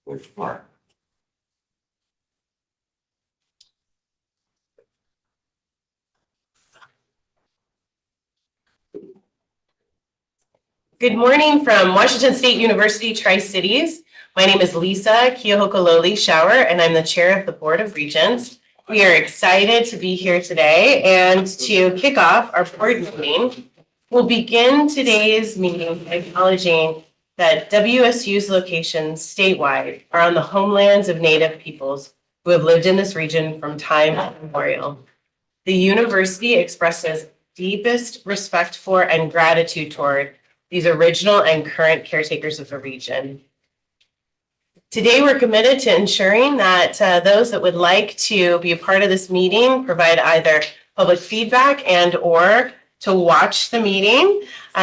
Which part? Good morning from Washington State University, Tri-Cities. My name is Lisa Keohokalole Shower, and I'm the chair of the Board of Regents. We are excited to be here today and to kick off our board meeting. We'll begin today's meeting by acknowledging that WSU's locations statewide are on the homelands of Native peoples who have lived in this region from time immemorial. The university expresses deepest respect for and gratitude toward these original and current caretakers of the region. Today, we're committed to ensuring that those that would like to be a part of this meeting provide either public feedback and or to watch the meeting.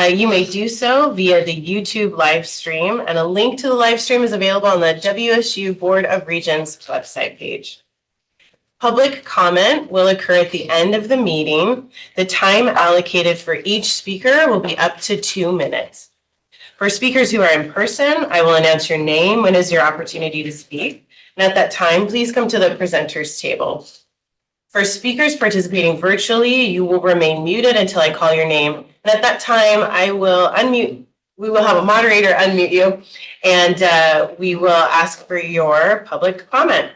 You may do so via the YouTube live stream, and a link to the live stream is available on the WSU Board of Regents website page. Public comment will occur at the end of the meeting. The time allocated for each speaker will be up to 2 minutes. For speakers who are in person, I will announce your name when is your opportunity to speak. And at that time, please come to the presenters table. For speakers participating virtually, you will remain muted until I call your name. And at that time, I will unmute. We will have a moderator unmute you, and we will ask for your public comment.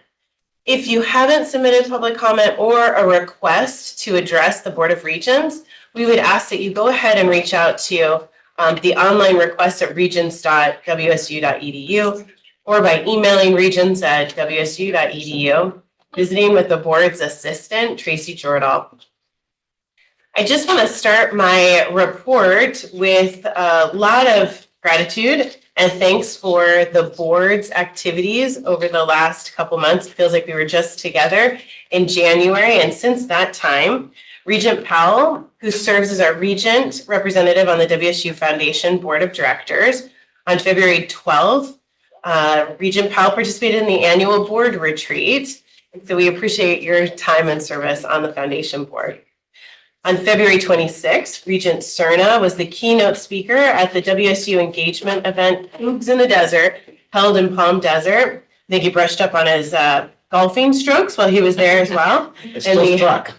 If you haven't submitted public comment or a request to address the Board of Regents, we would ask that you go ahead and reach out to the online request at regents.wsu.edu or by emailing regents@wsu.edu, visiting with the board's assistant, Tracy Jordahl. I just want to start my report with a lot of gratitude and thanks for the board's activities over the last couple months. It feels like we were just together in January. And since that time, Regent Powell, who serves as our Regent representative on the WSU Foundation Board of Directors, on February 12th, Regent Powell participated in the annual board retreat. So we appreciate your time and service on the Foundation Board. On February 26th, Regent Cerna was the keynote speaker at the WSU engagement event, Hoogs in the Desert, held in Palm Desert. I think he brushed up on his golfing strokes while he was there as well. It's still struck.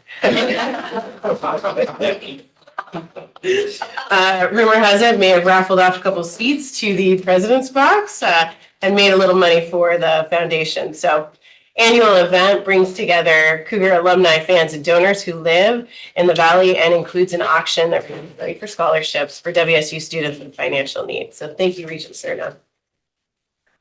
Rumor has it may have raffled off a couple seats to the president's box and made a little money for the foundation. So annual event brings together Cougar alumni, fans, and donors who live in the Valley and includes an auction that raises money for scholarships for WSU students with financial needs. So thank you, Regent Cerna.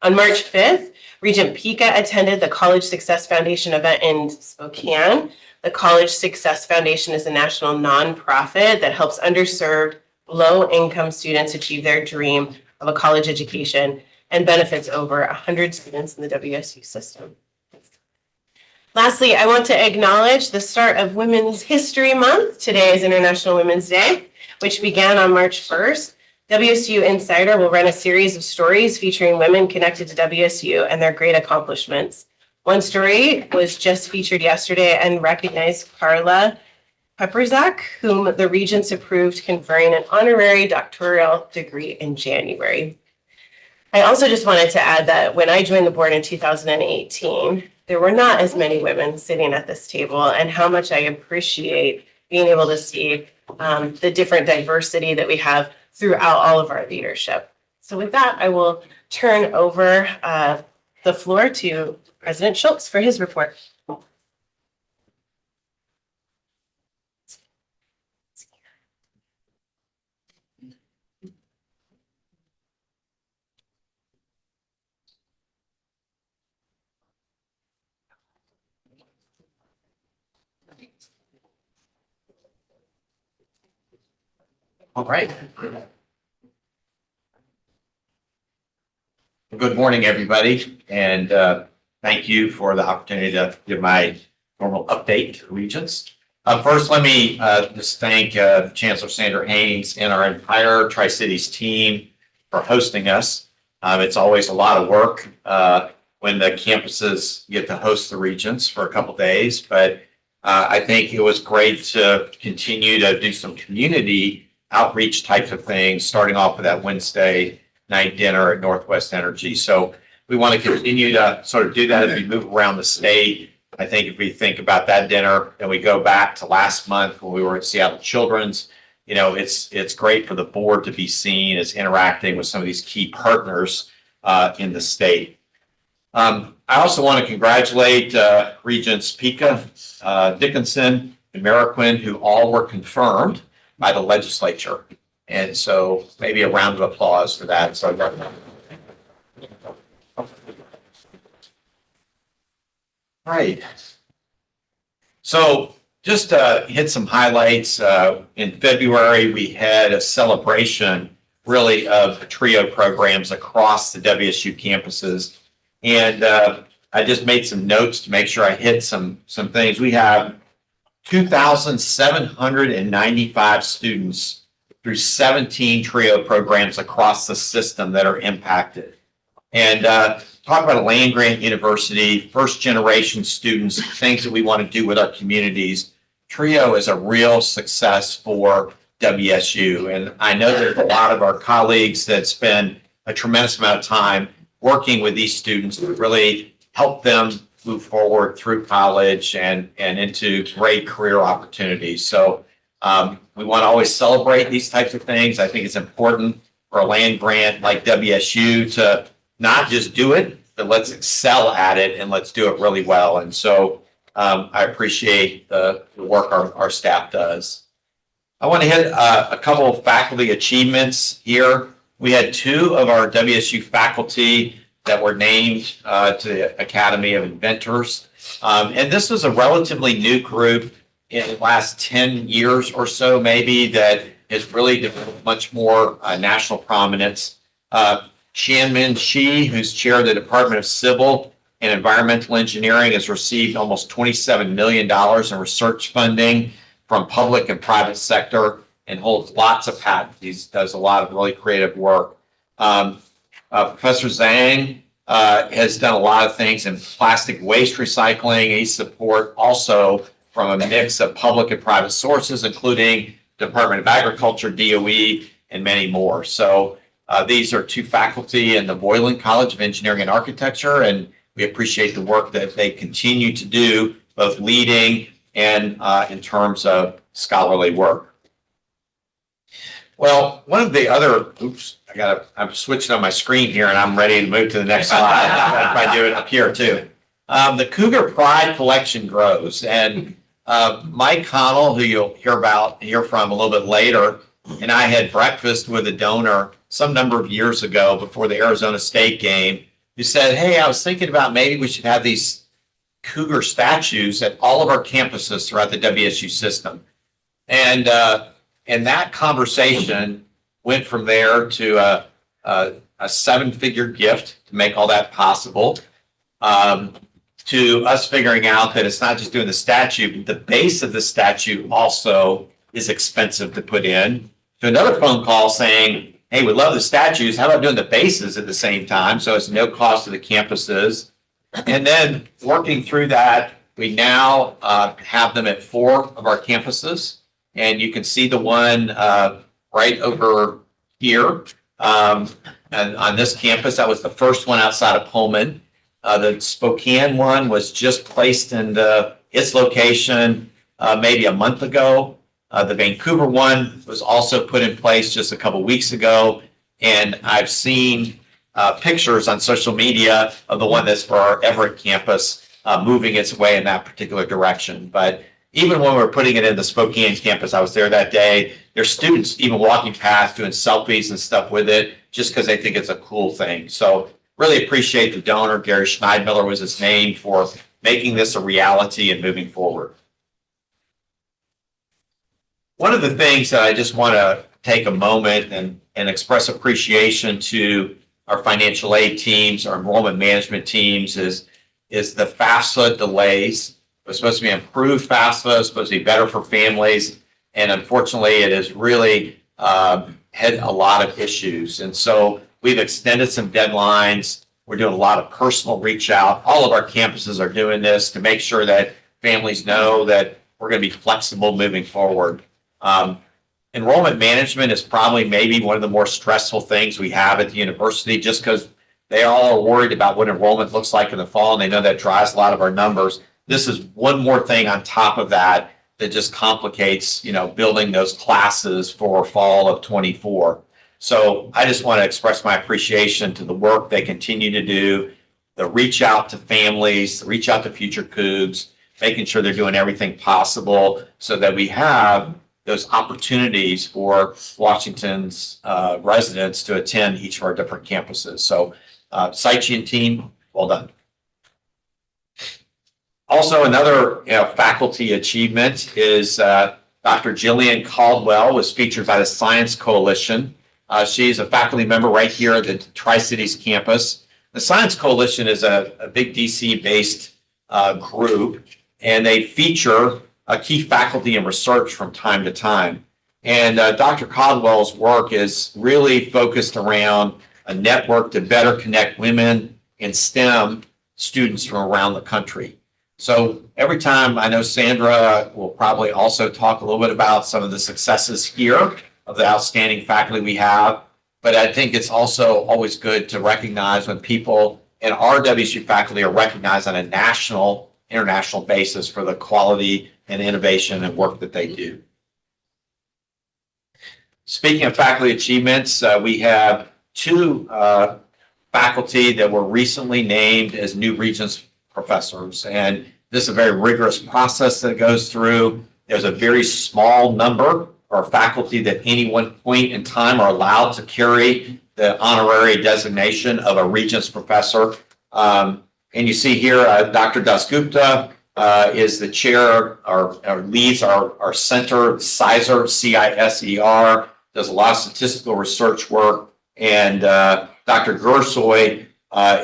On March 5th, Regent Pika attended the College Success Foundation event in Spokane. The College Success Foundation is a national nonprofit that helps underserved, low-income students achieve their dream of a college education and benefits over 100 students in the WSU system. Lastly, I want to acknowledge the start of Women's History Month. Today is International Women's Day, which began on March 1st. WSU Insider will run a series of stories featuring women connected to WSU and their great accomplishments. One story was just featured yesterday and recognized Carla Pepperzak, whom the Regents approved conferring an honorary doctoral degree in January. I also just wanted to add that when I joined the board in 2018, there were not as many women sitting at this table, and how much I appreciate being able to see the different diversity that we have throughout all of our leadership. So with that, I will turn over the floor to President Schultz for his report. All right. Good morning, everybody, and thank you for the opportunity to give my normal update to Regents. First, let me just thank Chancellor Sandra Haynes and our entire Tri-Cities team for hosting us. It's always a lot of work when the campuses get to host the Regents for a couple days, but I think it was great to continue to do some community outreach types of things, starting off with that Wednesday night dinner at Northwest Energy. So we want to continue to sort of do that as we move around the state. I think if we think about that dinner and we go back to last month when we were at Seattle Children's, it's great for the board to be seen as interacting with some of these key partners in the state. I also want to congratulate Regents Pika, Dickinson, and Mariquin, who all were confirmed by the legislature. And so maybe a round of applause for that. So right. So just to hit some highlights, in February, we had a celebration really of the TRIO programs across the WSU campuses. And I just made some notes to make sure I hit some things. We have 2,795 students through 17 TRIO programs across the system that are impacted. And talk about a land-grant university, first-generation students, things that we want to do with our communities. TRIO is a real success for WSU. And I know there's a lot of our colleagues that spend a tremendous amount of time working with these students to really help them move forward through college and into great career opportunities. So we want to always celebrate these types of things. I think it's important for a land grant like WSU to not just do it, but let's excel at it and let's do it really well. And so I appreciate the work our staff does. I want to hit a couple of faculty achievements here. We had 2 of our WSU faculty that were named to the Academy of Inventors. And this was a relatively new group in the last 10 years or so, maybe, that has really developed much more national prominence. Shanmin Shi, who's chair of the Department of Civil and Environmental Engineering, has received almost $27 million in research funding from public and private sector and holds lots of patents. He does a lot of really creative work. Professor Zhang has done a lot of things in plastic waste recycling. He support also from a mix of public and private sources, including Department of Agriculture, DOE, and many more. So these are 2 faculty in the Boylan College of Engineering and Architecture, and we appreciate the work that they continue to do, both leading and in terms of scholarly work. Well, one of the other, I'm switching on my screen here and I'm ready to move to the next slide. If I do it up here too. The Cougar Pride collection grows, and Mike Connell, who you'll hear from a little bit later, and I had breakfast with a donor some number of years ago before the Arizona State game, who said, hey, I was thinking about maybe we should have these Cougar statues at all of our campuses throughout the WSU system. And that conversation went from there to a 7-figure gift to make all that possible, to us figuring out that it's not just doing the statue, but the base of the statue also is expensive to put in, to another phone call saying, hey, we love the statues. How about doing the bases at the same time? So it's no cost to the campuses. And then working through that, we now have them at 4 of our campuses. And you can see the one right over here. And on this campus, that was the first one outside of Pullman. The Spokane one was just placed in its location maybe a month ago. The Vancouver one was also put in place just a couple weeks ago. And I've seen pictures on social media of the one that's for our Everett campus moving its way in that particular direction. But even when we're putting it in the Spokane campus, I was there that day, there's students even walking past doing selfies and stuff with it just because they think it's a cool thing. So really appreciate the donor, Gary Schneidmiller was his name, for making this a reality and moving forward. One of the things that I just want to take a moment and express appreciation to our financial aid teams, our enrollment management teams, is the FAFSA delays. It was supposed to be improved FAFSA, it was supposed to be better for families, and unfortunately it has really had a lot of issues. And so we've extended some deadlines. We're doing a lot of personal reach out. All of our campuses are doing this to make sure that families know that we're going to be flexible moving forward. Enrollment management is probably maybe one of the more stressful things we have at the university, just because They all are worried about what enrollment looks like in the fall, and they know that drives a lot of our numbers. This is one more thing on top of that that just complicates, building those classes for fall of 24. So I just want to express my appreciation to the work they continue to do, the reach out to families, the reach out to future Cougs, making sure they're doing everything possible so that we have those opportunities for Washington's residents to attend each of our different campuses. So Saichi and team, well done. Also, another faculty achievement is Dr. Jillian Caldwell was featured by the Science Coalition. She's a faculty member right here at the Tri-Cities campus. The Science Coalition is a big DC-based group, and they feature key faculty and research from time to time. And Dr. Caldwell's work is really focused around a network to better connect women in STEM students from around the country. So every time, I know Sandra will probably also talk a little bit about some of the successes here of the outstanding faculty we have, but I think it's also always good to recognize when people in our WSU faculty are recognized on a national, international basis for the quality and innovation and work that they do. Speaking of faculty achievements, we have two faculty that were recently named as new Regents professors. And this is a very rigorous process that goes through. There's a very small number of faculty that any one point in time are allowed to carry the honorary designation of a Regents professor. And you see here, Dr. Dasgupta is the chair or leads our center, CISER, C-I-S-E-R, does a lot of statistical research work. And Dr. Gursoy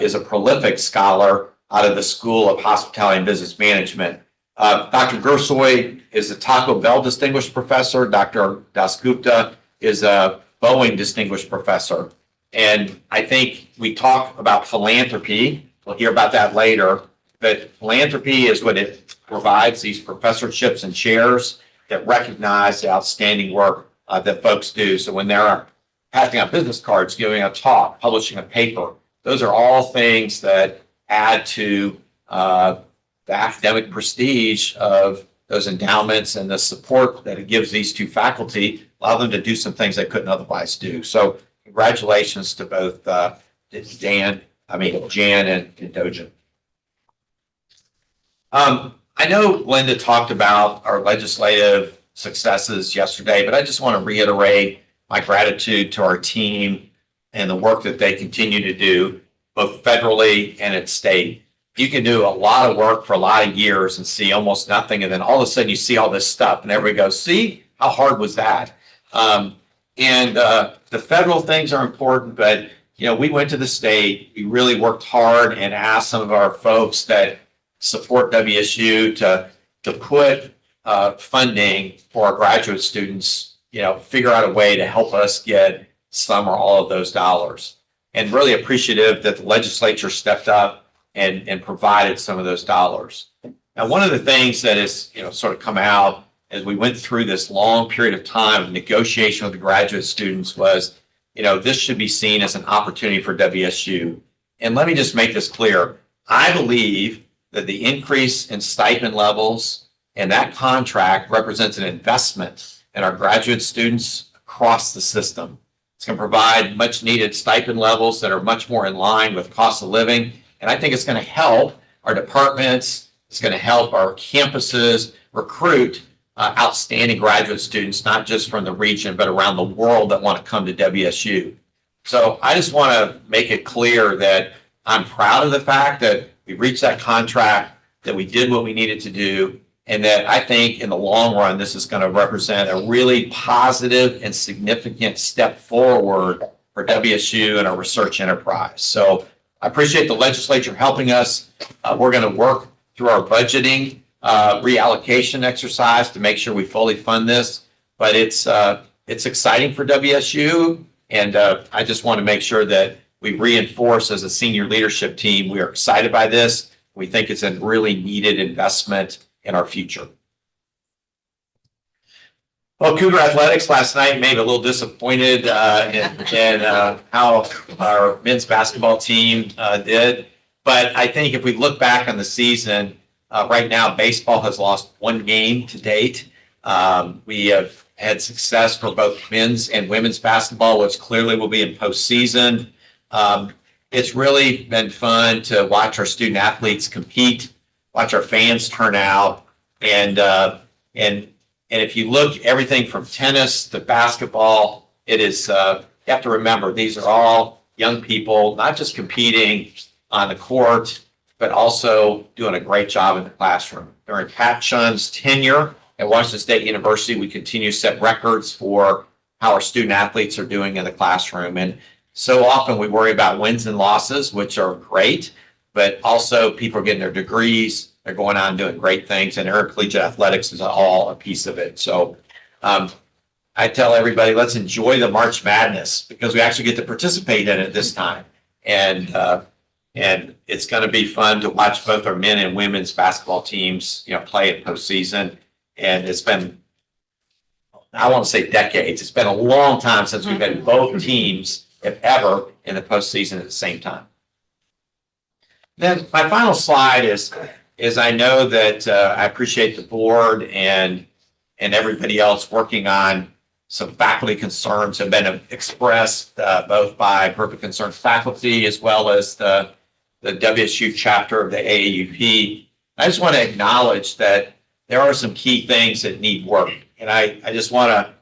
is a prolific scholar out of the School of Hospitality and Business Management. Dr. Gursoy is a Taco Bell Distinguished Professor. Dr. Dasgupta is a Boeing Distinguished Professor. And I think we talk about philanthropy. We'll hear about that later. But philanthropy is what it provides, these professorships and chairs that recognize the outstanding work that folks do. So when they're passing out business cards, giving a talk, publishing a paper, those are all things that add to the academic prestige of those endowments and the support that it gives these two faculty, allow them to do some things they couldn't otherwise do. So congratulations to both Jan and Dojin. I know Linda talked about our legislative successes yesterday, but I just want to reiterate my gratitude to our team and the work that they continue to do, both federally and at state. You can do a lot of work for a lot of years and see almost nothing, and then all of a sudden you see all this stuff, and everybody goes, see, how hard was that? The federal things are important, but we went to the state, we really worked hard and asked some of our folks that support WSU to put funding for our graduate students, figure out a way to help us get some or all of those dollars. And really appreciative that the legislature stepped up and provided some of those dollars. Now, one of the things that has sort of come out as we went through this long period of time of negotiation with the graduate students was, this should be seen as an opportunity for WSU. And let me just make this clear. I believe that the increase in stipend levels and that contract represents an investment in our graduate students across the system. It's going to provide much needed stipend levels that are much more in line with cost of living. And I think it's going to help our departments. It's going to help our campuses recruit outstanding graduate students, not just from the region, but around the world that want to come to WSU. So I just want to make it clear that I'm proud of the fact that we reached that contract, that we did what we needed to do, and that I think in the long run, this is going to represent a really positive and significant step forward for WSU and our research enterprise. So I appreciate the legislature helping us. We're going to work through our budgeting reallocation exercise to make sure we fully fund this. But it's exciting for WSU, and I just want to make sure that we reinforce as a senior leadership team, we are excited by this. We think it's a really needed investment in our future. Well, Cougar Athletics last night, maybe a little disappointed in how our men's basketball team did. But I think if we look back on the season, right now, baseball has lost one game to date. We have had success for both men's and women's basketball, which clearly will be in postseason. It's really been fun to watch our student athletes compete, watch our fans turn out, and if you look everything from tennis to basketball, it is you have to remember these are all young people, not just competing on the court, but also doing a great job in the classroom. During Pat Chun's tenure at Washington State University, we continue to set records for how our student athletes are doing in the classroom. And so often we worry about wins and losses, which are great, but also people are getting their degrees. They're going on and doing great things, and intercollegiate athletics is all a piece of it. So I tell everybody, let's enjoy the March Madness because we actually get to participate in it this time. And it's going to be fun to watch both our men and women's basketball teams, play in postseason. And it's been, I won't say decades, it's been a long time since we've had both teams, if ever, in the postseason at the same time. Then my final slide is I know that I appreciate the board and everybody else working on some faculty concerns have been expressed both by a group of concerned faculty as well as the WSU chapter of the AAUP. I just want to acknowledge that there are some key things that need work. And I just want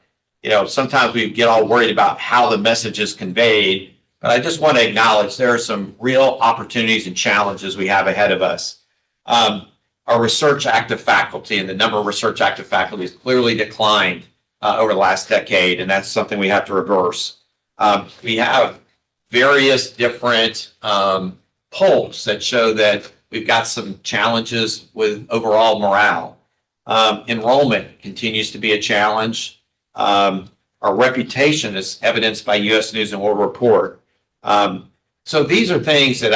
to, sometimes we get all worried about how the message is conveyed, but I just want to acknowledge there are some real opportunities and challenges we have ahead of us. Our research active faculty and the number of research active faculty has clearly declined over the last decade, and that's something we have to reverse. We have various different polls that show that we've got some challenges with overall morale. Enrollment continues to be a challenge. Our reputation is evidenced by U.S. News and World Report. So these are things that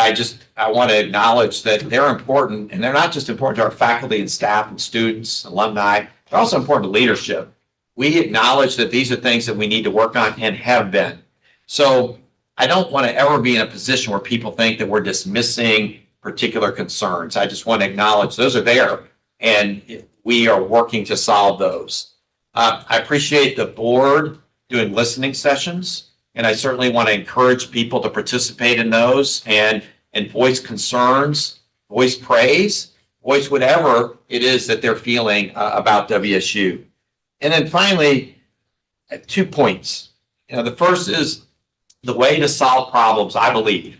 I want to acknowledge that they're important, and they're not just important to our faculty and staff and students, alumni, they're also important to leadership. We acknowledge that these are things that we need to work on and have been. So I don't want to ever be in a position where people think that we're dismissing particular concerns. I just want to acknowledge those are there, and we are working to solve those. I appreciate the board doing listening sessions. And I certainly want to encourage people to participate in those and voice concerns, voice praise, voice whatever it is that they're feeling about WSU. And then finally, 2 points. The first is the way to solve problems, I believe,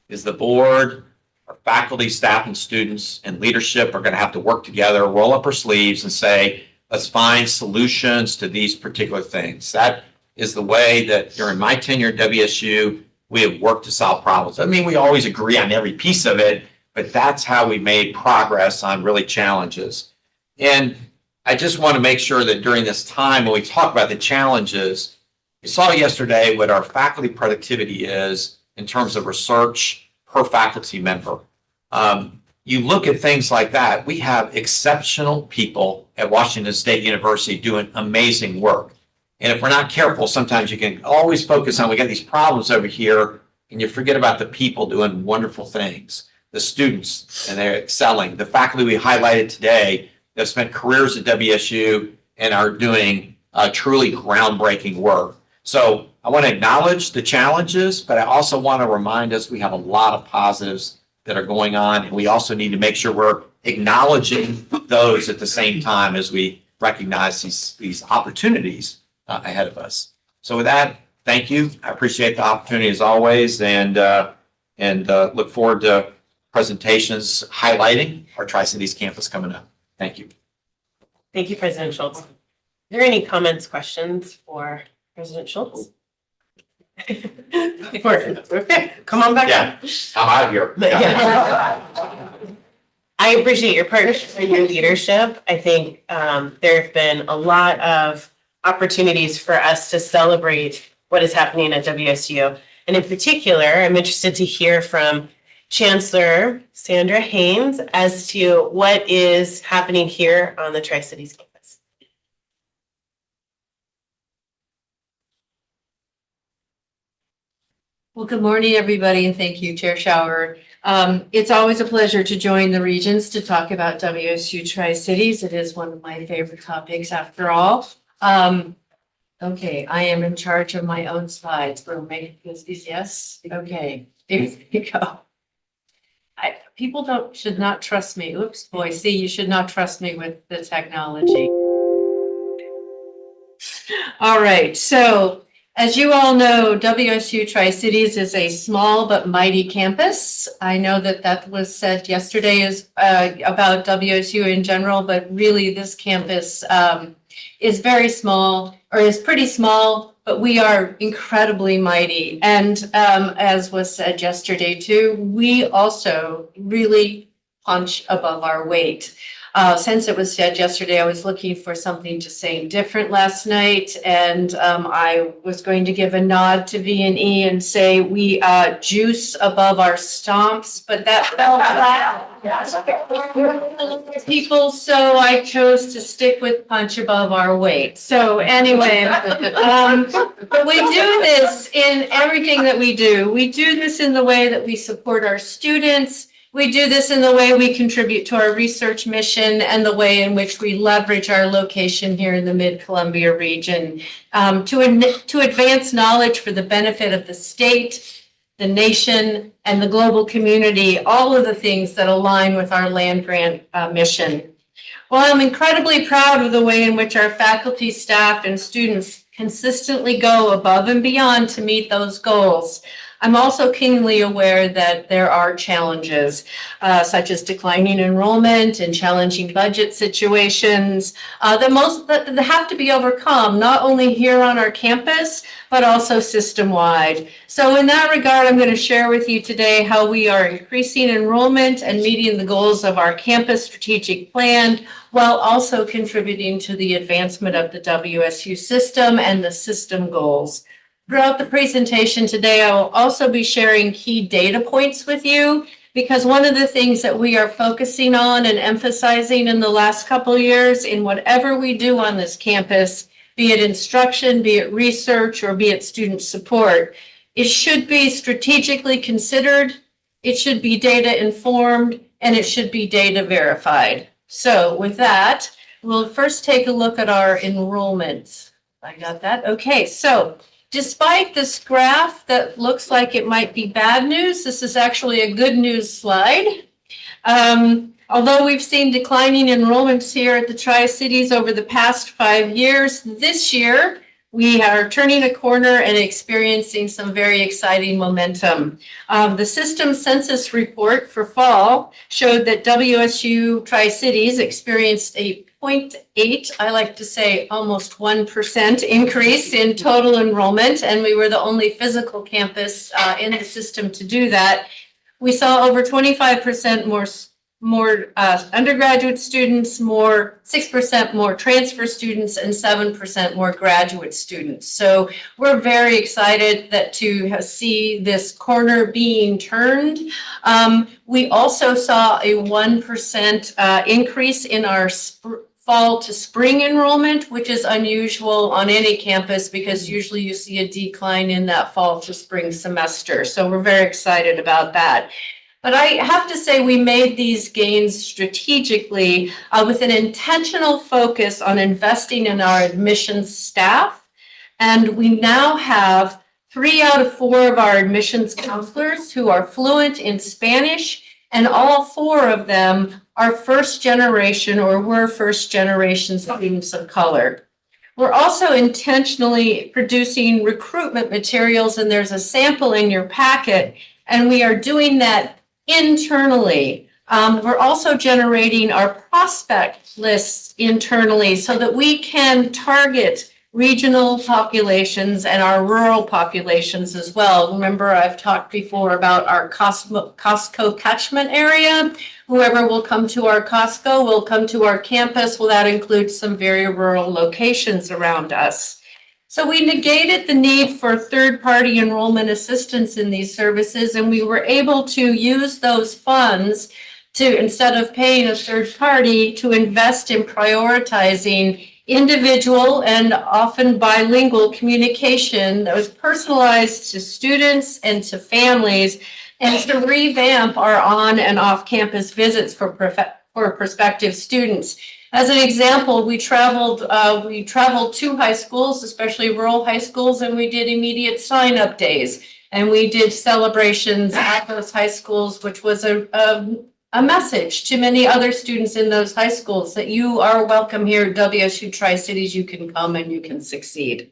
is the board, our faculty, staff, and students and leadership are going to have to work together, roll up our sleeves and say, let's find solutions to these particular things. That is the way that during my tenure at WSU, we have worked to solve problems. I mean, we always agree on every piece of it, but that's how we made progress on really challenges. And I just want to make sure that during this time, when we talk about the challenges, we saw yesterday what our faculty productivity is in terms of research per faculty member. You look at things like that, we have exceptional people at Washington State University doing amazing work. And if we're not careful, sometimes you can always focus on, we got these problems over here, and you forget about the people doing wonderful things, the students, and they're excelling. The faculty we highlighted today that spent careers at WSU and are doing truly groundbreaking work. So I want to acknowledge the challenges, but I also want to remind us we have a lot of positives that are going on, and we also need to make sure we're acknowledging those at the same time as we recognize these opportunities ahead of us. So with that, thank you. I appreciate the opportunity as always, and look forward to presentations highlighting our Tri-Cities campus coming up. Thank you. Thank you, President Schultz. Are there any comments, questions for President Schultz? Okay, come on back. Yeah, I'm out of here. Yeah. I appreciate your partnership and your leadership. I think there have been a lot of opportunities for us to celebrate what is happening at WSU. And in particular, I'm interested to hear from Chancellor Sandra Haynes as to what is happening here on the Tri-Cities campus. Well, good morning, everybody, and thank you, Chair Shower. It's always a pleasure to join the Regents to talk about WSU Tri-Cities. It is one of my favorite topics after all. Okay, I am in charge of my own slides. We'll make this easy. Yes? Okay, there you go. People should not trust me. Oops, boy, see, you should not trust me with the technology. All right, so as you all know, WSU Tri-Cities is a small but mighty campus. I know that was said yesterday about WSU in general, but really this campus is very small, or is pretty small, but we are incredibly mighty. And as was said yesterday too, we also really punch above our weight. Since it was said yesterday, I was looking for something to say different last night, and I was going to give a nod to V&E and say we juice above our stomps, but that fell flat. People, so I chose to stick with punch above our weight. So anyway, but we do this in everything that we do. We do this in the way that we support our students. We do this in the way we contribute to our research mission and the way in which we leverage our location here in the Mid-Columbia region to advance knowledge for the benefit of the state, the nation, and the global community, all of the things that align with our land grant mission. Well, I'm incredibly proud of the way in which our faculty, staff, and students consistently go above and beyond to meet those goals. I'm also keenly aware that there are challenges, such as declining enrollment and challenging budget situations that have to be overcome, not only here on our campus, but also system-wide. So in that regard, I'm going to share with you today how we are increasing enrollment and meeting the goals of our campus strategic plan, while also contributing to the advancement of the WSU system and the system goals. Throughout the presentation today, I will also be sharing key data points with you, because one of the things that we are focusing on and emphasizing in the last couple of years in whatever we do on this campus, be it instruction, be it research, or be it student support, it should be strategically considered, it should be data informed, and it should be data verified. So with that, we'll first take a look at our enrollment. I got that? Okay, so despite this graph that looks like it might be bad news, this is actually a good news slide. Although we've seen declining enrollments here at the Tri-Cities over the past 5 years, this year we are turning a corner and experiencing some very exciting momentum. The system census report for fall showed that WSU Tri-Cities experienced a 0.8, I like to say almost 1% increase in total enrollment, and we were the only physical campus in the system to do that. We saw over 25% more undergraduate students, 6% more transfer students, and 7% more graduate students. So we're very excited to see this corner being turned. We also saw a 1% increase in our fall to spring enrollment, which is unusual on any campus because usually you see a decline in that fall to spring semester. So we're very excited about that. But I have to say we made these gains strategically with an intentional focus on investing in our admissions staff. And we now have 3 out of 4 of our admissions counselors who are fluent in Spanish, and all 4 of them are first generation or were first generation students of color. We're also intentionally producing recruitment materials, and there's a sample in your packet, and we are doing that internally. We're also generating our prospect lists internally so that we can target regional populations and our rural populations as well. Remember, I've talked before about our Costco catchment area. Whoever will come to our Costco will come to our campus. Well, that includes some very rural locations around us. So we negated the need for third-party enrollment assistance in these services, and we were able to use those funds to, instead of paying a third party, to invest in prioritizing individual and often bilingual communication that was personalized to students and to families, and to revamp our on and off campus visits for prospective students. As an example, we traveled to high schools, especially rural high schools, and we did immediate sign-up days. And we did celebrations at those high schools, which was a message to many other students in those high schools that you are welcome here at WSU Tri-Cities. You can come and you can succeed.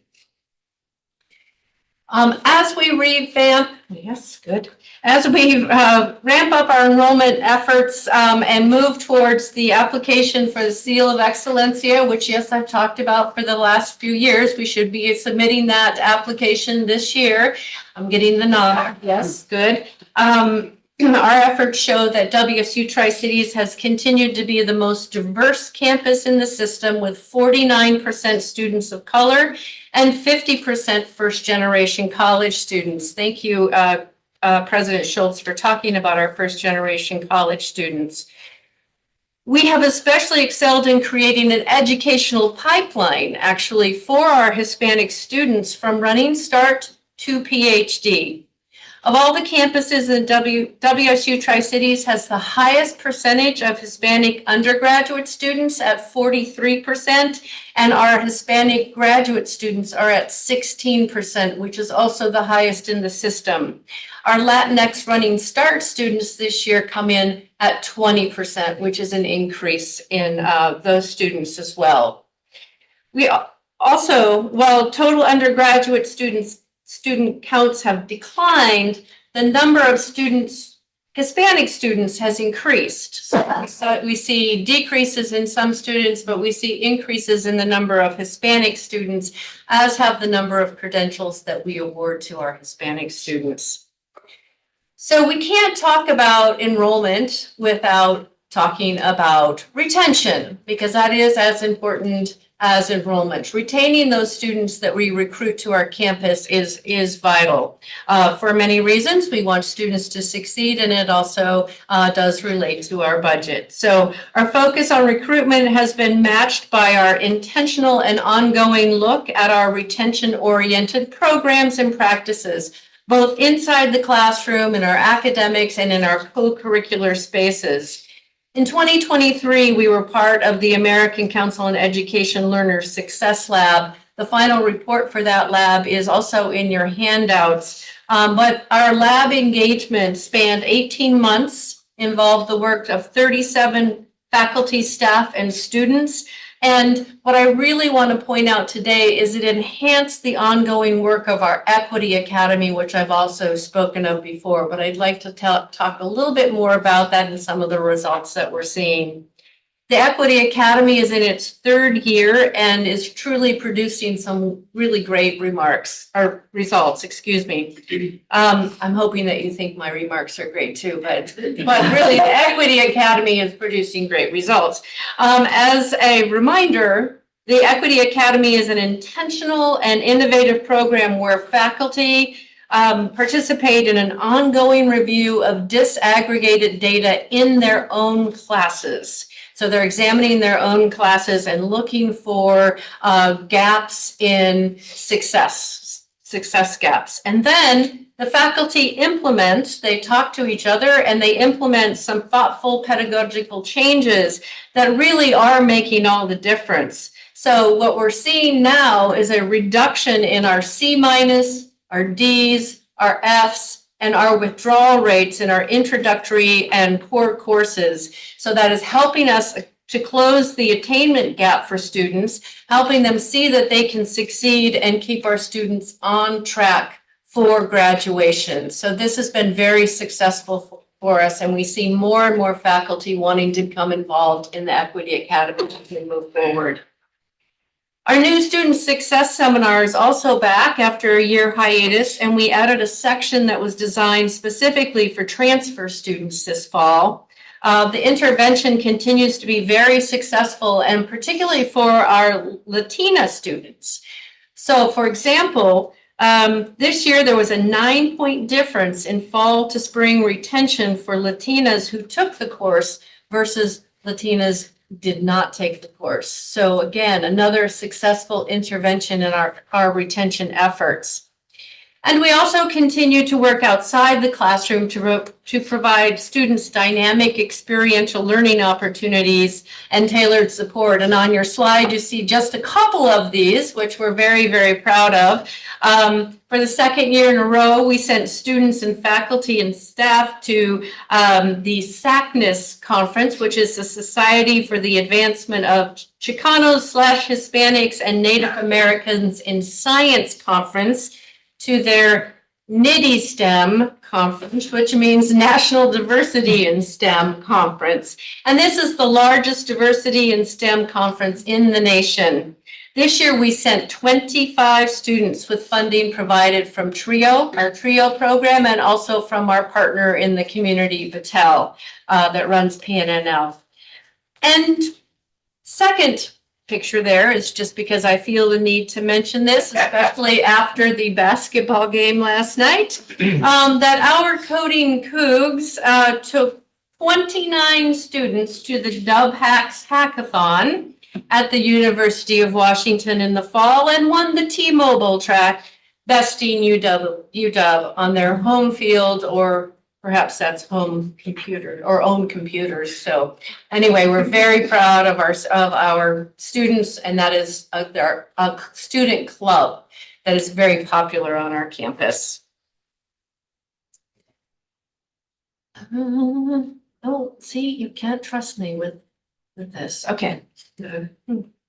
As we revamp, yes, good. As we ramp up our enrollment efforts and move towards the application for the Seal of Excellencia, which, yes, I've talked about for the last few years, we should be submitting that application this year. I'm getting the nod. Yes, good. Our efforts show that WSU Tri-Cities has continued to be the most diverse campus in the system, with 49% students of color and 50% first-generation college students. Thank you, President Schultz, for talking about our first-generation college students. We have especially excelled in creating an educational pipeline, actually, for our Hispanic students from Running Start to PhD. Of all the campuses in WSU Tri-Cities has the highest percentage of Hispanic undergraduate students at 43%, and our Hispanic graduate students are at 16%, which is also the highest in the system. Our Latinx Running Start students this year come in at 20%, which is an increase in those students as well. We also, while total undergraduate student counts have declined, the number of Hispanic students has increased. So we see decreases in some students, but we see increases in the number of Hispanic students, as have the number of credentials that we award to our Hispanic students. So we can't talk about enrollment without talking about retention, because that is as important as enrollment. Retaining those students that we recruit to our campus is vital for many reasons. We want students to succeed, and it also does relate to our budget. So our focus on recruitment has been matched by our intentional and ongoing look at our retention-oriented programs and practices, both inside the classroom, in our academics, and in our co-curricular spaces. In 2023, we were part of the American Council on Education Learners Success Lab. The final report for that lab is also in your handouts. But our lab engagement spanned 18 months, involved the work of 37 faculty, staff, and students. And what I really want to point out today is it enhanced the ongoing work of our Equity Academy, which I've also spoken of before, but I'd like to talk a little bit more about that and some of the results that we're seeing. The Equity Academy is in its third year and is truly producing some really great results, excuse me. I'm hoping that you think my remarks are great too, but really the Equity Academy is producing great results. As a reminder, the Equity Academy is an intentional and innovative program where faculty participate in an ongoing review of disaggregated data in their own classes. So they're examining their own classes and looking for gaps in success gaps. And then the faculty implement, they talk to each other and they implement some thoughtful pedagogical changes that really are making all the difference. So what we're seeing now is a reduction in our C-, our Ds, our Fs, and our withdrawal rates in our introductory and core courses. So that is helping us to close the attainment gap for students, helping them see that they can succeed and keep our students on track for graduation. So this has been very successful for us, and we see more and more faculty wanting to become involved in the Equity Academy as we move forward. Our new student success seminar is also back after a year hiatus, and we added a section that was designed specifically for transfer students this fall. The intervention continues to be very successful, and particularly for our Latina students. So, for example, this year there was a 9-point difference in fall to spring retention for Latinas who took the course versus Latinas did not take the course. So again, another successful intervention in our retention efforts. And we also continue to work outside the classroom to provide students dynamic experiential learning opportunities and tailored support. And on your slide, you see just a couple of these, which we're very, very proud of. For the second year in a row, we sent students and faculty and staff to the SACNAS conference, which is the Society for the Advancement of Chicanos/Hispanics and Native Americans in Science conference, to their NIDI STEM conference, which means National Diversity in STEM Conference. And this is the largest diversity in STEM conference in the nation. This year, we sent 25 students with funding provided from TRIO, our TRIO program, and also from our partner in the community, Battelle, that runs PNNL. And second picture there is just because I feel the need to mention this, especially after the basketball game last night, that our Coding Cougs took 29 students to the Dub Hacks Hackathon at the University of Washington in the fall and won the T-Mobile track, besting UW on their home field, or perhaps that's home computer or own computers. So anyway, we're very proud of our students, and that is a student club that is very popular on our campus. Oh, see, you can't trust me with this. Okay.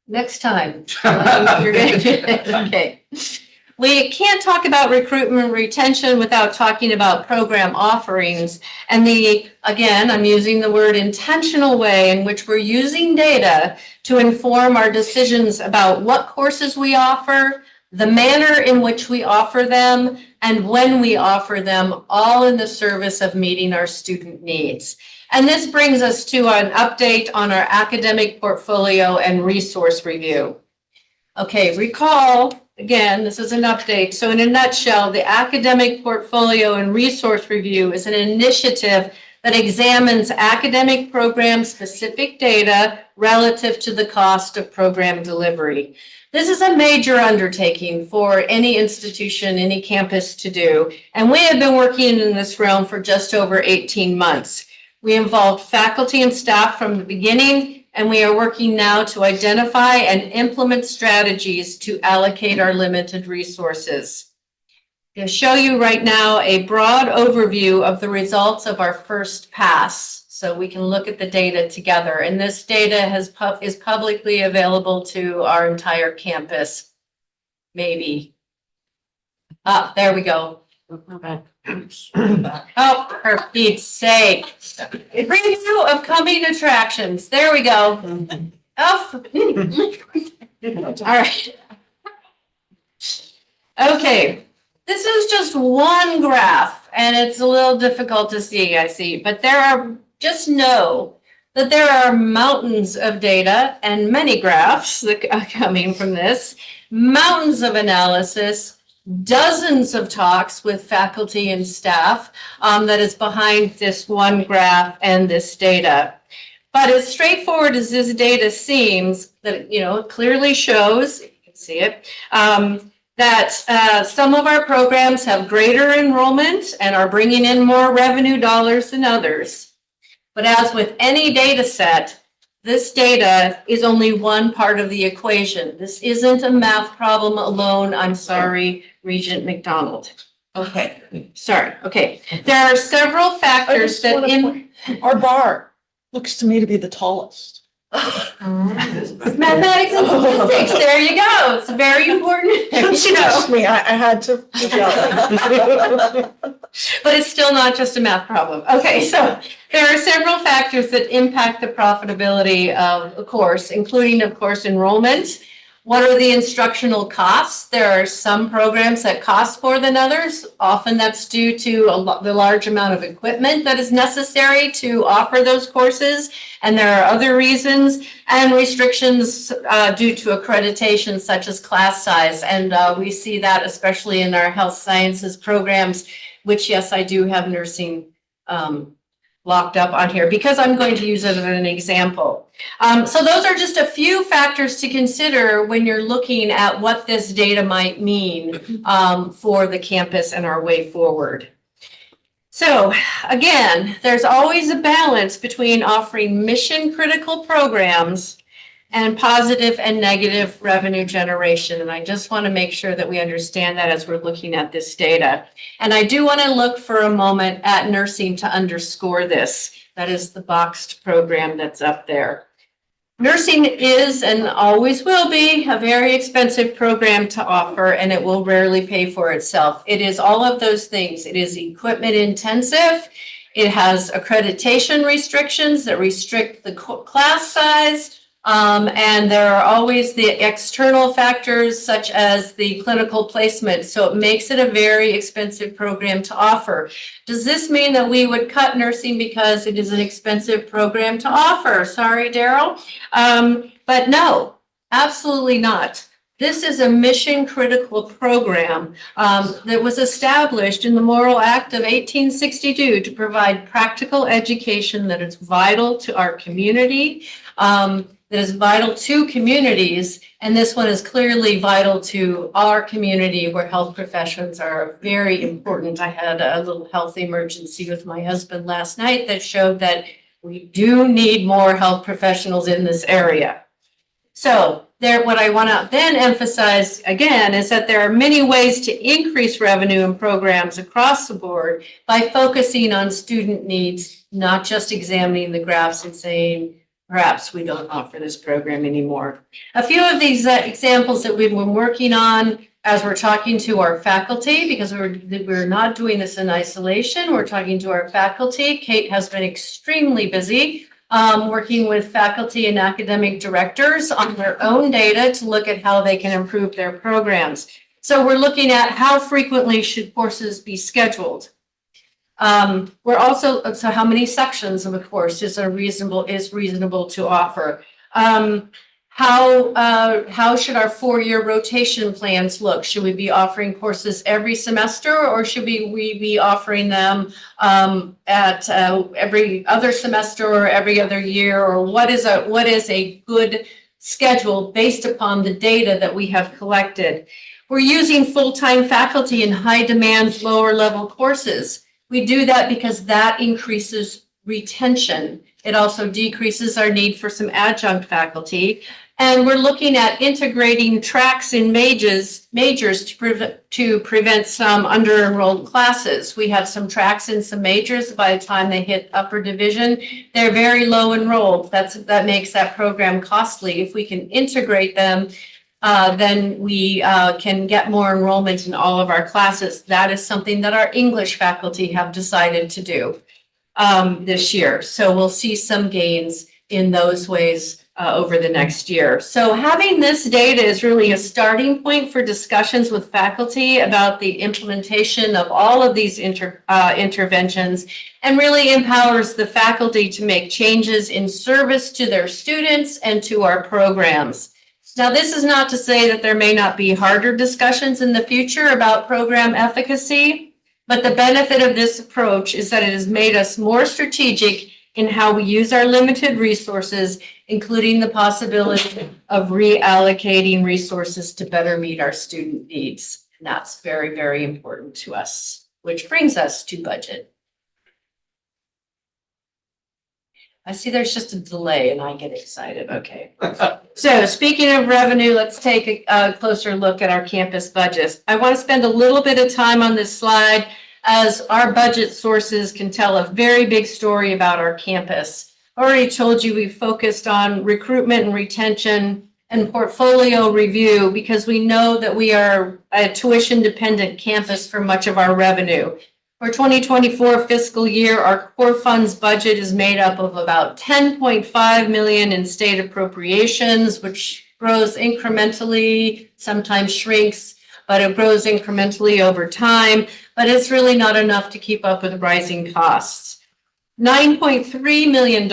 Next time. You're gonna, okay. We can't talk about recruitment and retention without talking about program offerings. And again, I'm using the word intentional way in which we're using data to inform our decisions about what courses we offer, the manner in which we offer them, and when we offer them, all in the service of meeting our student needs. And this brings us to an update on our academic portfolio and resource review. Okay, recall, again, this is an update. So in a nutshell, the academic portfolio and resource review is an initiative that examines academic program specific data relative to the cost of program delivery. This is a major undertaking for any institution, any campus to do. And we have been working in this realm for just over 18 months. We involved faculty and staff from the beginning, and we are working now to identify and implement strategies to allocate our limited resources. I'll show you right now a broad overview of the results of our first pass, so we can look at the data together. And this data is publicly available to our entire campus. Maybe. There we go. Oh, for Pete's sake. A preview of coming attractions. There we go. Oh. All right. Okay. This is just one graph, and it's a little difficult to see, I see. But just know that there are mountains of data and many graphs that are coming from this, mountains of analysis, dozens of talks with faculty and staff that is behind this one graph and this data. But as straightforward as this data seems, that it clearly shows, you can see it, that some of our programs have greater enrollment and are bringing in more revenue dollars than others. But as with any data set, this data is only one part of the equation. This isn't a math problem alone. I'm sorry, Regent McDonald. Okay, sorry. Okay, there are several factors that Our bar looks to me to be the tallest. Mathematics and statistics, there you go. It's very important. Trust me, I had to. But it's still not just a math problem. Okay, so there are several factors that impact the profitability of a course, including, of course, enrollment. What are the instructional costs? There are some programs that cost more than others. Often that's due to the large amount of equipment that is necessary to offer those courses. And there are other reasons and restrictions due to accreditation, such as class size. And we see that especially in our health sciences programs, which, yes, I do have nursing locked up on here because I'm going to use it as an example. So those are just a few factors to consider when you're looking at what this data might mean for the campus and our way forward. So again, there's always a balance between offering mission critical programs and positive and negative revenue generation. And I just want to make sure that we understand that as we're looking at this data. And I do want to look for a moment at nursing to underscore this. That is the boxed program that's up there. Nursing is and always will be a very expensive program to offer, and it will rarely pay for itself. It is all of those things. It is equipment intensive. It has accreditation restrictions that restrict the class size. And there are always the external factors such as the clinical placement. So it makes it a very expensive program to offer. Does this mean that we would cut nursing because it is an expensive program to offer? Sorry, Daryl. But no, absolutely not. This is a mission critical program that was established in the Morrill Act of 1862 to provide practical education that is vital to our community. That is vital to communities, and this one is clearly vital to our community where health professions are very important. I had a little health emergency with my husband last night that showed that we do need more health professionals in this area. So what I want to then emphasize again is that there are many ways to increase revenue in programs across the board by focusing on student needs, not just examining the graphs and saying, perhaps we don't offer this program anymore. A few of these examples that we've been working on as we're talking to our faculty, because we're not doing this in isolation, we're talking to our faculty. Kate has been extremely busy working with faculty and academic directors on their own data to look at how they can improve their programs. So we're looking at how frequently should courses be scheduled. We're also, so how many sections of a course is reasonable to offer? How should our 4-year rotation plans look? Should we be offering courses every semester, or should we be offering them at every other semester or every other year? Or what is a good schedule based upon the data that we have collected? We're using full-time faculty in high-demand, lower-level courses. We do that because that increases retention. It also decreases our need for some adjunct faculty. And we're looking at integrating tracks in majors to prevent some under-enrolled classes. We have some tracks in some majors. By the time they hit upper division, they're very low enrolled. That makes that program costly. If we can integrate them, then we can get more enrollment in all of our classes. That is something that our English faculty have decided to do this year. So we'll see some gains in those ways over the next year. So having this data is really a starting point for discussions with faculty about the implementation of all of these interventions, and really empowers the faculty to make changes in service to their students and to our programs. Now, this is not to say that there may not be harder discussions in the future about program efficacy, but the benefit of this approach is that it has made us more strategic in how we use our limited resources, including the possibility of reallocating resources to better meet our student needs. And that's very, very important to us, which brings us to budget. I see there's just a delay and I get excited. Okay. So speaking of revenue, let's take a closer look at our campus budgets. I want to spend a little bit of time on this slide, as our budget sources can tell a very big story about our campus. I already told you we've focused on recruitment and retention and portfolio review because we know that we are a tuition-dependent campus for much of our revenue. For 2024 fiscal year, our core funds budget is made up of about $10.5 million in state appropriations, which grows incrementally, sometimes shrinks, but it grows incrementally over time. But it's really not enough to keep up with rising costs. $9.3 million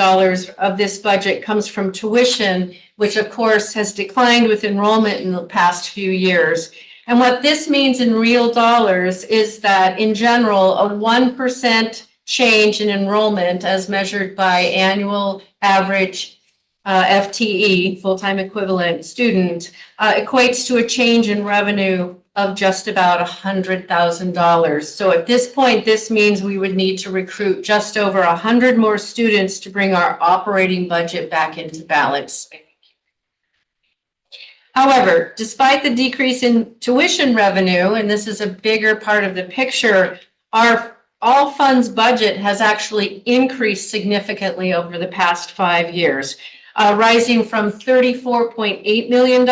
of this budget comes from tuition, which of course has declined with enrollment in the past few years. And what this means in real dollars is that in general, a 1% change in enrollment as measured by annual average FTE, full-time equivalent student, equates to a change in revenue of just about $100,000. So at this point, this means we would need to recruit just over 100 more students to bring our operating budget back into balance. However, despite the decrease in tuition revenue, and this is a bigger part of the picture, our all funds budget has actually increased significantly over the past 5 years, rising from $34.8 million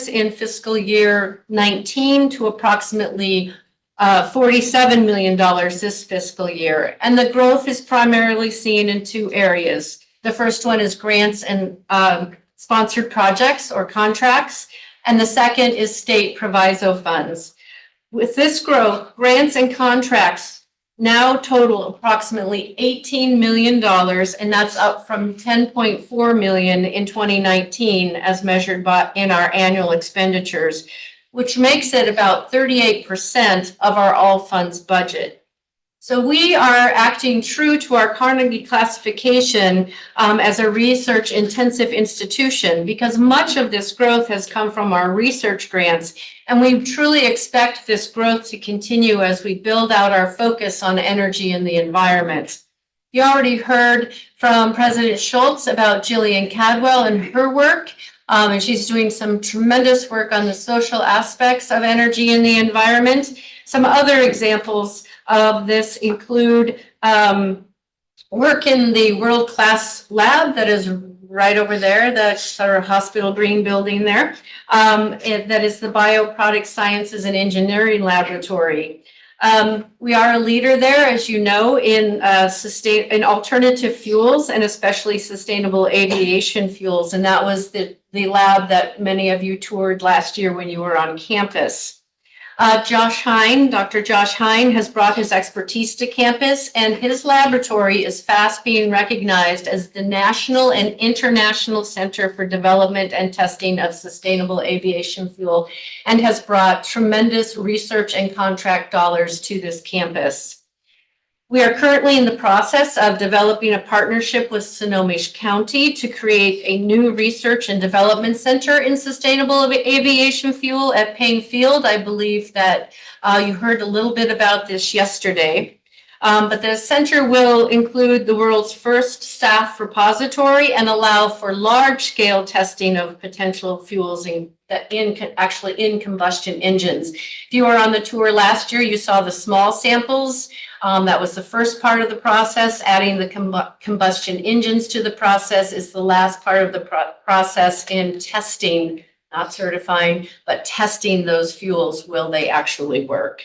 in fiscal year 19 to approximately $47 million this fiscal year. And the growth is primarily seen in two areas. The first one is grants and sponsored projects or contracts, and the second is state proviso funds. With this growth, grants and contracts now total approximately $18 million, and that's up from $10.4 million in 2019 as measured by in our annual expenditures, which makes it about 38% of our all funds budget. So we are acting true to our Carnegie classification as a research intensive institution because much of this growth has come from our research grants, and we truly expect this growth to continue as we build out our focus on energy and the environment. You already heard from President Schultz about Jillian Cadwell and her work, and she's doing some tremendous work on the social aspects of energy and the environment. Some other examples of this include work in the world-class lab that is right over there, that's our Hospital Green building there. That is the Bioproduct Sciences and Engineering Laboratory. We are a leader there, as you know, in alternative fuels and especially sustainable aviation fuels. And that was the lab that many of you toured last year when you were on campus. Dr. Josh Hine has brought his expertise to campus, and his laboratory is fast being recognized as the National and International Center for Development and Testing of Sustainable Aviation Fuel, and has brought tremendous research and contract dollars to this campus. We are currently in the process of developing a partnership with Snohomish County to create a new research and development center in sustainable aviation fuel at Payne Field. I believe that you heard a little bit about this yesterday. But the center will include the world's first staff repository and allow for large-scale testing of potential fuels in combustion engines. If you were on the tour last year, you saw the small samples. That was the first part of the process. Adding the combustion engines to the process is the last part of the process in testing, not certifying, but testing those fuels. Will they actually work?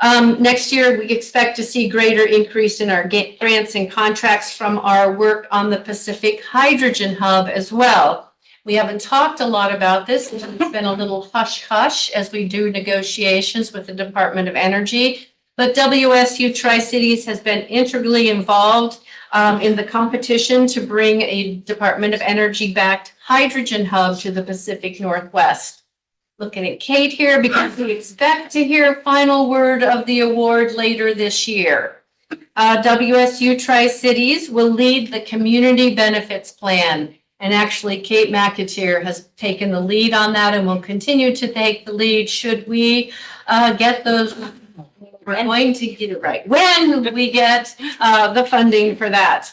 Next year, we expect to see greater increase in our grants and contracts from our work on the Pacific Hydrogen Hub as well. We haven't talked a lot about this. It's been a little hush-hush as we do negotiations with the Department of Energy. But WSU Tri-Cities has been integrally involved in the competition to bring a Department of Energy-backed hydrogen hub to the Pacific Northwest. Looking at Kate here because we expect to hear final word of the award later this year. WSU Tri-Cities will lead the Community Benefits Plan. And actually, Kate McAteer has taken the lead on that and will continue to take the lead should we get those. We're going to get it right when we get the funding for that.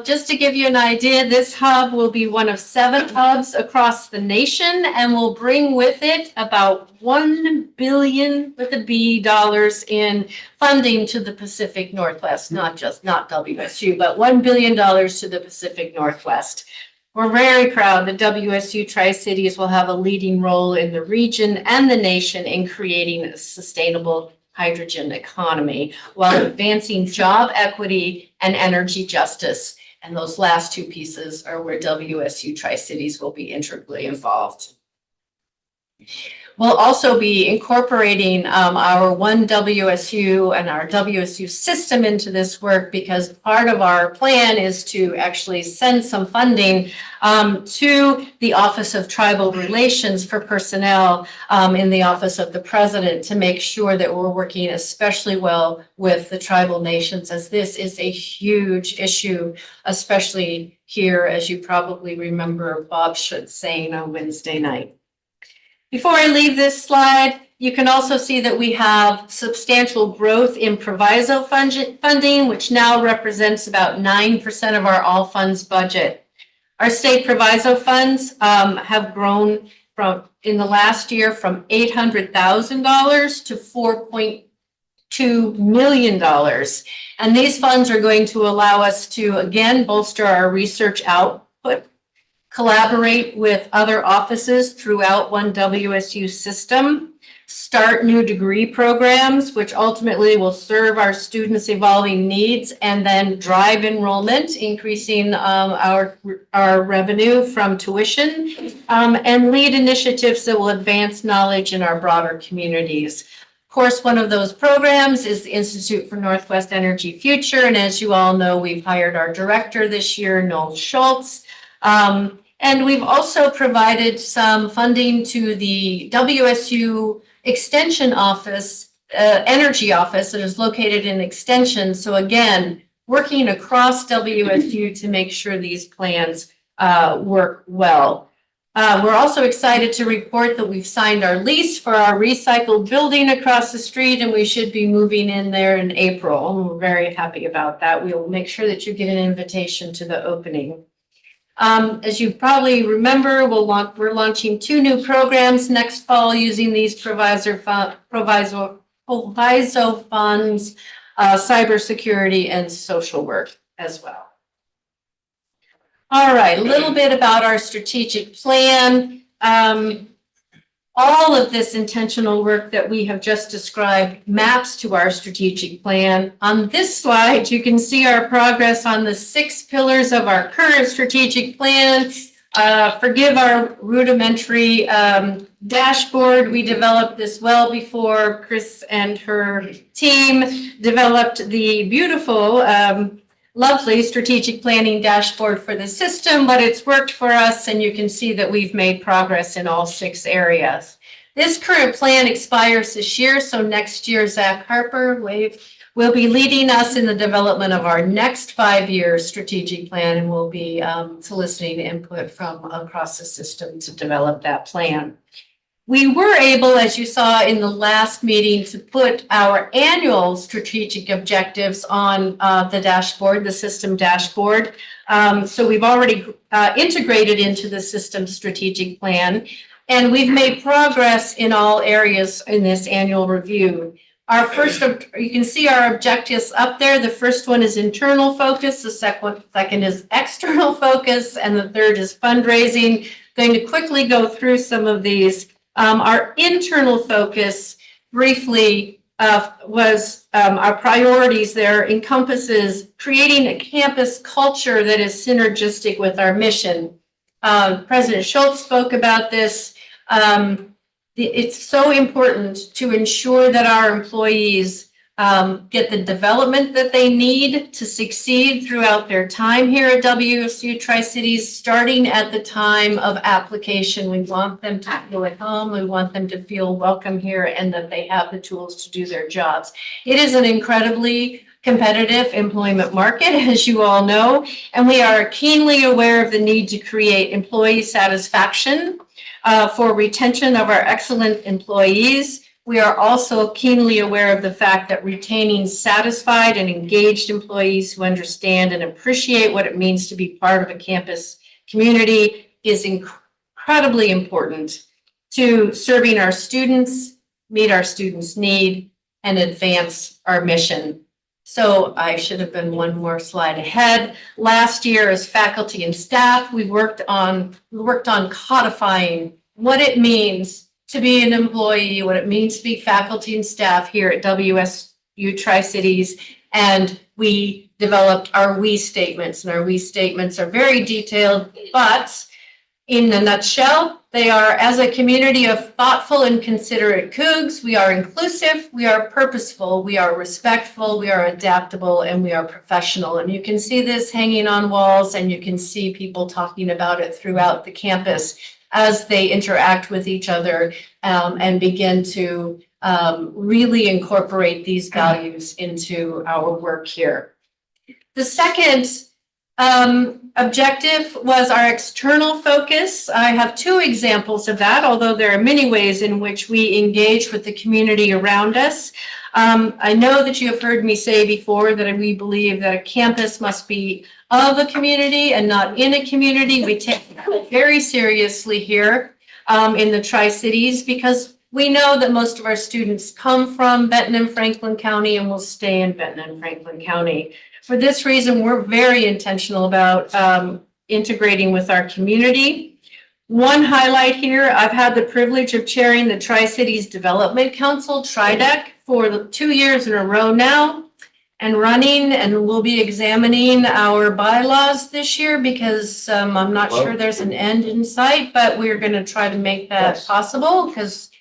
Just to give you an idea, this hub will be one of 7 hubs across the nation and will bring with it about $1 billion with a B dollars in funding to the Pacific Northwest, not WSU, but $1 billion to the Pacific Northwest. We're very proud that WSU Tri-Cities will have a leading role in the region and the nation in creating a sustainable hydrogen economy while advancing job equity and energy justice. And those last 2 pieces are where WSU Tri-Cities will be integrally involved. We'll also be incorporating our One WSU and our WSU system into this work because part of our plan is to actually send some funding to the Office of Tribal Relations for personnel in the Office of the President to make sure that we're working especially well with the tribal nations, as this is a huge issue, especially here, as you probably remember Bob Schutz saying on Wednesday night. Before I leave this slide, you can also see that we have substantial growth in proviso funding, which now represents about 9% of our all funds budget. Our state proviso funds have grown in the last year from $800,000 to $4.2 million. And these funds are going to allow us to, again, bolster our research output, collaborate with other offices throughout One WSU system, start new degree programs, which ultimately will serve our students' evolving needs, and then drive enrollment, increasing our revenue from tuition, and lead initiatives that will advance knowledge in our broader communities. Of course, one of those programs is the Institute for Northwest Energy Future, and as you all know, we've hired our director this year, Noel Schultz. And we've also provided some funding to the WSU Extension Office, Energy Office that is located in Extension. So again, working across WSU to make sure these plans work well. We're also excited to report that we've signed our lease for our recycled building across the street, and we should be moving in there in April. And we're very happy about that. We will make sure that you get an invitation to the opening. As you probably remember, we're launching 2 new programs next fall using these proviso funds, cybersecurity and social work as well. All right, a little bit about our strategic plan. All of this intentional work that we have just described maps to our strategic plan. On this slide, you can see our progress on the 6 pillars of our current strategic plan. Forgive our rudimentary dashboard. We developed this well before Chris and her team developed the beautiful, lovely strategic planning dashboard for the system, but it's worked for us, and you can see that we've made progress in all 6 areas. This current plan expires this year, so next year Zach Harper will be leading us in the development of our next 5-year strategic plan, and we'll be soliciting input from across the system to develop that plan. We were able, as you saw in the last meeting, to put our annual strategic objectives on the dashboard, the system dashboard. So we've already integrated into the system strategic plan, and we've made progress in all areas in this annual review. Our first, you can see our objectives up there. The first one is internal focus, the second is external focus, and the third is fundraising. I'm going to quickly go through some of these. Our internal focus briefly was our priorities there encompasses creating a campus culture that is synergistic with our mission. President Schultz spoke about this. It's so important to ensure that our employees get the development that they need to succeed throughout their time here at WSU Tri-Cities, starting at the time of application. We want them to feel at home. We want them to feel welcome here and that they have the tools to do their jobs. It is an incredibly competitive employment market, as you all know, and we are keenly aware of the need to create employee satisfaction for retention of our excellent employees. We are also keenly aware of the fact that retaining satisfied and engaged employees who understand and appreciate what it means to be part of a campus community is incredibly important to serving our students, meet our students' need, and advance our mission. So I should have been one more slide ahead. Last year, as faculty and staff, we worked on codifying what it means to be an employee, what it means to be faculty and staff here at WSU Tri-Cities, and we developed our we statements, and our we statements are very detailed, but In a nutshell, they are, as a community of thoughtful and considerate Cougs, we are inclusive, we are purposeful, we are respectful, we are adaptable, and we are professional. And you can see this hanging on walls, and you can see people talking about it throughout the campus as they interact with each other and begin to really incorporate these values into our work here. The second objective was our external focus. I have two examples of that, although there are many ways in which we engage with the community around us. I know that you have heard me say before that we believe that a campus must be of a community and not in a community. We take that very seriously here in the Tri-Cities because we know that most of our students come from Benton and Franklin County and will stay in Benton and Franklin County. For this reason, we're very intentional about integrating with our community. One highlight here, I've had the privilege of chairing the Tri-Cities Development Council, TRIDEC, for 2 years in a row now and running, and we'll be examining our bylaws this year because I'm not sure there's an end in sight, but we're going to try to make that possible because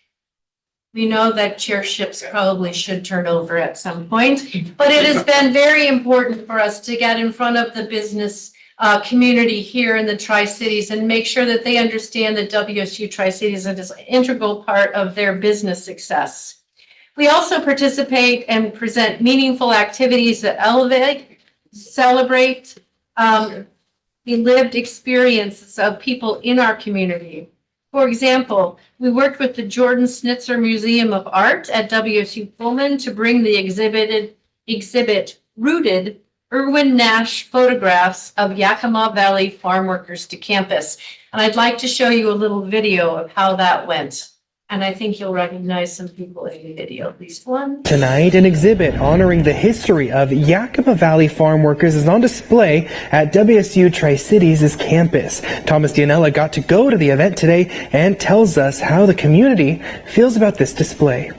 we know that chairships probably should turn over at some point, but it has been very important for us to get in front of the business community here in the Tri-Cities and make sure that they understand that WSU Tri-Cities is an integral part of their business success. We also participate and present meaningful activities that elevate, celebrate the lived experiences of people in our community. For example, we worked with the Jordan Snitzer Museum of Art at WSU Pullman to bring the exhibit Rooted Irwin Nash photographs of Yakima Valley farm workers to campus. And I'd like to show you a little video of how that went. And I think you'll recognize some people in the video, at least one. Tonight, an exhibit honoring the history of Yakima Valley farm workers is on display at WSU Tri-Cities' campus. Thomas Dianella got to go to the event today and tells us how the community feels about this display.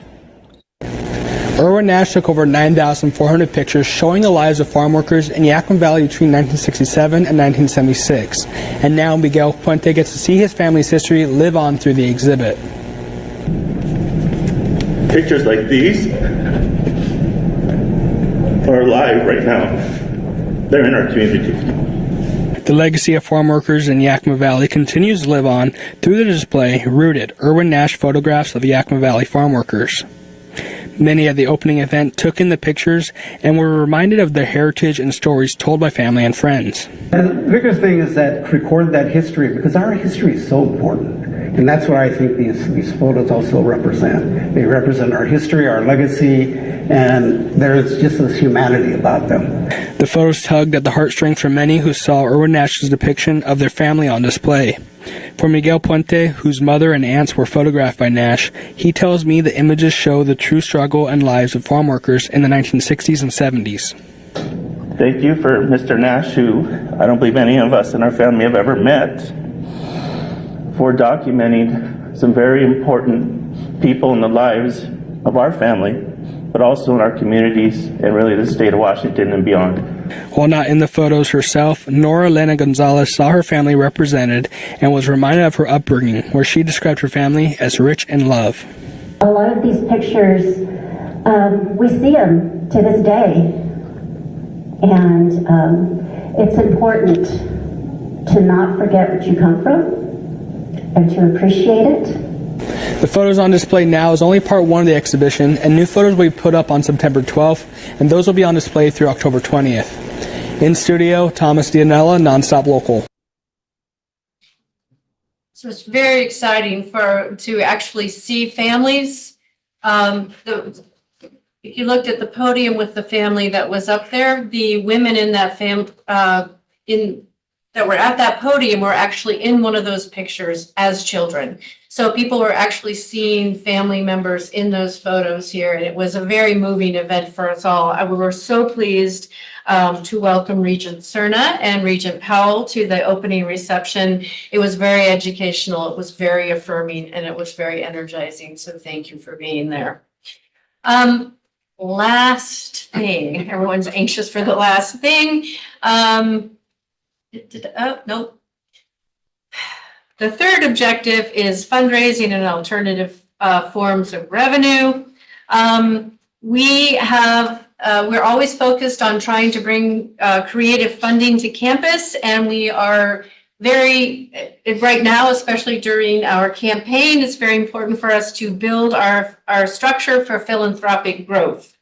Irwin Nash took over 9,400 pictures showing the lives of farm workers in Yakima Valley between 1967 and 1976. And now Miguel Puente gets to see his family's history live on through the exhibit. Pictures like these are alive right now. They're in our community. The legacy of farm workers in Yakima Valley continues to live on through the display Rooted, Irwin Nash photographs of Yakima Valley farm workers. Many at the opening event took in the pictures and were reminded of their heritage and stories told by family and friends. And the biggest thing is that record that history, because our history is so important. And that's what I think these photos also represent. They represent our history, our legacy, and there's just this humanity about them. The photos tugged at the heartstrings for many who saw Irwin Nash's depiction of their family on display. For Miguel Puente, whose mother and aunts were photographed by Nash, he tells me the images show the true struggle and lives of farm workers in the 1960s and 70s. Thank you for Mr. Nash, who I don't believe any of us in our family have ever met, for documenting some very important people in the lives of our family, but also in our communities and really the state of Washington and beyond. While not in the photos herself, Nora Elena Gonzalez saw her family represented and was reminded of her upbringing, where she described her family as rich in love. A lot of these pictures, we see them to this day, and it's important to not forget where you come from and to appreciate it. The photos on display now is only part one of the exhibition, and new photos will be put up on September 12th, and those will be on display through October 20th. In studio, Thomas Dianella, Nonstop Local. So it's very exciting to actually see families. If you looked at the podium with the family that was up there, the women in that that were at that podium were actually in one of those pictures as children. So people were actually seeing family members in those photos here, and it was a very moving event for us all. We were so pleased to welcome Regent Cerna and Regent Powell to the opening reception. It was very educational, it was very affirming, and it was very energizing. So thank you for being there. Last thing, everyone's anxious for the last thing. Oh, nope. The third objective is fundraising and alternative forms of revenue. We're always focused on trying to bring creative funding to campus, and we are right now, especially during our campaign, it's very important for us to build our structure for philanthropic growth.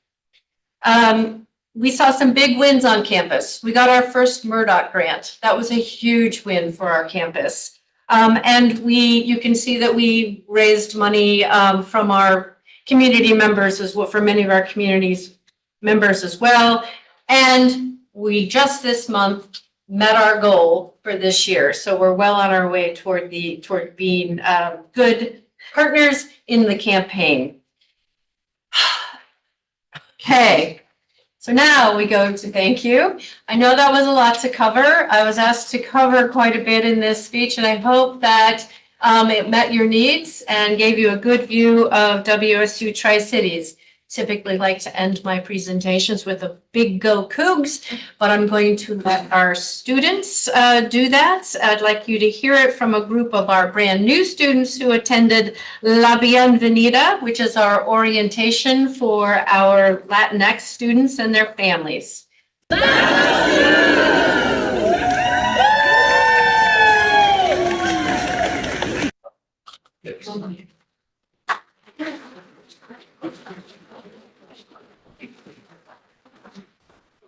We saw some big wins on campus. We got our first Murdoch grant. That was a huge win for our campus. And you can see that we raised money from our community members as well, for many of our communities members as well. And we just this month met our goal for this year. So we're well on our way toward being good partners in the campaign. Okay. So now we go to thank you. I know that was a lot to cover. I was asked to cover quite a bit in this speech, and I hope that it met your needs and gave you a good view of WSU Tri-Cities. Typically like to end my presentations with a big go Cougs, but I'm going to let our students do that. I'd like you to hear it from a group of our brand new students who attended La Bienvenida, which is our orientation for our Latinx students and their families.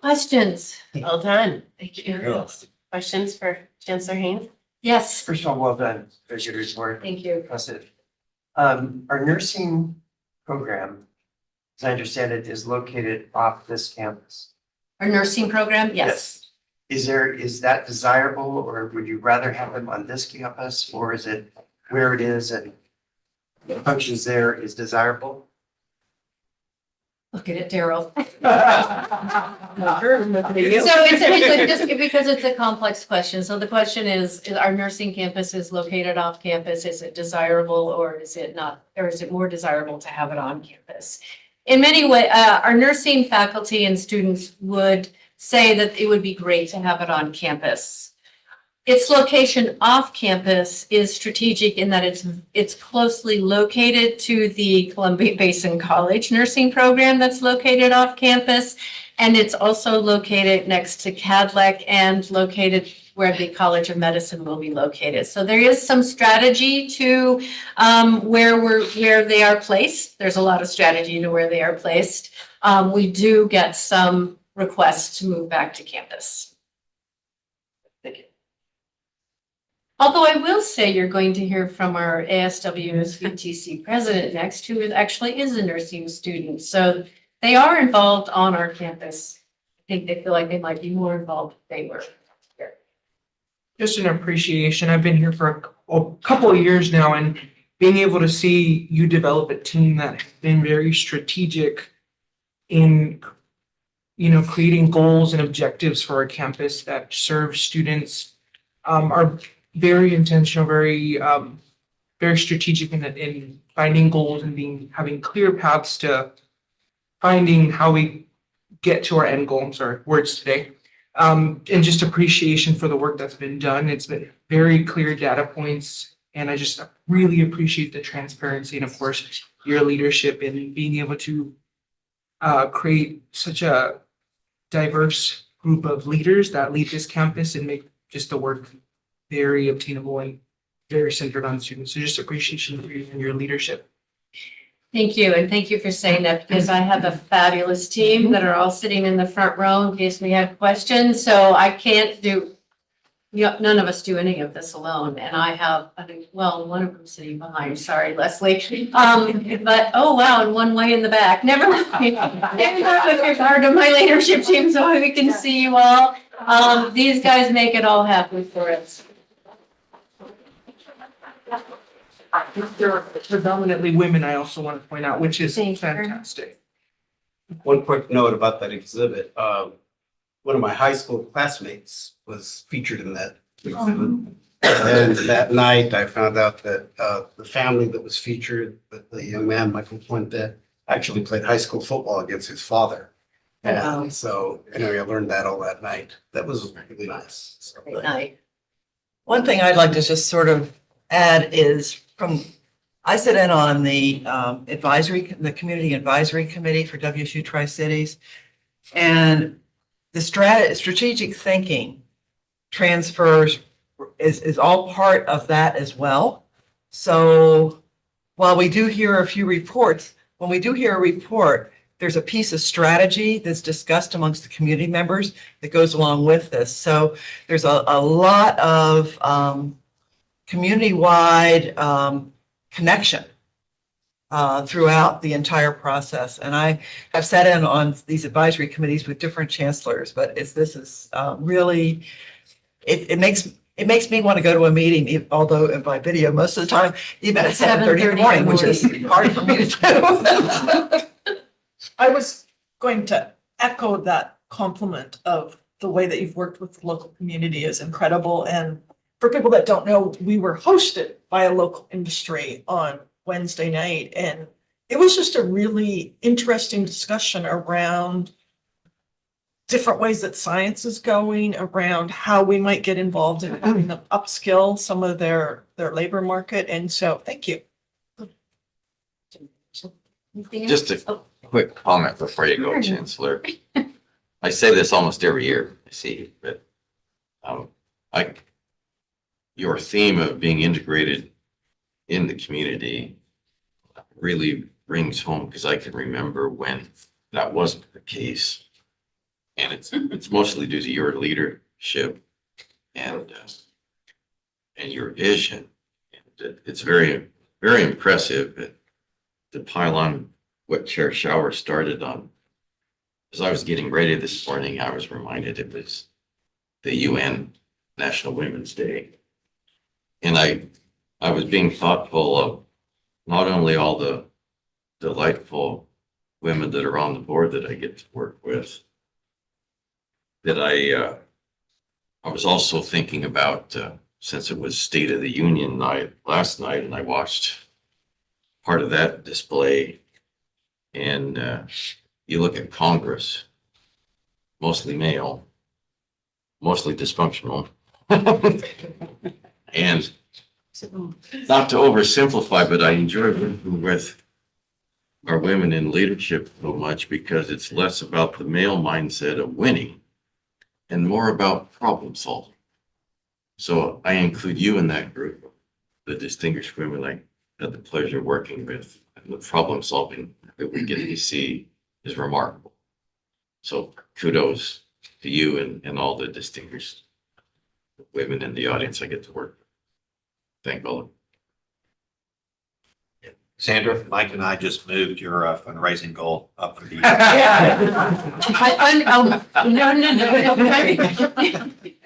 Questions? Well done. Thank you. Questions for Chancellor Haynes? Yes, First of all, well done. Very good report. thank you. Impressive. Our nursing program, as I understand it, is located off this campus. Our nursing program, yes. Is that desirable, or would you rather have them on this campus, or is it where it is and the functions there is desirable? Look at it, Daryl. So So it's just because it's a complex question. So the question is our nursing campus is located off campus? Is it desirable or is it not? Or is it more desirable to have it on campus? In many ways, our nursing faculty and students would say that it would be great to have it on campus. Its location off campus is strategic in that it's closely located to the Columbia Basin College nursing program that's located off campus. And it's also located next to Cadleck and located where the College of Medicine will be located. So there is some strategy to where they are placed. There's a lot of strategy to where they are placed. We do get some requests to move back to campus. Although I will say you're going to hear from our ASWS VTC president next, who actually is a nursing student. So they are involved on our campus. I think they feel like they might be more involved if they were here. Just an appreciation. I've been here for a couple of years now, and being able to see you develop a team that has been very strategic in, creating goals and objectives for our campus that serve students, are very intentional, very strategic in finding goals and having clear paths to finding how we get to our end goal. I'm sorry, words today. And just appreciation for the work that's been done. It's been very clear data points, and I just really appreciate the transparency and, of course, your leadership in being able to create such a diverse group of leaders that lead this campus and make just the work very obtainable and very centered on students. So just appreciation for you and your leadership. Thank you. And thank you for saying that, because I have a fabulous team that are all sitting in the front row in case we have questions. So I can't do, none of us do any of this alone. And I have, one of them sitting behind, sorry, Leslie. But, oh, wow, and one way in the back. Never mind. With regard to my leadership team, so we can see you all. These guys make it all happen for us. They're predominantly women, I also want to point out, which is Thank you. fantastic. One quick note about that exhibit. One of my high school classmates was featured in that exhibit. And that night I found out that the family that was featured, the young man, Michael Puente, actually played high school football against his father. And so, I learned that all that night. That was really nice. So, Great night. One thing I'd like to just sort of add is I sit in on the the Community Advisory Committee for WSU Tri-Cities. And the strategic thinking transfers is all part of that as well. So while we do hear a few reports, when we do hear a report, there's a piece of strategy that's discussed amongst the community members that goes along with this. So there's a lot of community-wide connection throughout the entire process. And I have sat in on these advisory committees with different chancellors, but this is really, it makes me want to go to a meeting, although by video most of the time, even at 7:30 in the morning, which is hard for me to do. I was going to echo that compliment of the way that you've worked with the local community is incredible. And for people that don't know, we were hosted by a local industry on Wednesday night, and it was just a really interesting discussion around different ways that science is going, around how we might get involved in having them upskill some of their labor market. And so thank you. Just a quick comment before you go, Chancellor. I say this almost every year, I see, but your theme of being integrated in the community really rings home, because I can remember when that wasn't the case. And it's mostly due to your leadership and your vision. It's very, very impressive to pile on what Chair Shower started on. As I was getting ready this morning, I was reminded it was the UN National Women's Day. And I was being thoughtful of not only all the delightful women that are on the board that I get to work with, that I was also thinking about, since it was State of the Union night last night, and I watched part of that display, and you look at Congress, mostly male, mostly dysfunctional. And not to oversimplify, but I enjoy working with our women in leadership so much, because it's less about the male mindset of winning and more about problem solving. So I include you in that group, the distinguished women I had the pleasure of working with, and the problem solving that we get to see is remarkable. So kudos to you and all the distinguished women in the audience I get to work with. Thank all of you. Sandra, Mike and I just moved your fundraising goal up for the year. No.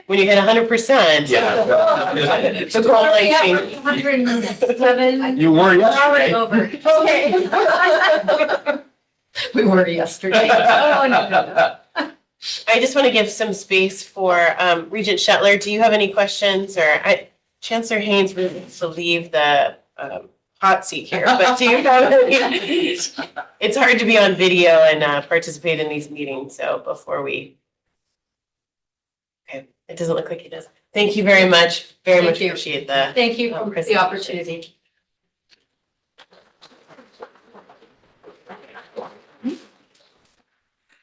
When you hit 100%. Yeah. It's a goal like change. 107. You were yesterday. Over. Okay. We were yesterday. Oh, no. I just want to give some space for Regent Shetler. Do you have any questions? Or Chancellor Haynes wants to leave the hot seat here, but do you have any? It's hard to be on video and participate in these meetings. So before we, okay, it doesn't look like he does. Thank you very much. Very much appreciate the. Thank you for the opportunity.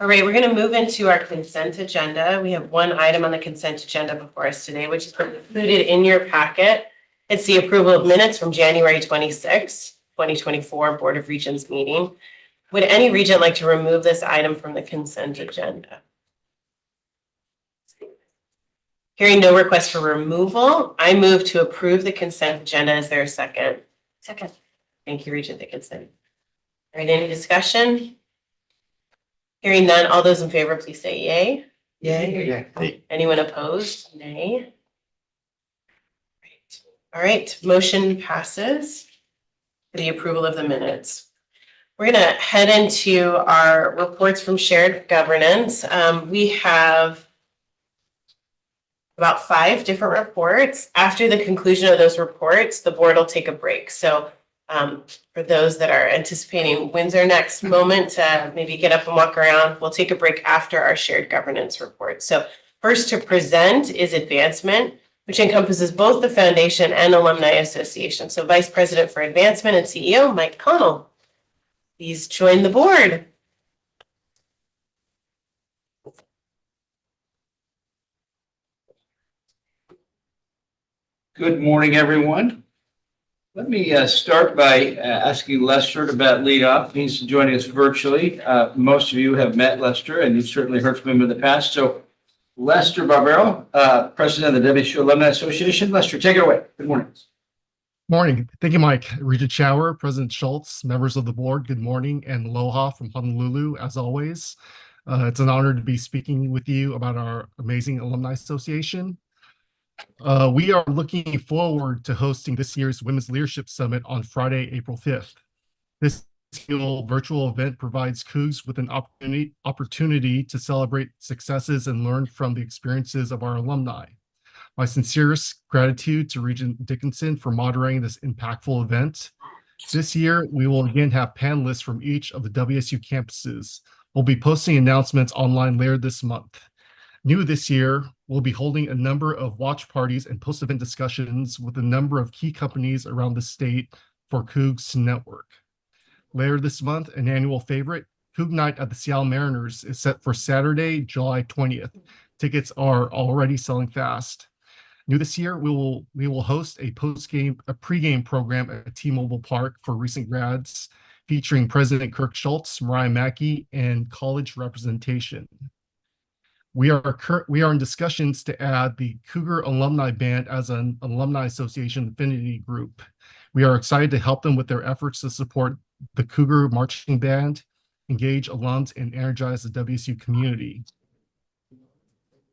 All right, we're going to move into our consent agenda. We have one item on the consent agenda before us today, which is included in your packet. It's the approval of minutes from January 26, 2024 Board of Regents meeting. Would any regent like to remove this item from the consent agenda? Hearing no request for removal, I move to approve the consent agenda. Is there a second? Second. Thank you, Regent Dickinson. All right, any discussion? Hearing none, all those in favor, please say yay. Yay. Anyone opposed? Nay. All right, motion passes for the approval of the minutes. We're going to head into our reports from shared governance. We have about 5 different reports. After the conclusion of those reports, the board will take a break. So for those that are anticipating when's our next moment to maybe get up and walk around, we'll take a break after our shared governance report. So first to present is advancement. which encompasses both the foundation and alumni association. So Vice President for Advancement and CEO, Mike Connell. Please join the board. Good morning, everyone. Let me start by asking Lester to lead off. He's joining us virtually. Most of you have met Lester, and you've certainly heard from him in the past. So Lester Barbero, President of the WSU Alumni Association. Lester, take it away. Good morning. Morning. Thank you, Mike. Regent Shower, President Schultz, members of the board, good morning, and aloha from Honolulu, as always. It's an honor to be speaking with you about our amazing Alumni Association. We are looking forward to hosting this year's Women's Leadership Summit on Friday, April 5th. This annual virtual event provides Cougs with an opportunity to celebrate successes and learn from the experiences of our alumni. My sincerest gratitude to Regent Dickinson for moderating this impactful event. This year, we will again have panelists from each of the WSU campuses. We'll be posting announcements online later this month. New this year, we'll be holding a number of watch parties and post-event discussions with a number of key companies around the state for Cougs to network. Later this month, an annual favorite, Coug Night at the Seattle Mariners, is set for Saturday, July 20th. Tickets are already selling fast. New this year, we will host a pregame program at T-Mobile Park for recent grads, featuring President Kirk Schultz, Mariah Mackey, and college representation. We are in discussions to add the Cougar Alumni Band as an Alumni Association affinity group. We are excited to help them with their efforts to support the Cougar Marching Band, engage alums, and energize the WSU community.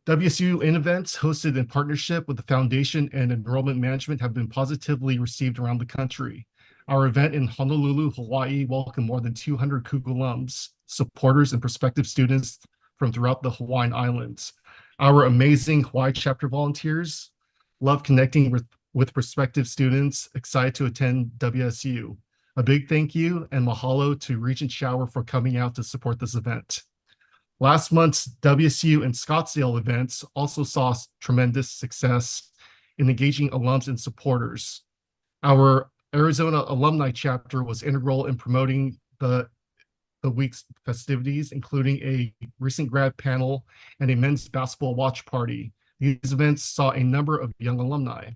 WSU events hosted in partnership with the Foundation and Enrollment Management have been positively received around the country. Our event in Honolulu, Hawaii welcomed more than 200 Cougar alums, supporters, and prospective students from throughout the Hawaiian Islands. Our amazing Hawaii chapter volunteers love connecting with prospective students excited to attend WSU. A big thank you and mahalo to Regent Shower for coming out to support this event. Last month's WSU and Scottsdale events also saw tremendous success in engaging alums and supporters. Our Arizona alumni chapter was integral in promoting the week's festivities, including a recent grad panel and a men's basketball watch party. These events saw a number of young alumni.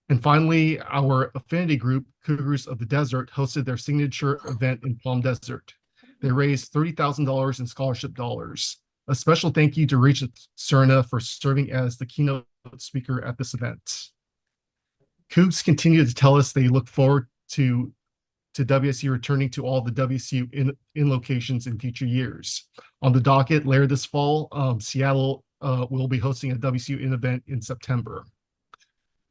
And finally, our affinity group, Cougars of the Desert, hosted their signature event in Palm Desert. They raised $30,000 in scholarship dollars. A special thank you to Regent Cerna for serving as the keynote speaker at this event. Cougs continue to tell us they look forward to WSU returning to all the WSU in locations in future years. On the docket later this fall, Seattle will be hosting a WSU in event in September.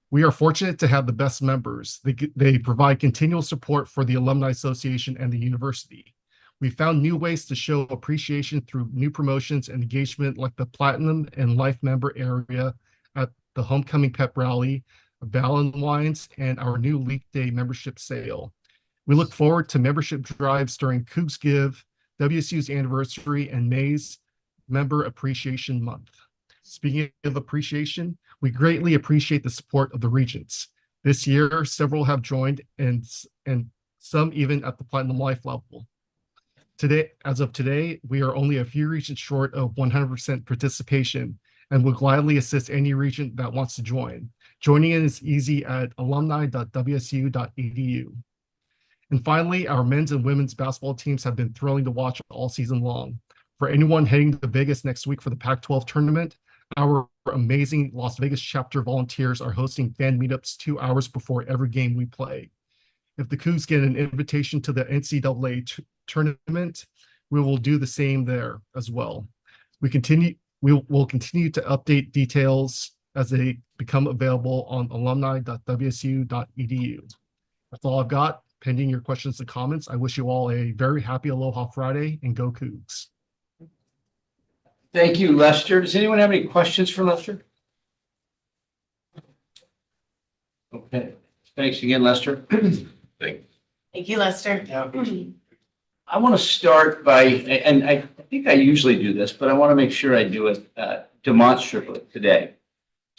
We are fortunate to have the best members. They provide continual support for the Alumni Association and the university. We found new ways to show appreciation through new promotions and engagement like the Platinum and Life member area at the Homecoming Pep Rally, Ballon Wines, and our new Leap Day membership sale. We look forward to membership drives during Cougs Give, WSU's anniversary, and May's Member Appreciation Month. Speaking of appreciation, we greatly appreciate the support of the Regents. This year, several have joined and some even at the Platinum Life level. As of today, we are only a few Regents short of 100% participation and will gladly assist any Regent that wants to join. Joining in is easy at alumni.wsu.edu. And finally, our men's and women's basketball teams have been thrilling to watch all season long. For anyone heading to Vegas next week for the Pac-12 tournament, our amazing Las Vegas chapter volunteers are hosting fan meetups 2 hours before every game we play. If the Cougs get an invitation to the NCAA tournament, we will do the same there as well. We will continue to update details as they become available on alumni.wsu.edu. That's all I've got. Pending your questions and comments, I wish you all a very happy Aloha Friday and go Cougs. Thank you, Lester. Does anyone have any questions for Lester? Okay. Thanks again, Lester. Thank you, Lester. I want to start by, and I think I usually do this, but I want to make sure I do it demonstrably today.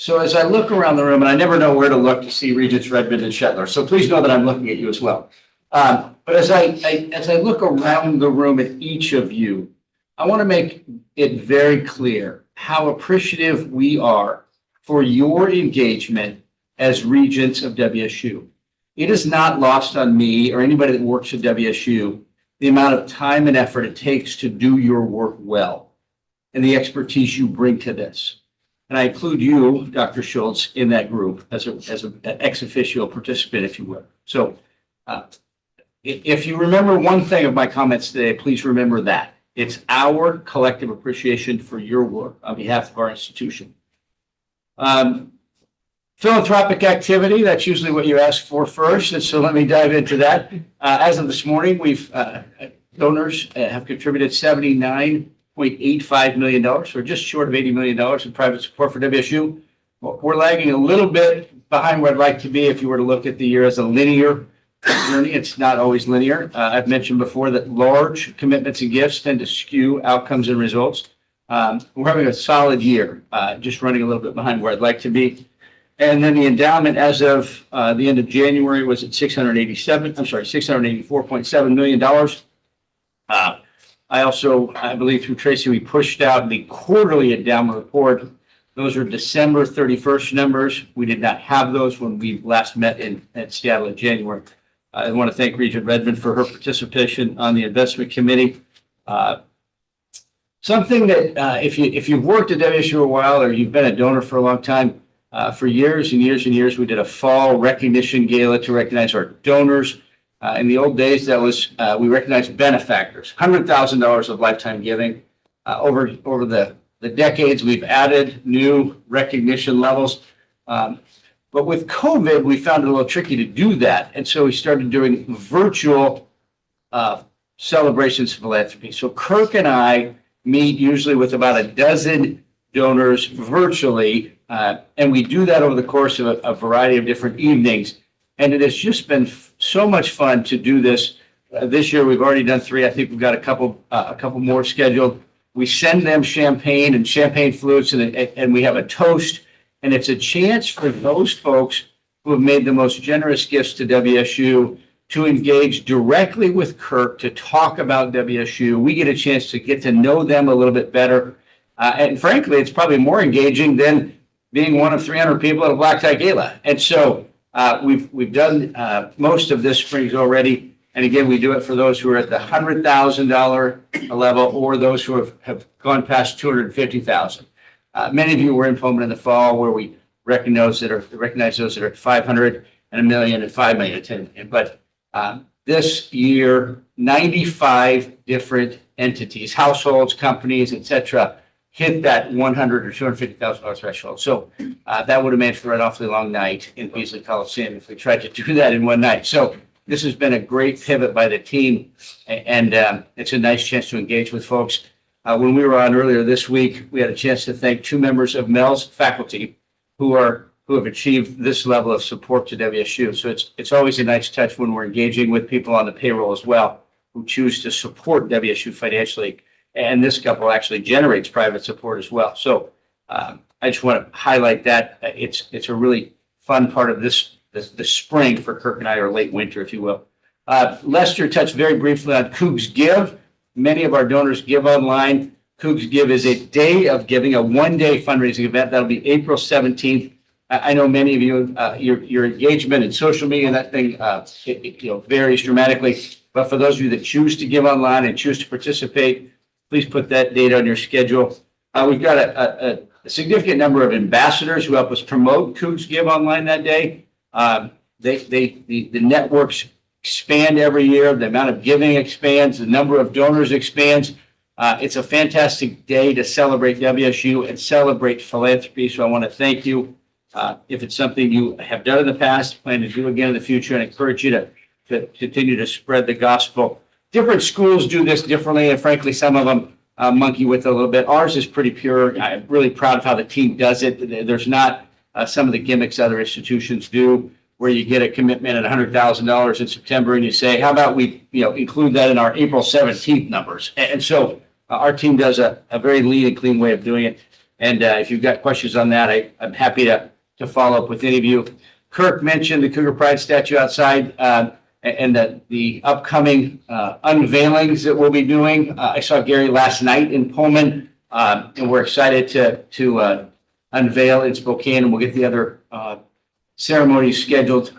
So as I look around the room, and I never know where to look to see Regents, Redmond, and Shetler, so please know that I'm looking at you as well. But as I look around the room at each of you, I want to make it very clear how appreciative we are for your engagement as Regents of WSU. It is not lost on me or anybody that works at WSU the amount of time and effort it takes to do your work well and the expertise you bring to this. And I include you, Dr. Schultz, in that group as an ex officio participant, if you will. So if you remember one thing of my comments today, please remember that. It's our collective appreciation for your work on behalf of our institution. Philanthropic activity, that's usually what you ask for first, and so let me dive into that. As of this morning, donors have contributed $79.85 million, or just short of $80 million in private support for WSU. We're lagging a little bit behind where I'd like to be if you were to look at the year as a linear journey. It's not always linear. I've mentioned before that large commitments and gifts tend to skew outcomes and results. We're having a solid year, just running a little bit behind where I'd like to be. And then the endowment as of the end of January was at $684.7 million. I believe through Tracy, we pushed out the quarterly endowment report. Those are December 31st numbers. We did not have those when we last met at Seattle in January. I want to thank Regent Redmond for her participation on the investment committee. Something that if you've worked at WSU a while or you've been a donor for a long time, for years and years and years, we did a fall recognition gala to recognize our donors. In the old days, that was we recognized benefactors, $100,000 of lifetime giving. Over the decades, we've added new recognition levels. But with COVID, we found it a little tricky to do that. And so we started doing virtual celebrations of philanthropy. So Kirk and I meet usually with about a dozen donors virtually. And we do that over the course of a variety of different evenings. And it has just been so much fun to do this. This year, we've already done 3. I think we've got a couple more scheduled. We send them champagne and champagne flutes, and we have a toast. And it's a chance for those folks who have made the most generous gifts to WSU to engage directly with Kirk to talk about WSU. We get a chance to get to know them a little bit better. And frankly, it's probably more engaging than being one of 300 people at a black tie gala. And so we've done most of this springs already. And again, we do it for those who are at the $100,000 level or those who have gone past $250,000. Many of you were in Pullman in the fall where we recognize those that are at 500 and a million and 5 million. But this year, 95 different entities, households, companies, etc., hit that $100,000 or $250,000 threshold. So that would have made for an awfully long night in Beasley Coliseum if we tried to do that in one night. So this has been a great pivot by the team, and it's a nice chance to engage with folks. When we were on earlier this week, we had a chance to thank 2 members of Mel's faculty who have achieved this level of support to WSU. So it's always a nice touch when we're engaging with people on the payroll as well who choose to support WSU financially. And this couple actually generates private support as well. So I just want to highlight that. It's a really fun part of the spring for Kirk and I, or late winter, if you will. Lester touched very briefly on Cougs Give. Many of our donors give online. Cougs Give is a day of giving, a one-day fundraising event. That'll be April 17th. I know many of you, your engagement in social media and that thing varies dramatically. But for those of you that choose to give online and choose to participate, please put that date on your schedule. We've got a significant number of ambassadors who help us promote Cougs Give online that day. The networks expand every year. The amount of giving expands. The number of donors expands. It's a fantastic day to celebrate WSU and celebrate philanthropy. So I want to thank you. If it's something you have done in the past, plan to do again in the future, and encourage you to continue to spread the gospel. Different schools do this differently, and frankly, some of them monkey with it a little bit. Ours is pretty pure. I'm really proud of how the team does it. There's not some of the gimmicks other institutions do, where you get a commitment at $100,000 in September and you say, how about we include that in our April 17th numbers? And so our team does a very lean and clean way of doing it. And if you've got questions on that, I'm happy to follow up with any of you. Kirk mentioned the Cougar Pride statue outside and the upcoming unveilings that we'll be doing. I saw Gary last night in Pullman, and we're excited to unveil in Spokane, and we'll get the other ceremonies scheduled.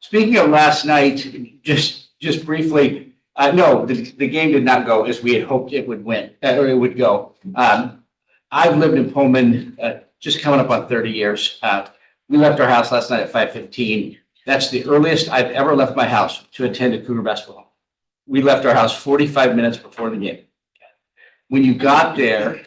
Speaking of last night, just briefly, no, the game did not go as we had hoped it would win, or it would go. I've lived in Pullman just coming up on 30 years. We left our house last night at 5:15. That's the earliest I've ever left my house to attend a Cougar basketball. We left our house 45 minutes before the game. When you got there,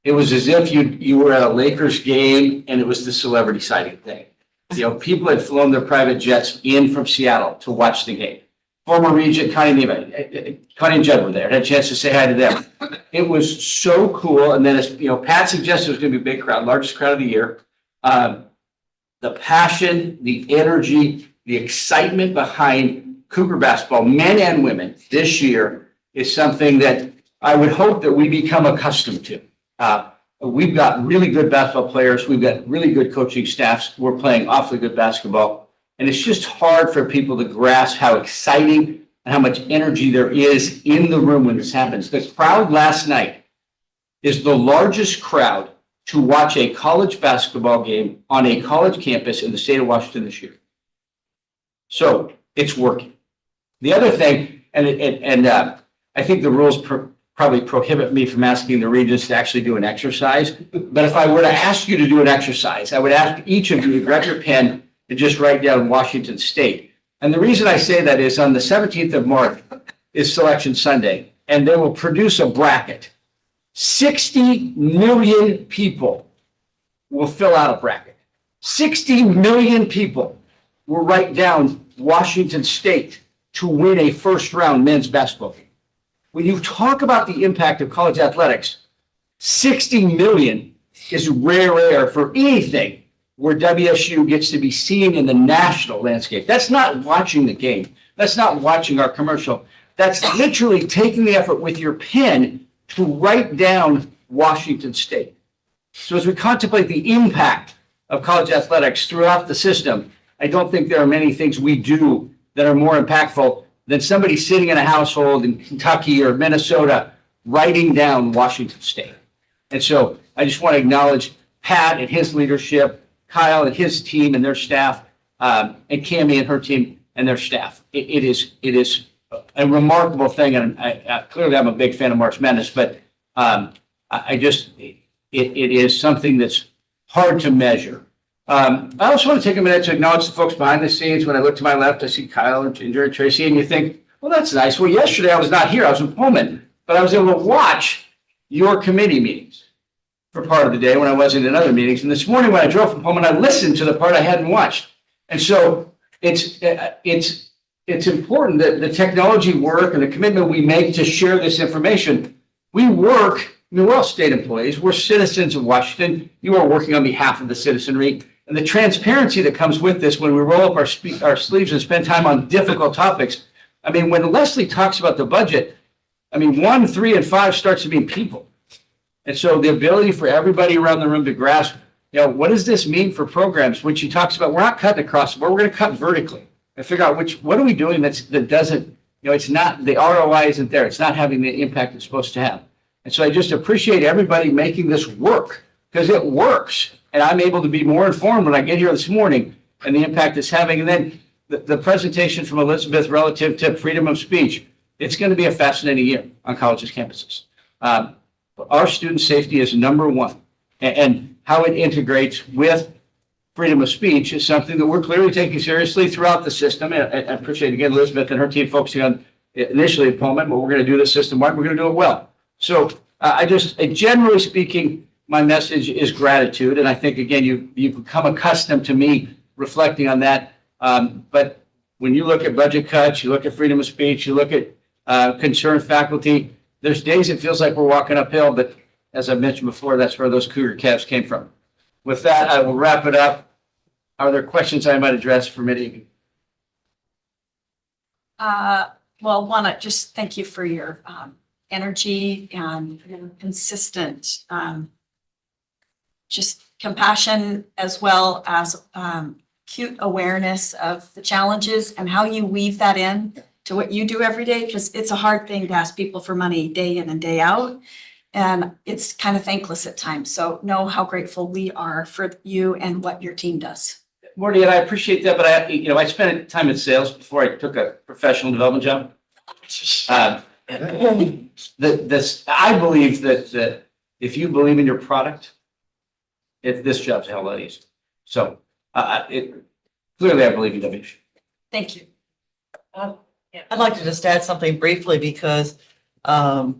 it was as if you were at a Lakers game and it was the celebrity sighting thing. You know, people had flown their private jets in from Seattle to watch the game. Former Regent Connie and Judd were there. I had a chance to say hi to them. It was so cool. And then, as you know, Pat suggested it was going to be a big crowd, largest crowd of the year. The passion, the energy, the excitement behind Cougar basketball, men and women, this year is something that I would hope that we become accustomed to. We've got really good basketball players. We've got really good coaching staffs. We're playing awfully good basketball. And it's just hard for people to grasp how exciting and how much energy there is in the room when this happens. The crowd last night is the largest crowd to watch a college basketball game on a college campus in the state of Washington this year. So it's working. The other thing, and I think the rules probably prohibit me from asking the Regents to actually do an exercise. But if I were to ask you to do an exercise, I would ask each of you to grab your pen and just write down Washington State. And the reason I say that is on the 17th of March is Selection Sunday, and they will produce a bracket. 60 million people will fill out a bracket. 60 million people will write down Washington State to win a first-round men's basketball game. When you talk about the impact of college athletics, 60 million is rare for anything where WSU gets to be seen in the national landscape. That's not watching the game. That's not watching our commercial. That's literally taking the effort with your pen to write down Washington State. So as we contemplate the impact of college athletics throughout the system, I don't think there are many things we do that are more impactful than somebody sitting in a household in Kentucky or Minnesota writing down Washington State. And so I just want to acknowledge Pat and his leadership, Kyle and his team and their staff, and Cammie and her team and their staff. It is a remarkable thing, and I clearly I'm a big fan of March Madness, but it is something that's hard to measure. I also want to take a minute to acknowledge the folks behind the scenes. When I look to my left, I see Kyle and Ginger and Tracy, and you think, well, that's nice. Well, yesterday I was not here. I was in Pullman, but I was able to watch your committee meetings for part of the day when I wasn't in other meetings. And this morning when I drove from Pullman, I listened to the part I hadn't watched. And so it's important that the technology work and the commitment we make to share this information. We work, I mean, we're all state employees. We're citizens of Washington. You are working on behalf of the citizenry. And the transparency that comes with this when we roll up our sleeves and spend time on difficult topics. I mean, when Leslie talks about the budget, I mean, 1, 3, and 5 starts to mean people. And so the ability for everybody around the room to grasp, you know, what does this mean for programs? When she talks about, we're not cutting across the board, we're going to cut vertically and figure out what are we doing that doesn't, you know, it's not, the ROI isn't there. It's not having the impact it's supposed to have. And so I just appreciate everybody making this work because it works. And I'm able to be more informed when I get here this morning and the impact it's having. And then the presentation from Elizabeth relative to freedom of speech, it's going to be a fascinating year on colleges' campuses. Our student safety is number one, and how it integrates with freedom of speech is something that we're clearly taking seriously throughout the system. And I appreciate, again, Elizabeth and her team focusing on initially at Pullman, but we're going to do this system-wide. We're going to do it well. So generally speaking, my message is gratitude. And I think, again, you've become accustomed to me reflecting on that. But when you look at budget cuts, you look at freedom of speech, you look at concerned faculty, there's days it feels like we're walking uphill, but as I mentioned before, that's where those Cougar calves came from. With that, I will wrap it up. Are there questions I might address for any of you? Well, one, I just thank you for your energy and consistent just compassion as well as acute awareness of the challenges and how you weave that in to what you do every day, because it's a hard thing to ask people for money day in and day out. And it's kind of thankless at times. So know how grateful we are for you and what your team does. Morty, and I appreciate that, but I spent time in sales before I took a professional development job. I believe that if you believe in your product, this job's a hell of a lot easier. So clearly I believe in WSU. Thank you. I'd like to just add something briefly because I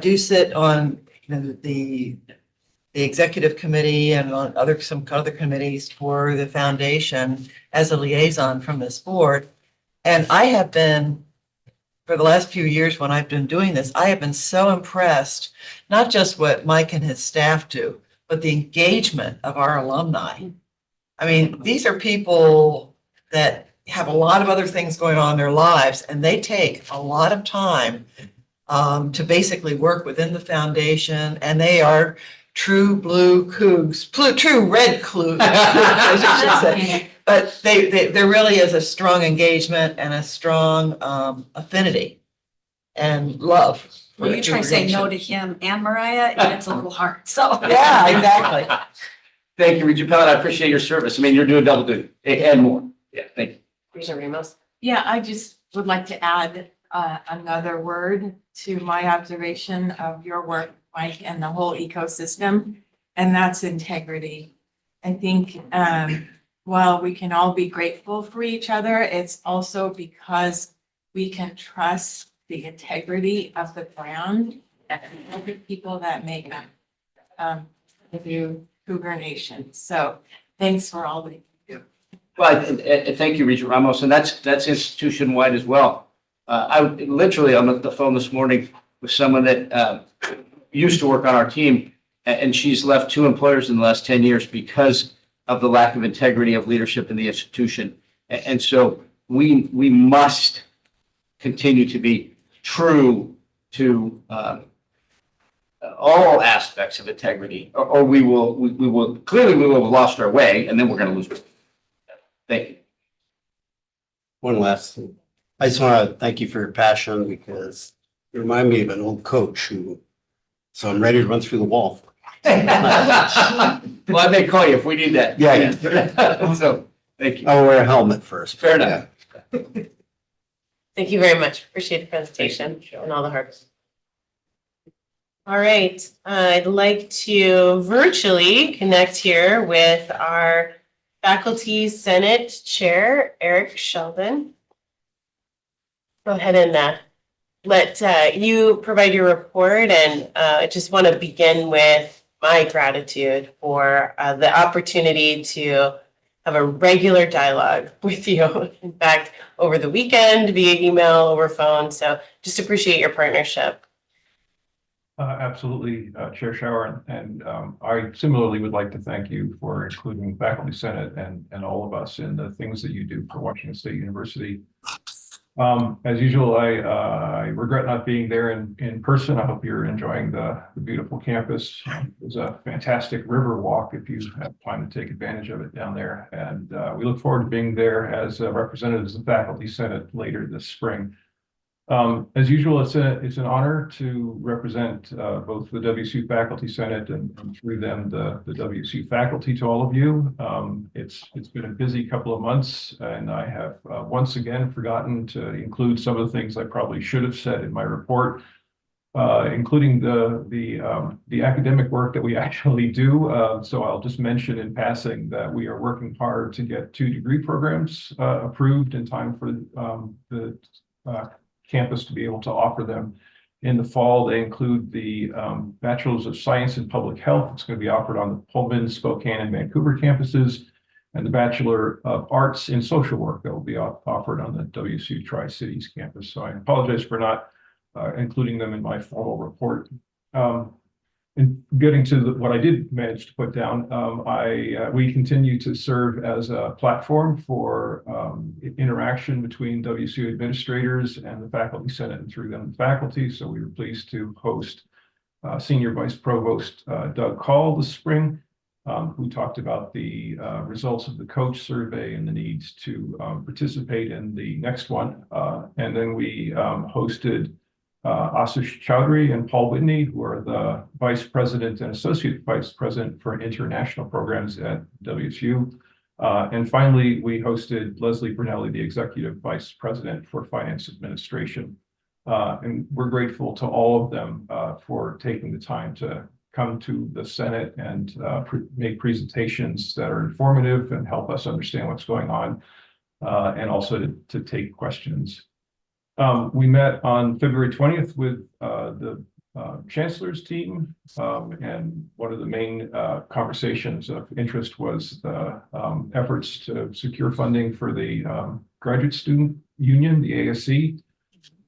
do sit on the executive committee and on some other committees for the foundation as a liaison from this board. And I have been, for the last few years when I've been doing this, I have been so impressed, not just what Mike and his staff do, but the engagement of our alumni. I mean, these are people that have a lot of other things going on in their lives, and they take a lot of time to basically work within the foundation, and they are true blue cougs, true red cougs, as I should say. But there really is a strong engagement and a strong affinity and love. Well, you try to say no to him and Mariah, and it's a little hard, so. Yeah, exactly. Thank you, Regent Pellet. I appreciate your service. I mean, you're doing double duty and more. Yeah, thank you. Regent Ramos. Yeah, I just would like to add another word to my observation of your work, Mike, and the whole ecosystem, and that's integrity. I think while we can all be grateful for each other, it's also because we can trust the integrity of the brand and the people that make up the Cougar Nation. So thanks for all the. Well, and thank you, Regent Ramos, and that's institution-wide as well. I literally on the phone this morning with someone that used to work on our team, and she's left 2 employers in the last 10 years because of the lack of integrity of leadership in the institution. And so we must continue to be true to all aspects of integrity, or we will clearly we will have lost our way, and then we're going to lose it. Thank you. One last thing. I just want to thank you for your passion because you remind me of an old coach so I'm ready to run through the wall. Well, I may call you if we need that. Yeah. So, thank you. I'll wear a helmet first. Fair enough. Thank you very much. Appreciate the presentation and all the hard work. All right, I'd like to virtually connect here with our Faculty Senate Chair, Eric Sheldon. Go ahead and let you provide your report, and I just want to begin with my gratitude for the opportunity to have a regular dialogue with you. In fact, over the weekend, via email, over phone. So just appreciate your partnership. Absolutely, Chair Shower, and I similarly would like to thank you for including Faculty Senate and all of us in the things that you do for Washington State University. As usual, I regret not being there in person. I hope you're enjoying the beautiful campus. It was a fantastic river walk if you have time to take advantage of it down there. And we look forward to being there as representatives of the Faculty Senate later this spring. As usual, it's an honor to represent both the WSU Faculty Senate and through them the WSU faculty to all of you. It's been a busy couple of months, and I have once again forgotten to include some of the things I probably should have said in my report, including the academic work that we actually do. So I'll just mention in passing that we are working hard to get 2 degree programs approved in time for the campus to be able to offer them in the fall. They include the Bachelor's of Science in Public Health. It's going to be offered on the Pullman, Spokane, and Vancouver campuses, and the Bachelor of Arts in Social Work that will be offered on the WSU Tri-Cities campus. So I apologize for not including them in my formal report. In getting to what I did manage to put down, we continue to serve as a platform for interaction between WSU administrators and the Faculty Senate, and through them the faculty. So we were pleased to host Senior Vice Provost Doug Call this spring, who talked about the results of the coach survey and the needs to participate in the next one. And then we hosted Ashish Chowdhury and Paul Whitney, who are the Vice President and Associate Vice President for International Programs at WSU. And finally, we hosted Leslie Brunelli, the Executive Vice President for Finance Administration. And we're grateful to all of them for taking the time to come to the Senate and make presentations that are informative and help us understand what's going on, and also to take questions. We met on February 20th with the Chancellor's team, and one of the main conversations of interest was the efforts to secure funding for the Graduate Student Union, the ASC.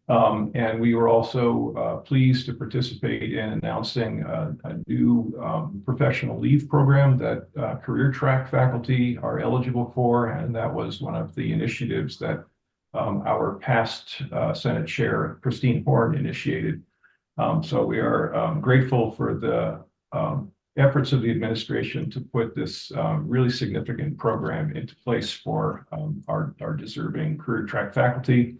And we were also pleased to participate in announcing a new professional leave program that career track faculty are eligible for, and that was one of the initiatives that our past Senate Chair, Christine Horn, initiated. So we are grateful for the efforts of the administration to put this really significant program into place for our deserving career track faculty.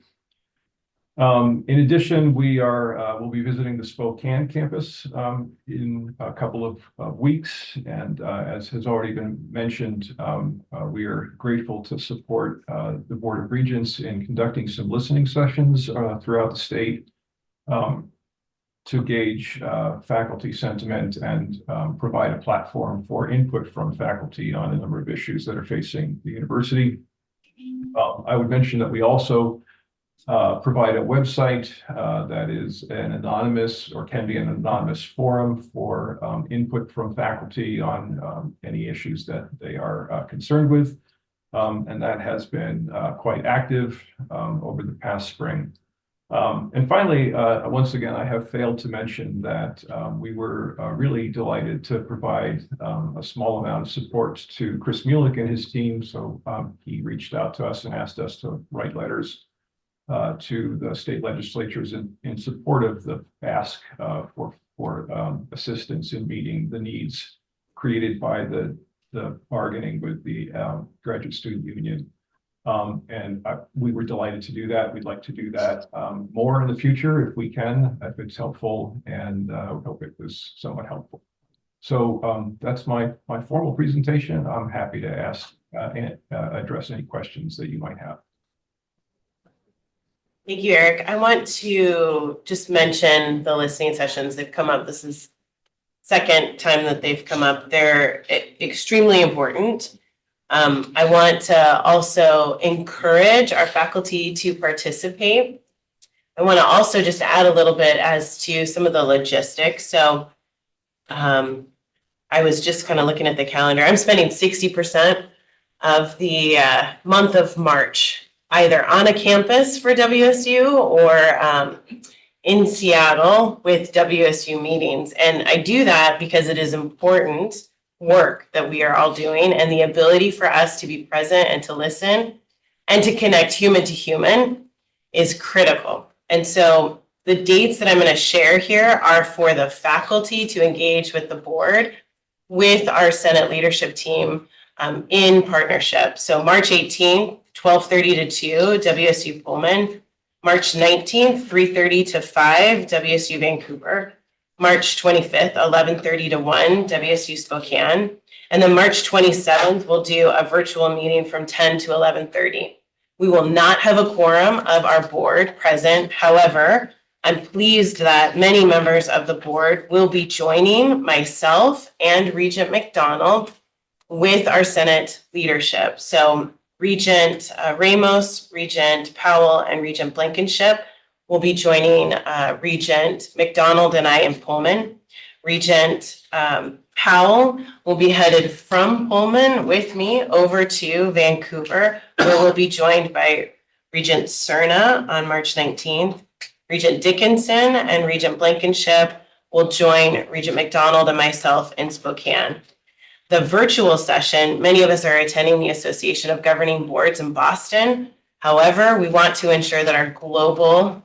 In addition, we'll be visiting the Spokane campus in a couple of weeks. And as has already been mentioned, we are grateful to support the Board of Regents in conducting some listening sessions throughout the state to gauge faculty sentiment and provide a platform for input from faculty on a number of issues that are facing the university. I would mention that we also provide a website that is an anonymous or can be an anonymous forum for input from faculty on any issues that they are concerned with. And that has been quite active over the past spring. And finally, once again, I have failed to mention that we were really delighted to provide a small amount of support to Chris Mulick and his team. So he reached out to us and asked us to write letters to the state legislatures in support of the ask for assistance in meeting the needs created by the bargaining with the Graduate Student Union. And we were delighted to do that. We'd like to do that more in the future if we can, if it's helpful, and we hope it was somewhat helpful. So that's my formal presentation. I'm happy to ask and address any questions that you might have. Thank you, Eric. I want to just mention the listening sessions. They've come up. This is second time that they've come up. They're extremely important. I want to also encourage our faculty to participate. I want to also just add a little bit as to some of the logistics. So I was just kind of looking at the calendar. I'm spending 60% of the month of March either on a campus for WSU or in Seattle with WSU meetings. And I do that because it is important work that we are all doing, and the ability for us to be present and to listen and to connect human to human is critical. And so the dates that I'm going to share here are for the faculty to engage with the board, with our Senate leadership team in partnership. So March 18th, 12:30 to 2, WSU Pullman. March 19th, 3:30 to 5, WSU Vancouver. March 25th, 11:30 to 1, WSU Spokane. And then March 27th, we'll do a virtual meeting from 10 to 11:30. We will not have a quorum of our board present. However, I'm pleased that many members of the board will be joining myself and Regent McDonald with our Senate leadership. So Regent Ramos, Regent Powell, and Regent Blankenship will be joining Regent McDonald and I in Pullman. Regent Powell will be headed from Pullman with me over to Vancouver, where we'll be joined by Regent Cerna on March 19th. Regent Dickinson and Regent Blankenship will join Regent McDonald and myself in Spokane. The virtual session, many of us are attending the Association of Governing Boards in Boston. However, we want to ensure that our global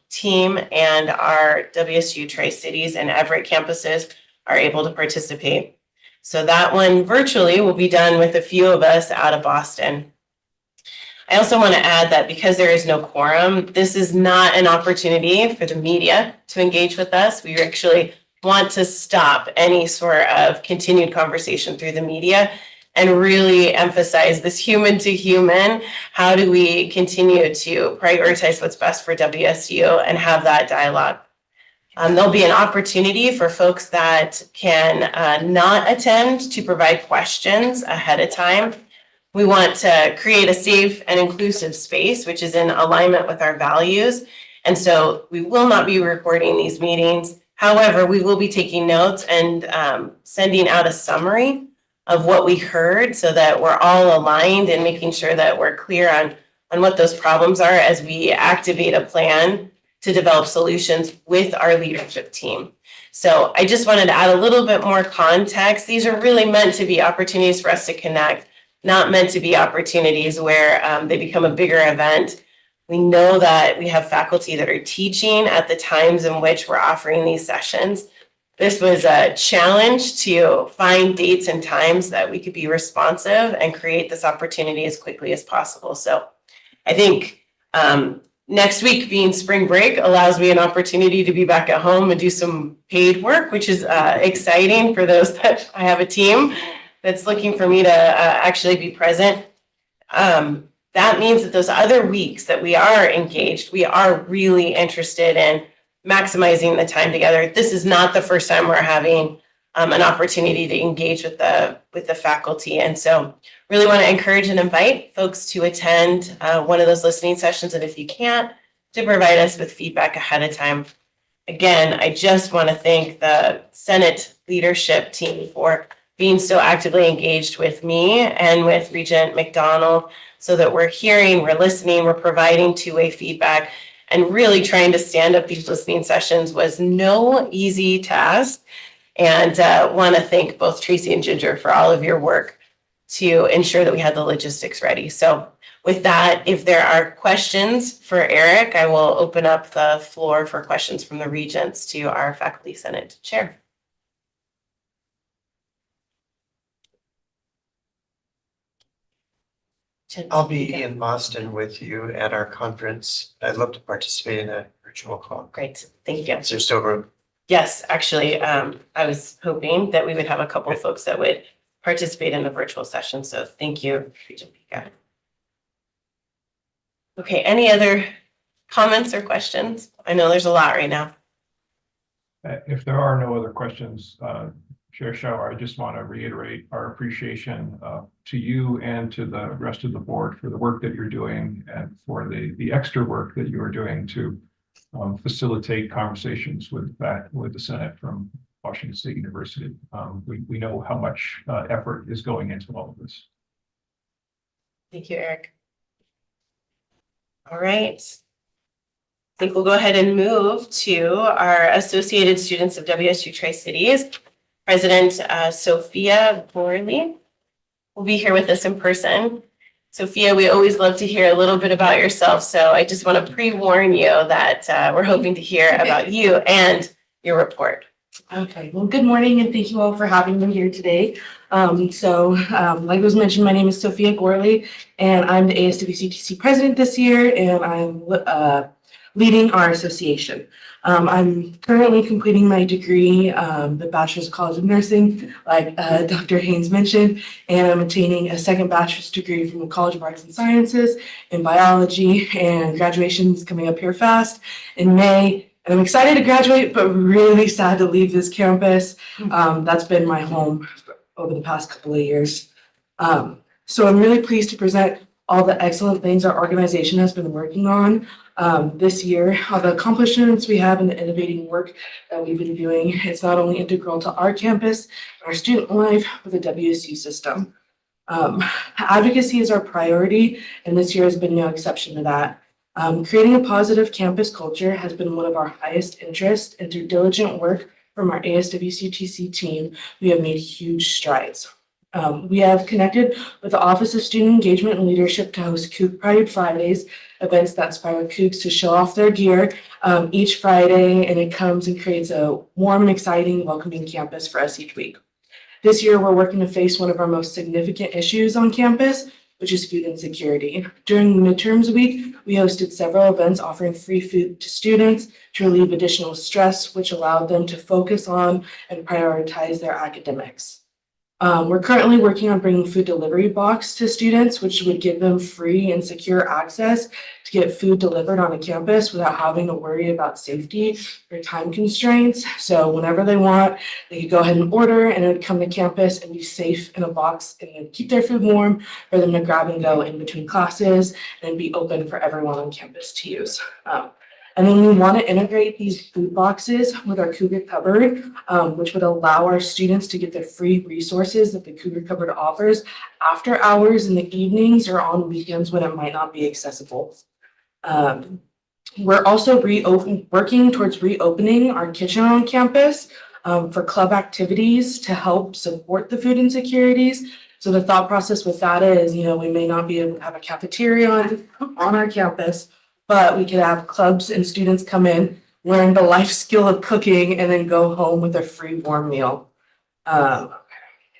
team and our WSU Tri-Cities and Everett campuses are able to participate. So that one virtually will be done with a few of us out of Boston. I also want to add that because there is no quorum, this is not an opportunity for the media to engage with us. We actually want to stop any sort of continued conversation through the media and really emphasize this human to human. How do we continue to prioritize what's best for WSU and have that dialogue? There'll be an opportunity for folks that can not attend to provide questions ahead of time. We want to create a safe and inclusive space, which is in alignment with our values. And so we will not be recording these meetings. However, we will be taking notes and sending out a summary of what we heard so that we're all aligned and making sure that we're clear on what those problems are as we activate a plan to develop solutions with our leadership team. So I just wanted to add a little bit more context. These are really meant to be opportunities for us to connect, not meant to be opportunities where they become a bigger event. We know that we have faculty that are teaching at the times in which we're offering these sessions. This was a challenge to find dates and times that we could be responsive and create this opportunity as quickly as possible. So I think next week being spring break allows me an opportunity to be back at home and do some paid work, which is exciting for those that I have a team that's looking for me to actually be present. That means that those other weeks that we are engaged, we are really interested in maximizing the time together. This is not the first time we're having an opportunity to engage with the faculty. And so really want to encourage and invite folks to attend one of those listening sessions. And if you can't, to provide us with feedback ahead of time. Again, I just want to thank the Senate leadership team for being so actively engaged with me and with Regent McDonald so that we're hearing, we're listening, we're providing two-way feedback, and really trying to stand up these listening sessions was no easy task. And want to thank both Tracy and Ginger for all of your work to ensure that we had the logistics ready. So with that, if there are questions for Eric, I will open up the floor for questions from the Regents to our Faculty Senate Chair. I'll be in Boston with you at our conference. I'd love to participate in a virtual call. Great, thank you. Is there still room? Yes, actually, I was hoping that we would have a couple of folks that would participate in the virtual session. So thank you, Regent Pika. Okay, any other comments or questions? I know there's a lot right now. If there are no other questions, Chair Schauer, I just want to reiterate our appreciation to you and to the rest of the board for the work that you're doing and for the extra work that you are doing to facilitate conversations with the Senate from Washington State University. We know how much effort is going into all of this. Thank you, Eric. All right. I think we'll go ahead and move to our Associated Students of WSU Tri-Cities. President Sophia Borley will be here with us in person. Sophia, we always love to hear a little bit about yourself, so I just want to pre-warn you that we're hoping to hear about you and your report. Okay, well, good morning and thank you all for having me here today. Like was mentioned, my name is Sophia Gorley and I'm the ASWCTC president this year and I'm leading our association. I'm currently completing my degree, the Bachelor's of College of Nursing, like Dr. Haynes mentioned, and I'm obtaining a second bachelor's degree from the College of Arts and Sciences in biology, and graduation is coming up here fast in May. And I'm excited to graduate, but really sad to leave this campus. That's been my home over the past couple of years. So I'm really pleased to present all the excellent things our organization has been working on this year, all the accomplishments we have in the innovating work that we've been doing. It's not only integral to our campus, our student life, but the WSU system. Advocacy is our priority, and this year has been no exception to that. Creating a positive campus culture has been one of our highest interests, and through diligent work from our ASWCTC team, we have made huge strides. We have connected with the Office of Student Engagement and Leadership to host Kook Pride Fridays, events that inspire Kooks to show off their gear each Friday, and it comes and creates a warm, exciting, welcoming campus for us each week. This year, we're working to face one of our most significant issues on campus, which is food insecurity. During midterms week, we hosted several events offering free food to students to relieve additional stress, which allowed them to focus on and prioritize their academics. We're currently working on bringing food delivery box to students, which would give them free and secure access to get food delivered on a campus without having to worry about safety or time constraints. So whenever they want, they could go ahead and order and it would come to campus and be safe in a box and keep their food warm for them to grab and go in between classes and be open for everyone on campus to use. And then we want to integrate these food boxes with our Cougar Cupboard, which would allow our students to get the free resources that the Cougar Cupboard offers after hours in the evenings or on weekends when it might not be accessible. We're also working towards reopening our kitchen on campus for club activities to help support the food insecurities. So the thought process with that is, we may not be able to have a cafeteria on our campus, but we could have clubs and students come in, learn the life skill of cooking, and then go home with a free warm meal. And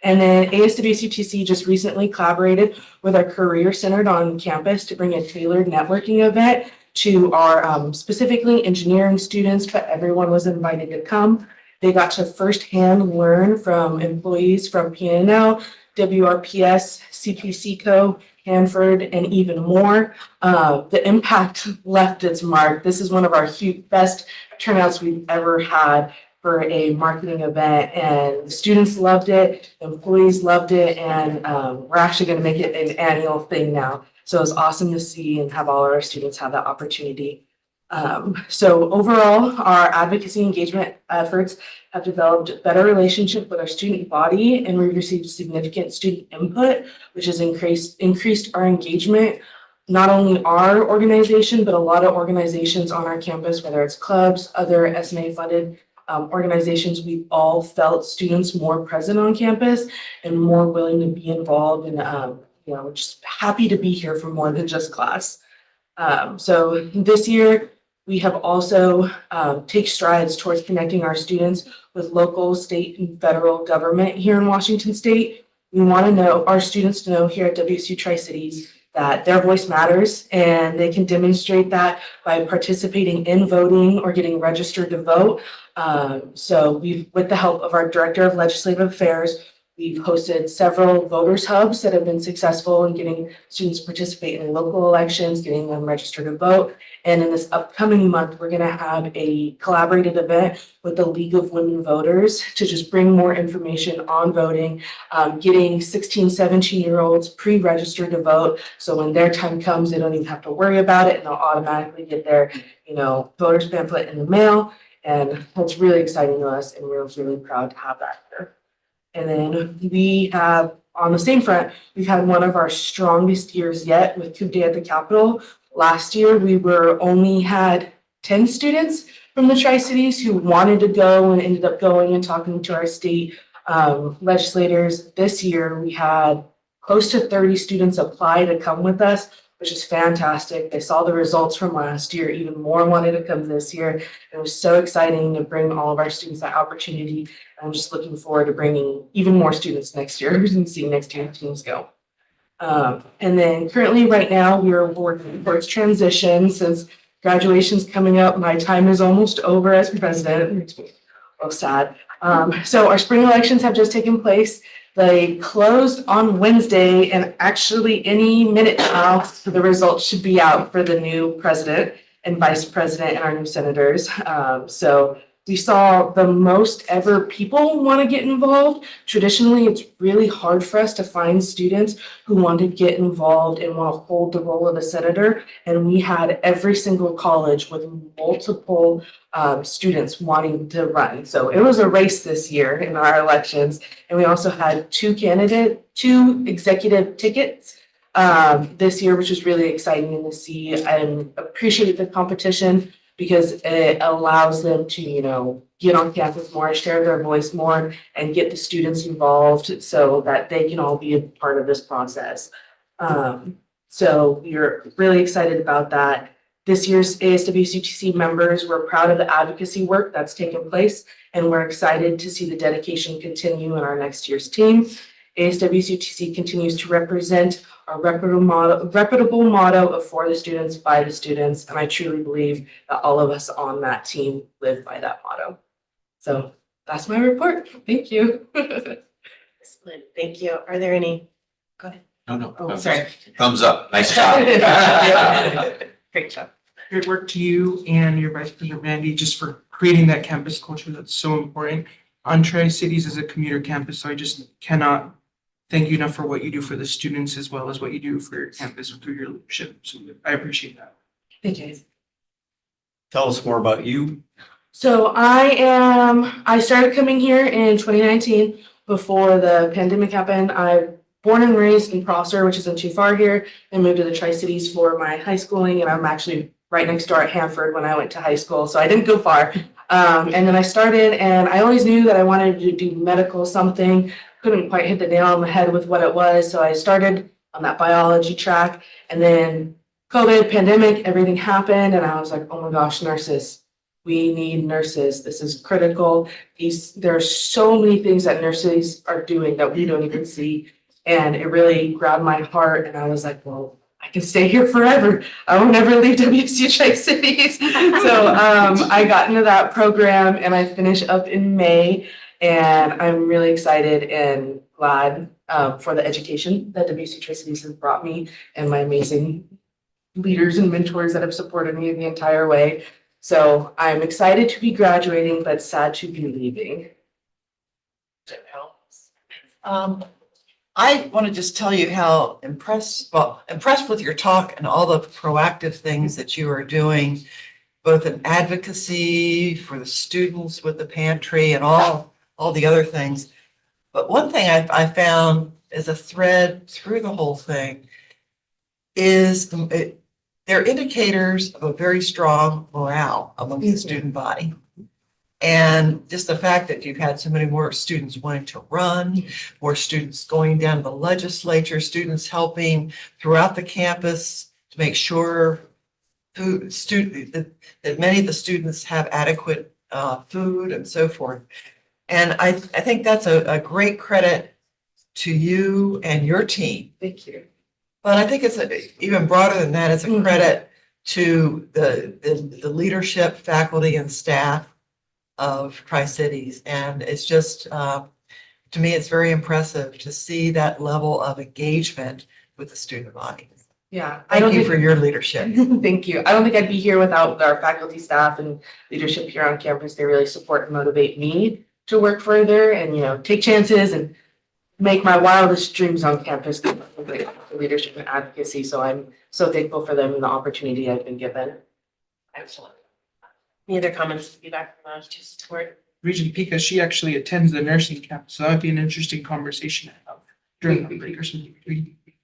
then ASWCTC just recently collaborated with our Career Center on campus to bring a tailored networking event to our specifically engineering students, but everyone was invited to come. They got to firsthand learn from employees from PNL, WRPS, CPCCO, Hanford, and even more. The impact left its mark. This is one of our best turnouts we've ever had for a marketing event, and the students loved it, employees loved it, and we're actually going to make it an annual thing now. So it's awesome to see and have all of our students have that opportunity. So overall, our advocacy engagement efforts have developed better relationship with our student body, and we've received significant student input, which has increased our engagement. Not only our organization, but a lot of organizations on our campus, whether it's clubs, other SNA funded organizations, we've all felt students more present on campus and more willing to be involved, and just happy to be here for more than just class. So this year, we have also take strides towards connecting our students with local, state, and federal government here in Washington State. We want to know our students to know here at WSU Tri-Cities that their voice matters, and they can demonstrate that by participating in voting or getting registered to vote. So with the help of our Director of Legislative Affairs, we've hosted several voters hubs that have been successful in getting students to participate in local elections, getting them registered to vote. And in this upcoming month, we're going to have a collaborated event with the League of Women Voters to just bring more information on voting, getting 16, 17-year-olds pre-registered to vote. So when their time comes, they don't even have to worry about it, and they'll automatically get their, voters pamphlet in the mail. And that's really exciting to us, and we're really proud to have that here. And then we have, on the same front, we've had one of our strongest years yet with Coup Day at the Capitol. Last year, we only had 10 students from the Tri-Cities who wanted to go and ended up going and talking to our state legislators. This year, we had close to 30 students apply to come with us, which is fantastic. They saw the results from last year, even more wanted to come this year. It was so exciting to bring all of our students that opportunity. I'm just looking forward to bringing even more students next year and seeing next year teams go. And then currently right now we are working towards transition since graduation's coming up. My time is almost over as president. It makes me a little sad. So our spring elections have just taken place. They closed on Wednesday, and actually any minute now, the results should be out for the new president and vice president and our new senators. So we saw the most ever people want to get involved. Traditionally, it's really hard for us to find students who want to get involved and want to hold the role of a senator. And we had every single college with multiple students wanting to run. So it was a race this year in our elections. And we also had two executive tickets this year, which was really exciting to see, and appreciated the competition. because it allows them to, get on campus more, share their voice more, and get the students involved so that they can all be a part of this process. So we're really excited about that. This year's ASWCTC members, we're proud of the advocacy work that's taken place, and we're excited to see the dedication continue in our next year's team. ASWCTC continues to represent our reputable motto of for the students, by the students, and I truly believe that all of us on that team live by that motto. So that's my report. Thank you. Excellent. Thank you. Are there any? Go ahead. No. Oh, sorry. Thumbs up. Nice job. Great job. Great work to you and your Vice President Randy, just for creating that campus culture that's so important. On Tri-Cities is a commuter campus, so I just cannot thank you enough for what you do for the students as well as what you do for your campus through your leadership. So I appreciate that. Thank you. Tell us more about you. So I started coming here in 2019 before the pandemic happened. I'm born and raised in Prosser, which isn't too far here, and moved to the Tri-Cities for my high schooling. And I'm actually right next door at Hanford when I went to high school, so I didn't go far. And then I started, and I always knew that I wanted to do medical something. Couldn't quite hit the nail on the head with what it was, so I started on that biology track. And then COVID, pandemic, everything happened, and I was like, oh my gosh, nurses. We need nurses. This is critical. There are so many things that nurses are doing that we don't even see. And it really grabbed my heart. And I was like, well, I can stay here forever. I will never leave WSU Tri-Cities. So I got into that program and I finished up in May. And I'm really excited and glad for the education that WSU Tri-Cities has brought me and my amazing leaders and mentors that have supported me the entire way. So I'm excited to be graduating, but sad to be leaving. I want to just tell you how impressed with your talk and all the proactive things that you are doing, both in advocacy for the students with the pantry and all the other things. But one thing I found as a thread through the whole thing is they're indicators of a very strong morale amongst the student body. And just the fact that you've had so many more students wanting to run, more students going down to the legislature, students helping throughout the campus to make sure that many of the students have adequate food and so forth. And I think that's a great credit to you and your team. Thank you. But I think it's even broader than that. It's a credit to the leadership, faculty, and staff of Tri-Cities. And it's just, to me, it's very impressive to see that level of engagement with the student body. Yeah. Thank you for your leadership. Thank you. I don't think I'd be here without our faculty, staff, and leadership here on campus. They really support and motivate me to work further and, take chances and make my wildest dreams on campus come true, leadership and advocacy. So I'm so thankful for them and the opportunity I've been given. Excellent. Any other comments, feedback from us? Just toward Regent Pika, she actually attends the nursing camp, so that'd be an interesting conversation to have during the break or something.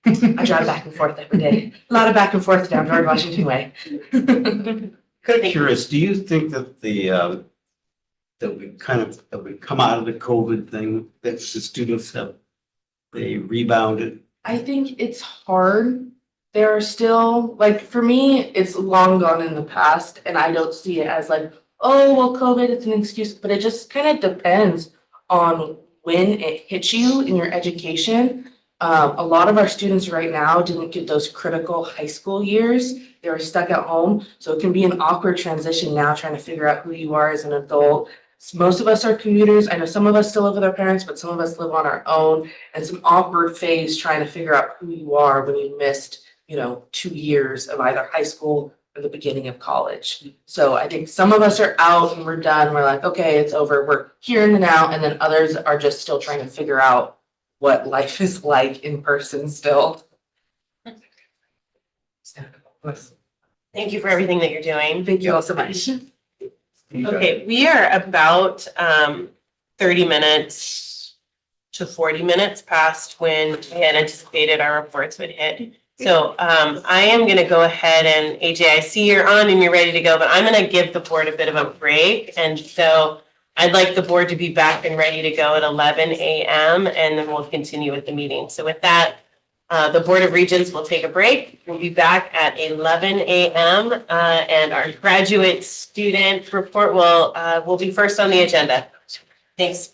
I drive back and forth every day. A lot of back and forth down George Washington Way. Curious, do you think that that we come out of the COVID thing, that the students they rebounded? I think it's hard. There are still, for me, it's long gone in the past, and I don't see it as oh, well, COVID, it's an excuse, but it just kind of depends on when it hits you in your education. A lot of our students right now didn't get those critical high school years. They were stuck at home, so it can be an awkward transition now trying to figure out who you are as an adult. Most of us are commuters. I know some of us still live with our parents, but some of us live on our own, and it's an awkward phase trying to figure out who you are when you missed 2 years of either high school or the beginning of college. So I think some of us are out and we're done. We're like, okay, it's over. We're here in the now. And then others are just still trying to figure out what life is like in person still. Thank you for everything that you're doing. Thank you all so much. Okay, we are about 30 minutes to 40 minutes past when we had anticipated our reports would hit. So I am going to go ahead and AJ, I see you're on and you're ready to go, but I'm going to give the board a bit of a break. And so I'd like the board to be back and ready to go at 11 a.m. and then we'll continue with the meeting. So with that, the Board of Regents will take a break. We'll be back at 11 a.m. And our graduate student report will be first on the agenda. Thanks.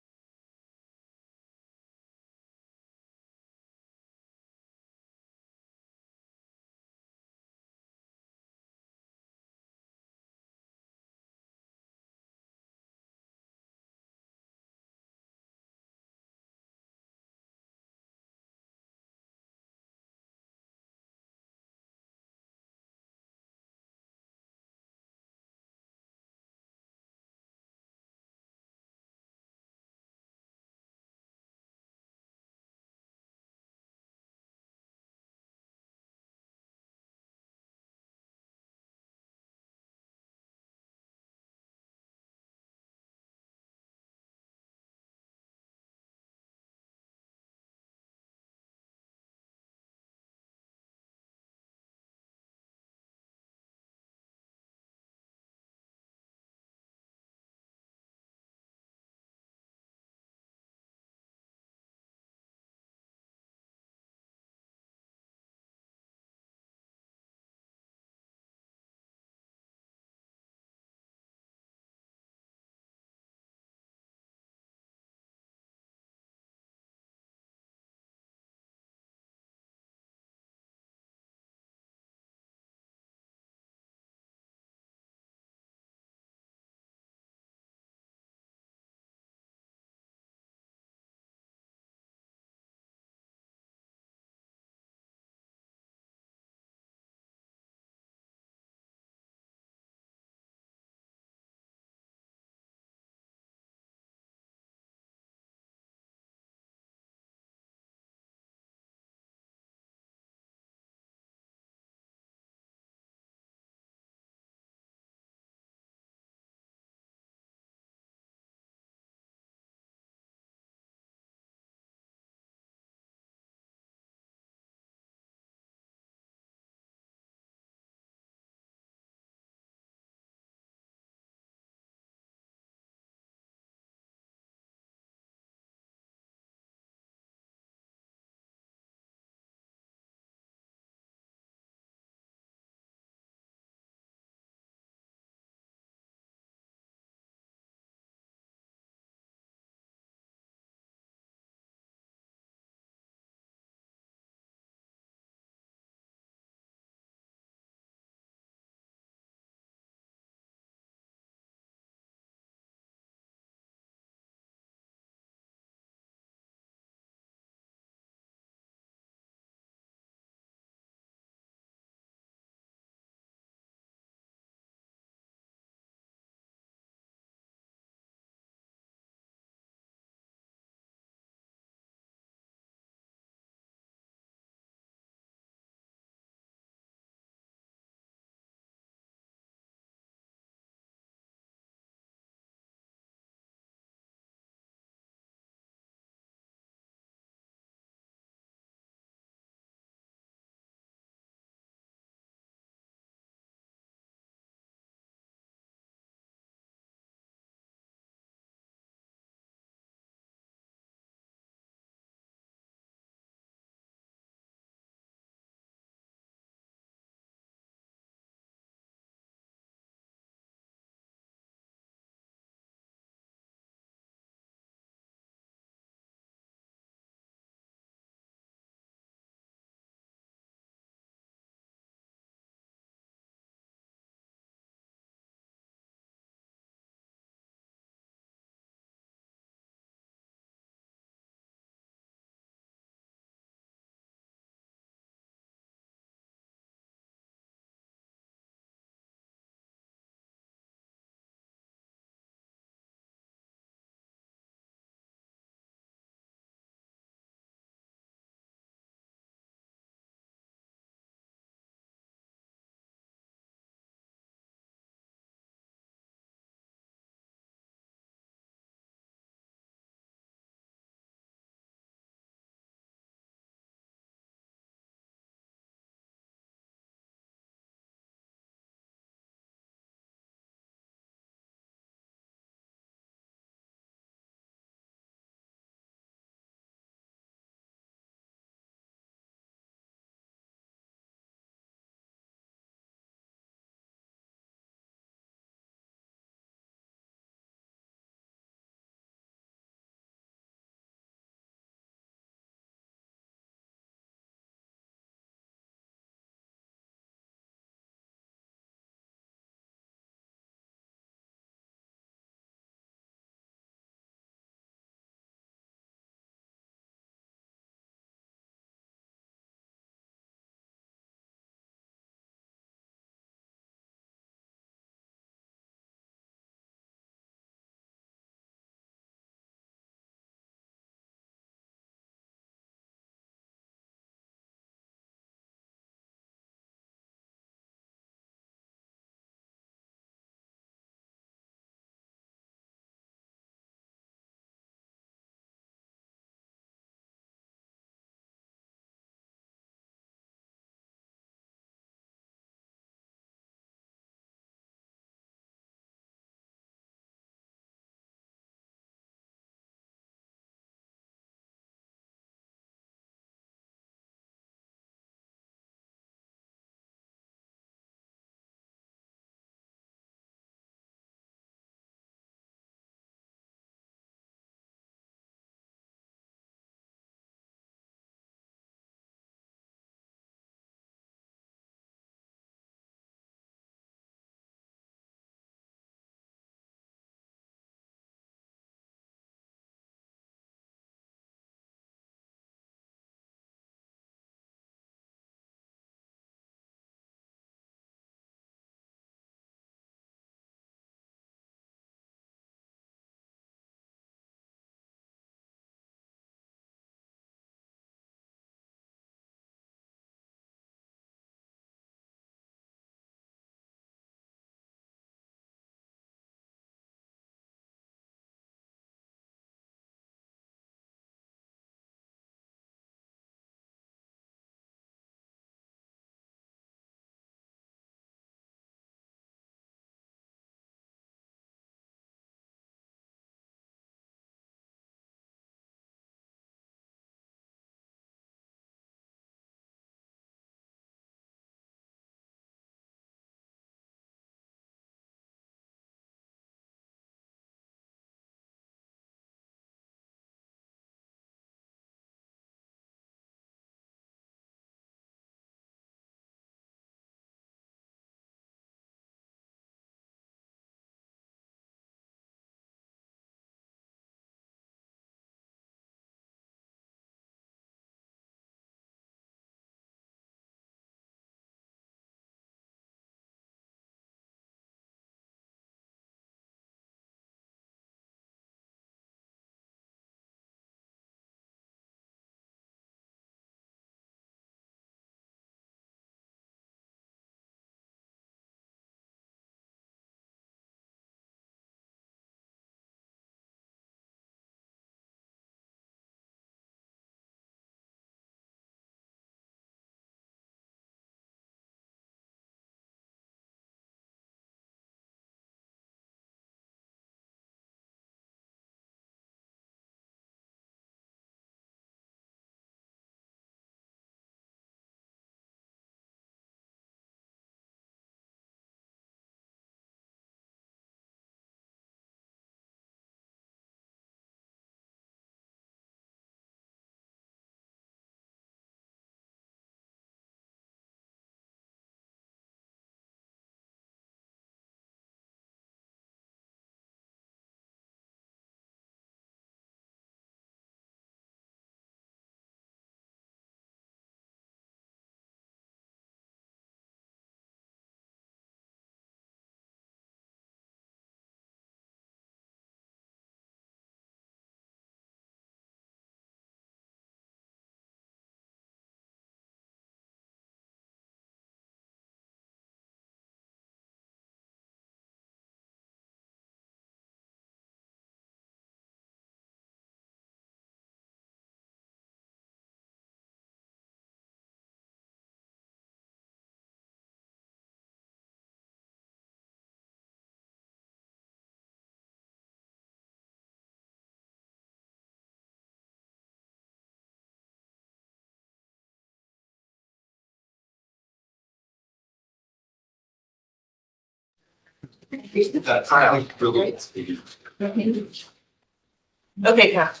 Okay, Pat.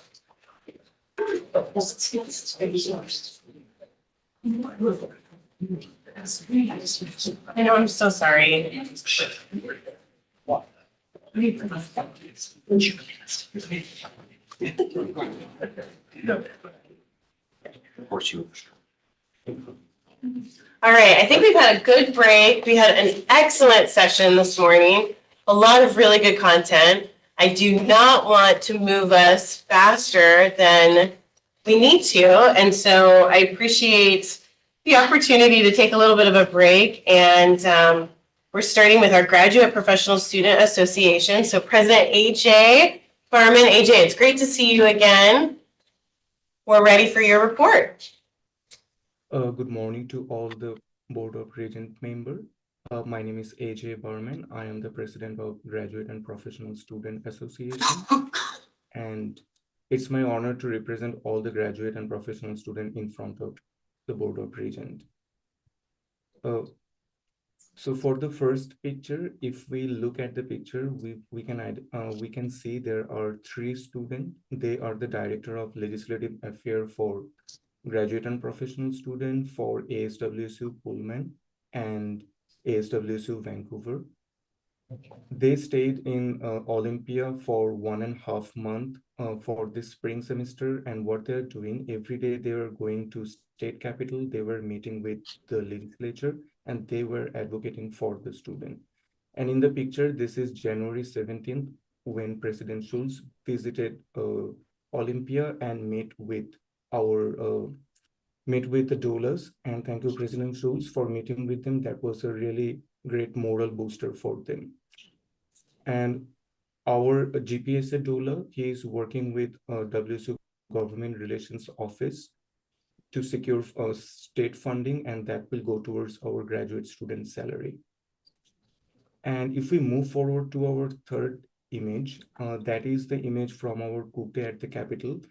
I know, I'm so sorry. Of course, you. All right, I think we've had a good break. We had an excellent session this morning, a lot of really good content. I do not want to move us faster than we need to, and so I appreciate the opportunity to take a little bit of a break. And we're starting with our Graduate Professional Student Association. So President AJ Barman, AJ, it's great to see you again. We're ready for your report. Good morning to all the Board of Regent member. My name is AJ Barman. I am the President of Graduate and Professional Student Association. And it's my honor to represent all the graduate and professional student in front of the Board of Regent. So for the first picture, if we look at the picture, we can see there are 3 students. They are the Director of Legislative Affairs for Graduate and Professional Student for ASWSU Pullman and ASWSU Vancouver. They stayed in Olympia for 1.5 months for this spring semester, and what they're doing every day, they were going to state capital, they were meeting with the legislature, and they were advocating for the student. And in the picture, this is January 17th, when President Schulz visited Olympia and met with the doulas. And thank you, President Schulz, for meeting with them. That was a really great moral booster for them. And our GPSA doula, he is working with WSU Government Relations Office to secure state funding, and that will go towards our graduate student salary. And if we move forward to our third image, that is the image from our coup at the Capitol,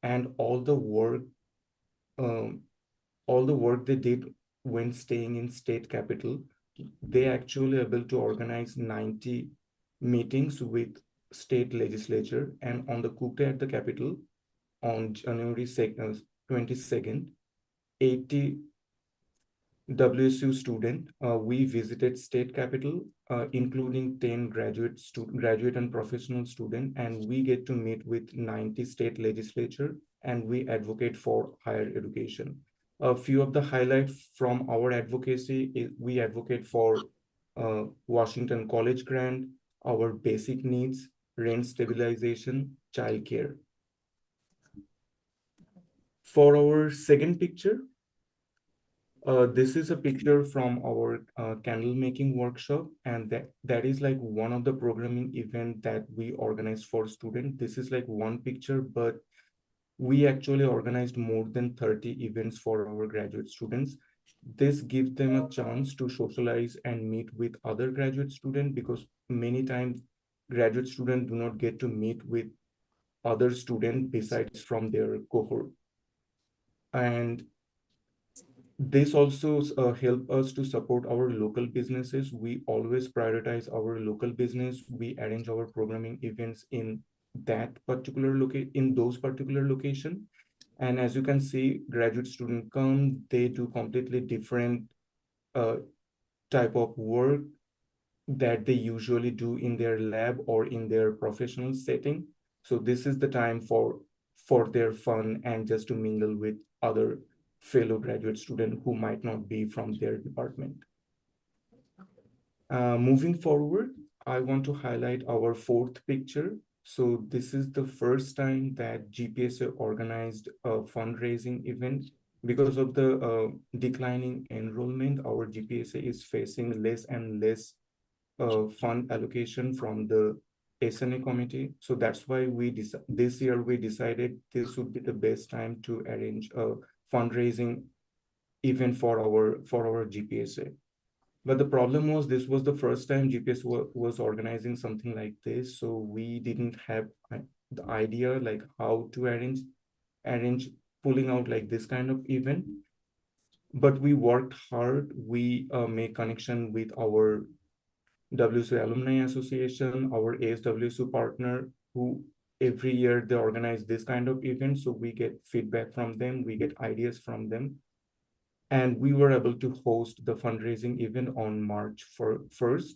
and all the work they did when staying in state capital. They actually able to organize 90 meetings with state legislature, and on the coup at the Capitol on January 22nd, 80 WSU student, we visited state capital, including 10 graduate and professional student, and we get to meet with 90 state legislature, and we advocate for higher education. A few of the highlights from our advocacy is we advocate for Washington College grant, our basic needs, rent stabilization, childcare. For our second picture, this is a picture from our candle making workshop, and that is like one of the programming event that we organized for students. This is like one picture, but we actually organized more than 30 events for our graduate students. This gives them a chance to socialize and meet with other graduate students, because many times graduate students do not get to meet with other students besides from their cohort. And this also help us to support our local businesses. We always prioritize our local business. We arrange our programming events in those particular location. And as you can see, graduate students come, they do completely different type of work that they usually do in their lab or in their professional setting. So this is the time for their fun and just to mingle with other fellow graduate students who might not be from their department. Moving forward, I want to highlight our fourth picture. So this is the first time that GPSA organized a fundraising event. Because of the declining enrollment, our GPSA is facing less and less fund allocation from the SNA committee. So that's why this year we decided this would be the best time to arrange a fundraising event for our GPSA. But the problem was this was the first time GPS was organizing something like this. So we didn't have the idea like how to arrange pulling out like this kind of event. But we worked hard. We made connection with our WSU Alumni Association, our ASWSU partner, who every year they organize this kind of event. So we get feedback from them, we get ideas from them. And we were able to host the fundraising event on March 1st.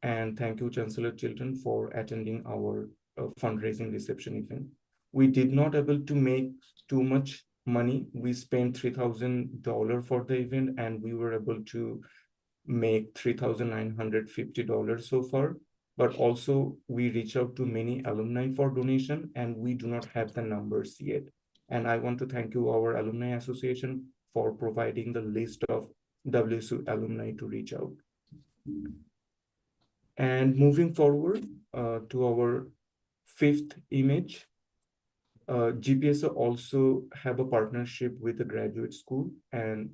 And thank you, Chancellor Chilton, for attending our fundraising reception event. We did not able to make too much money. We spent $3,000 for the event, and we were able to make $3,950 so far. But also we reach out to many alumni for donation, and we do not have the numbers yet. And I want to thank you, our Alumni Association, for providing the list of WSU alumni to reach out. And moving forward to our fifth image, GPSA also have a partnership with the graduate school, and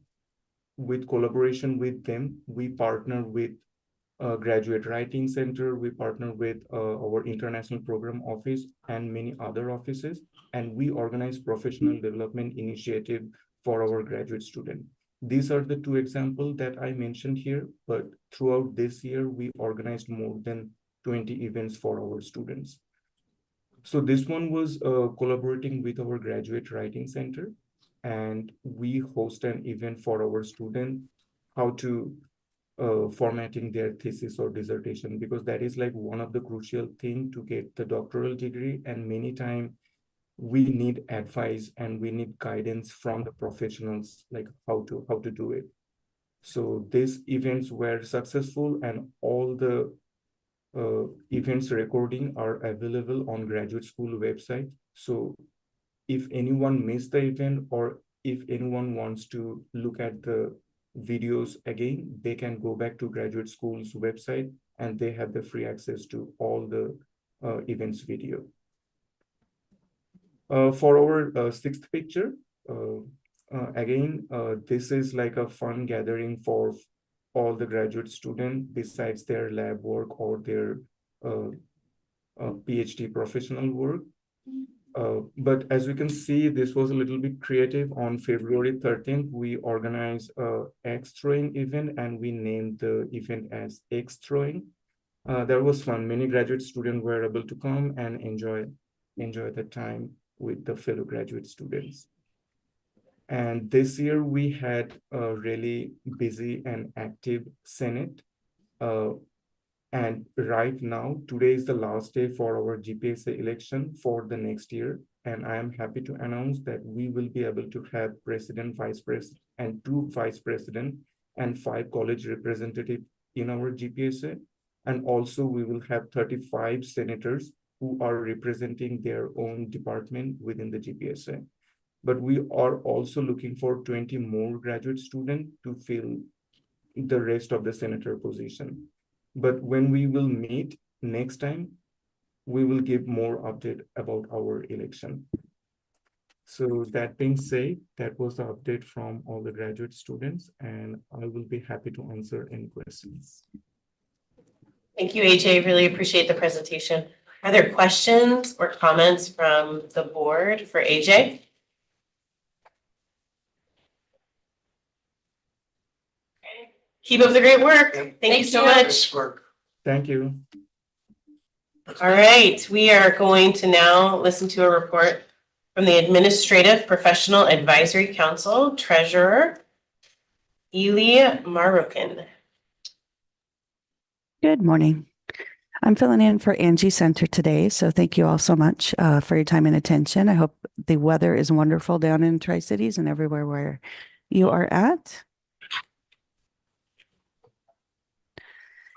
with collaboration with them, we partner with Graduate Writing Center, we partner with our International Program Office and many other offices, and we organize professional development initiative for our graduate student. These are the two examples that I mentioned here, but throughout this year, we organized more than 20 events for our students. So this one was collaborating with our Graduate Writing Center, and we host an event for our student, how to formatting their thesis or dissertation, because that is like one of the crucial thing to get the doctoral degree. And many times we need advice and we need guidance from the professionals, like how to do it. So these events were successful, and all the events recording are available on graduate school website. So if anyone missed the event, or if anyone wants to look at the videos again, they can go back to graduate school's website, and they have the free access to all the events video. For our sixth picture, again, this is like a fun gathering for all the graduate students besides their lab work or their PhD professional work. But as you can see, this was a little bit creative. On February 13th, we organized a X throwing event, and we named the event as X throwing. That was fun. Many graduate students were able to come and enjoy the time with the fellow graduate students. And this year we had a really busy and active Senate. And right now, today is the last day for our GPSA election for the next year. And I am happy to announce that we will be able to have president, vice president, and 2 vice president and 5 college representatives in our GPSA. And also we will have 35 senators who are representing their own department within the GPSA. But we are also looking for 20 more graduate students to fill the rest of the senator position. But when we will meet next time, we will give more update about our election. So that being said, that was the update from all the graduate students, and I will be happy to answer any questions. Thank you, AJ. Really appreciate the presentation. Are there questions or comments from the board for AJ? Keep up the great work. Thank you so much. Thank you. All right, we are going to now listen to a report from the Administrative Professional Advisory Council Treasurer, Eli Marukin. Good morning. I'm filling in for Angie Center today, so thank you all so much for your time and attention. I hope the weather is wonderful down in Tri-Cities and everywhere where you are at.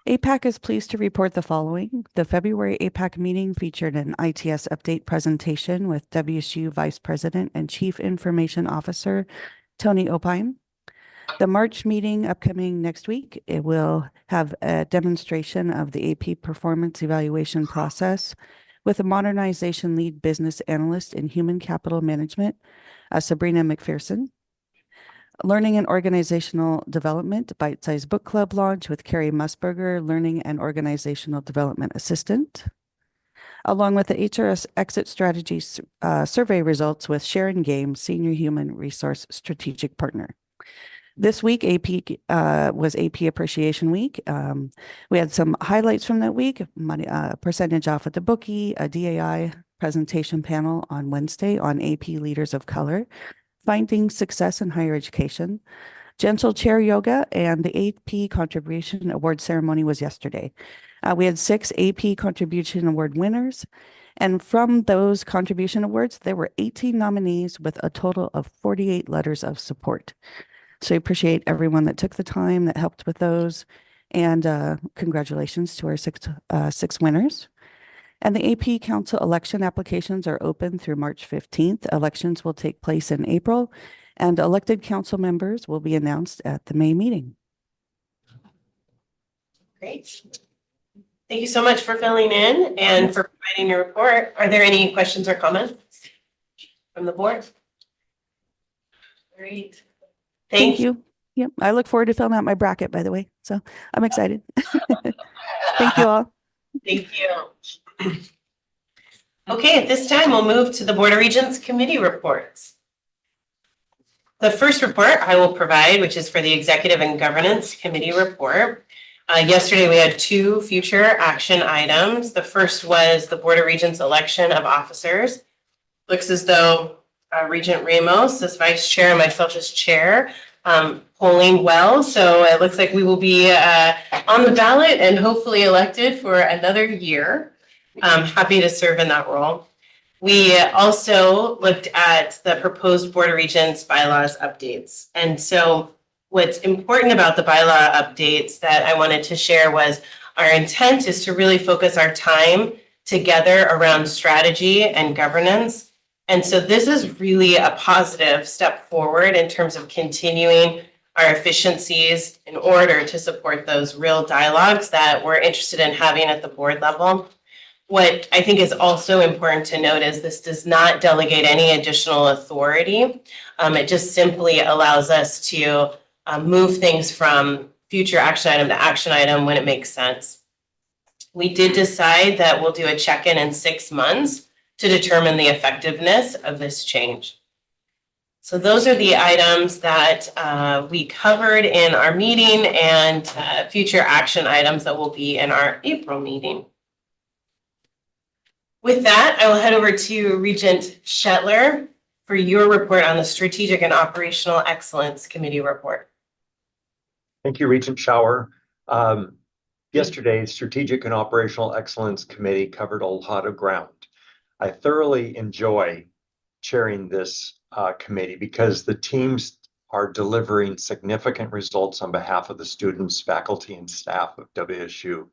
APAC is pleased to report the following. The February APAC meeting featured an ITS update presentation with WSU Vice President and Chief Information Officer, Tony Opine. The March meeting upcoming next week, it will have a demonstration of the AP performance evaluation process with a modernization lead business analyst in human capital management, Sabrina McPherson. Learning and Organizational Development Bite-Sized Book Club launch with Carrie Musburger, Learning and Organizational Development Assistant, along with the HRS Exit Strategy survey results with Sharon Game, Senior Human Resource Strategic Partner. This week, AP was AP Appreciation Week. We had some highlights from that week, money, percentage off at the bookie, a DAI presentation panel on Wednesday on AP Leaders of Color, finding success in higher education, gentle chair yoga, and the AP Contribution Award ceremony was yesterday. We had 6 AP Contribution Award winners. And from those contribution awards, there were 18 nominees with a total of 48 letters of support. So I appreciate everyone that took the time that helped with those. And congratulations to our six winners. And the AP Council election applications are open through March 15th. Elections will take place in April, and elected council members will be announced at the May meeting. Great. Thank you so much for filling in and for providing your report. Are there any questions or comments from the board? Great. Thank you. Yep. I look forward to filling out my bracket, by the way. So I'm excited. Thank you all. Thank you. Okay, at this time, we'll move to the Board of Regents committee reports. The first report I will provide, which is for the Executive and Governance Committee report. Yesterday, we had 2 future action items. The first was the Board of Regents election of officers. Looks as though Regent Ramos as vice chair and myself as chair, polling well. So it looks like we will be on the ballot and hopefully elected for another year. I'm happy to serve in that role. We also looked at the proposed Board of Regents bylaws updates. And so what's important about the bylaw updates that I wanted to share was our intent is to really focus our time together around strategy and governance. And so this is really a positive step forward in terms of continuing our efficiencies in order to support those real dialogues that we're interested in having at the board level. What I think is also important to note is this does not delegate any additional authority. It just simply allows us to move things from future action item to action item when it makes sense. We did decide that we'll do a check-in in 6 months to determine the effectiveness of this change. So those are the items that we covered in our meeting and future action items that will be in our April meeting. With that, I will head over to Regent Shetler for your report on the Strategic and Operational Excellence Committee report. Thank you, Regent Shower. Yesterday's Strategic and Operational Excellence Committee covered a lot of ground. I thoroughly enjoy chairing this committee because the teams are delivering significant results on behalf of the students, faculty, and staff of WSU.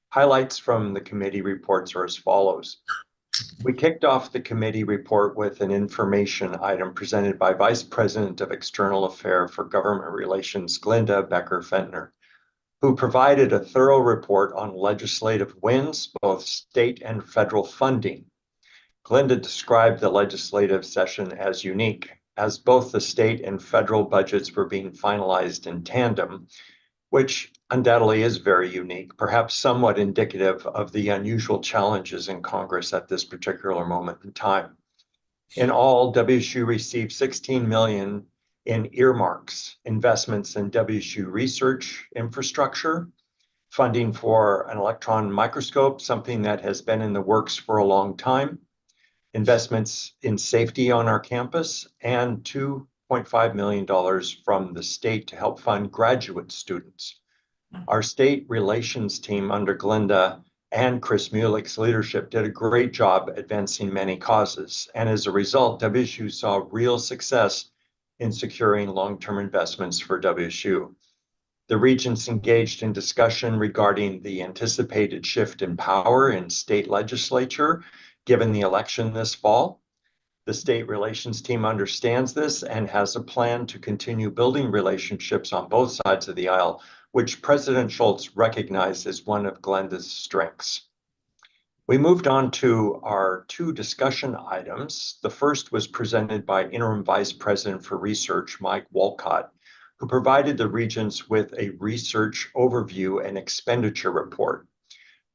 Highlights from the committee reports are as follows. We kicked off the committee report with an information item presented by Vice President of External Affairs for Government Relations, Glinda Becker-Fentner, who provided a thorough report on legislative wins, both state and federal funding. Glinda described the legislative session as unique, as both the state and federal budgets were being finalized in tandem, which undoubtedly is very unique, perhaps somewhat indicative of the unusual challenges in Congress at this particular moment in time. In all, WSU received $16 million in earmarks, investments in WSU research infrastructure, funding for an electron microscope, something that has been in the works for a long time, investments in safety on our campus, and $2.5 million from the state to help fund graduate students. Our state relations team under Glinda and Chris Mulick's leadership did a great job advancing many causes. And as a result, WSU saw real success in securing long-term investments for WSU. The Regents engaged in discussion regarding the anticipated shift in power in state legislature, given the election this fall. The state relations team understands this and has a plan to continue building relationships on both sides of the aisle, which President Schultz recognized as one of Glinda's strengths. We moved on to our 2 discussion items. The first was presented by Interim Vice President for Research, Mike Walcott, who provided the Regents with a research overview and expenditure report.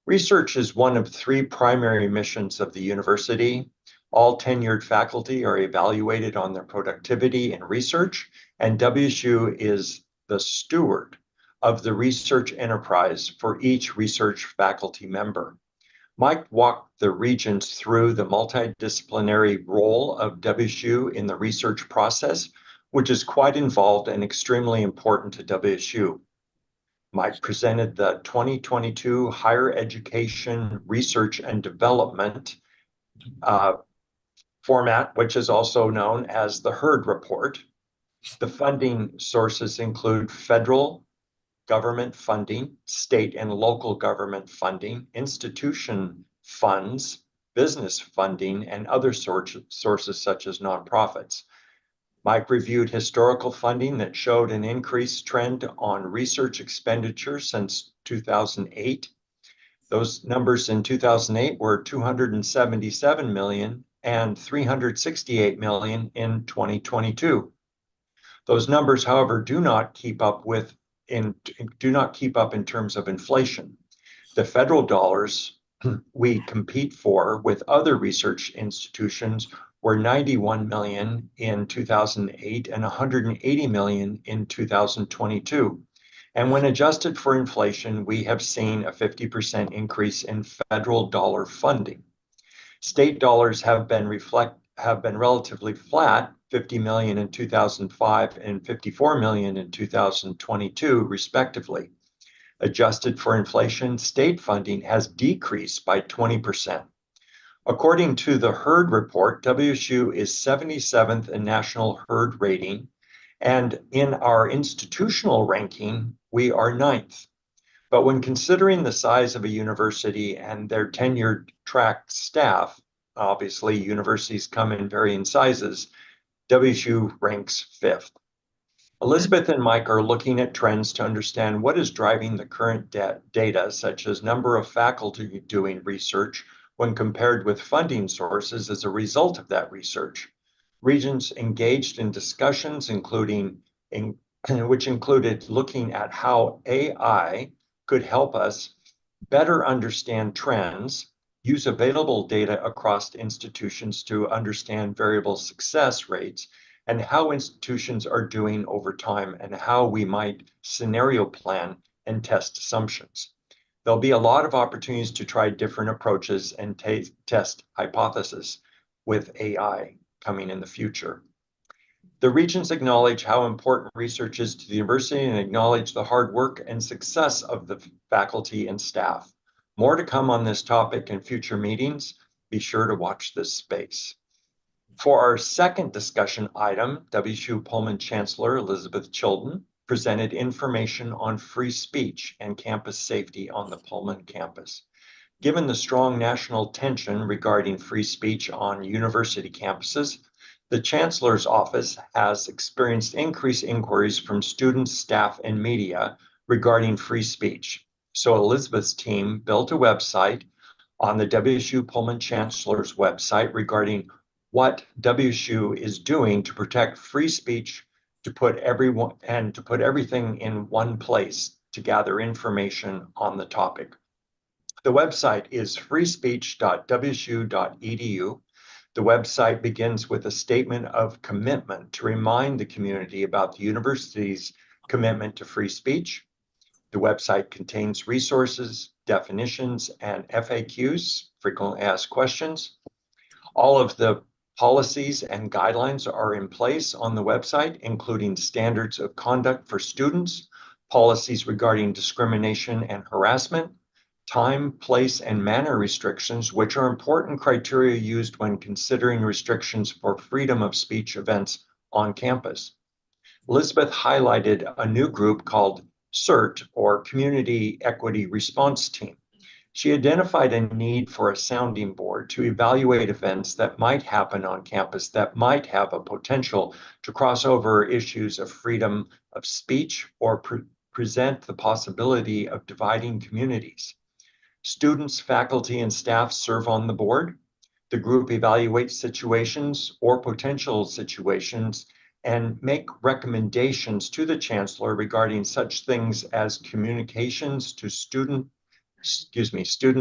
Research is one of 3 primary missions of the university. All tenured faculty are evaluated on their productivity in research, and WSU is the steward of the research enterprise for each research faculty member. Mike walked the Regents through the multidisciplinary role of WSU in the research process, which is quite involved and extremely important to WSU. Mike presented the 2022 Higher Education Research and Development format, which is also known as the HERD report. The funding sources include federal government funding, state and local government funding, institution funds, business funding, and other sources such as nonprofits. Mike reviewed historical funding that showed an increased trend on research expenditure since 2008. Those numbers in 2008 were 277 million and 368 million in 2022. Those numbers, however, do not keep up in terms of inflation. The federal dollars we compete for with other research institutions were 91 million in 2008 and 180 million in 2022. And when adjusted for inflation, we have seen a 50% increase in federal dollar funding. State dollars have been relatively flat, 50 million in 2005 and 54 million in 2022, respectively. Adjusted for inflation, state funding has decreased by 20%. According to the HERD report, WSU is 77th in national HERD rating, and in our institutional ranking, we are 9th. But when considering the size of a university and their tenured track staff, obviously universities come in varying sizes, WSU ranks 5th. Elizabeth and Mike are looking at trends to understand what is driving the current data, such as number of faculty doing research when compared with funding sources as a result of that research. Regents engaged in discussions which included looking at how AI could help us better understand trends, use available data across institutions to understand variable success rates, and how institutions are doing over time and how we might scenario plan and test assumptions. There'll be a lot of opportunities to try different approaches and test hypotheses with AI coming in the future. The Regents acknowledge how important research is to the university and acknowledge the hard work and success of the faculty and staff. More to come on this topic in future meetings. Be sure to watch this space. For our second discussion item, WSU Pullman Chancellor Elizabeth Chilton presented information on free speech and campus safety on the Pullman campus. Given the strong national tension regarding free speech on university campuses, the Chancellor's office has experienced increased inquiries from students, staff, and media regarding free speech. So Elizabeth's team built a website on the WSU Pullman Chancellor's website regarding what WSU is doing to protect free speech, to put everything in one place to gather information on the topic. The website is freespeech.wsu.edu. The website begins with a statement of commitment to remind the community about the university's commitment to free speech. The website contains resources, definitions, and FAQs, frequently asked questions. All of the policies and guidelines are in place on the website, including standards of conduct for students, policies regarding discrimination and harassment, time, place, and manner restrictions, which are important criteria used when considering restrictions for freedom of speech events on campus. Elizabeth highlighted a new group called CERT, or Community Equity Response Team. She identified a need for a sounding board to evaluate events that might happen on campus that might have a potential to cross over issues of freedom of speech or present the possibility of dividing communities. Students, faculty, and staff serve on the board. The group evaluates situations or potential situations and make recommendations to the Chancellor regarding such things as communications to students,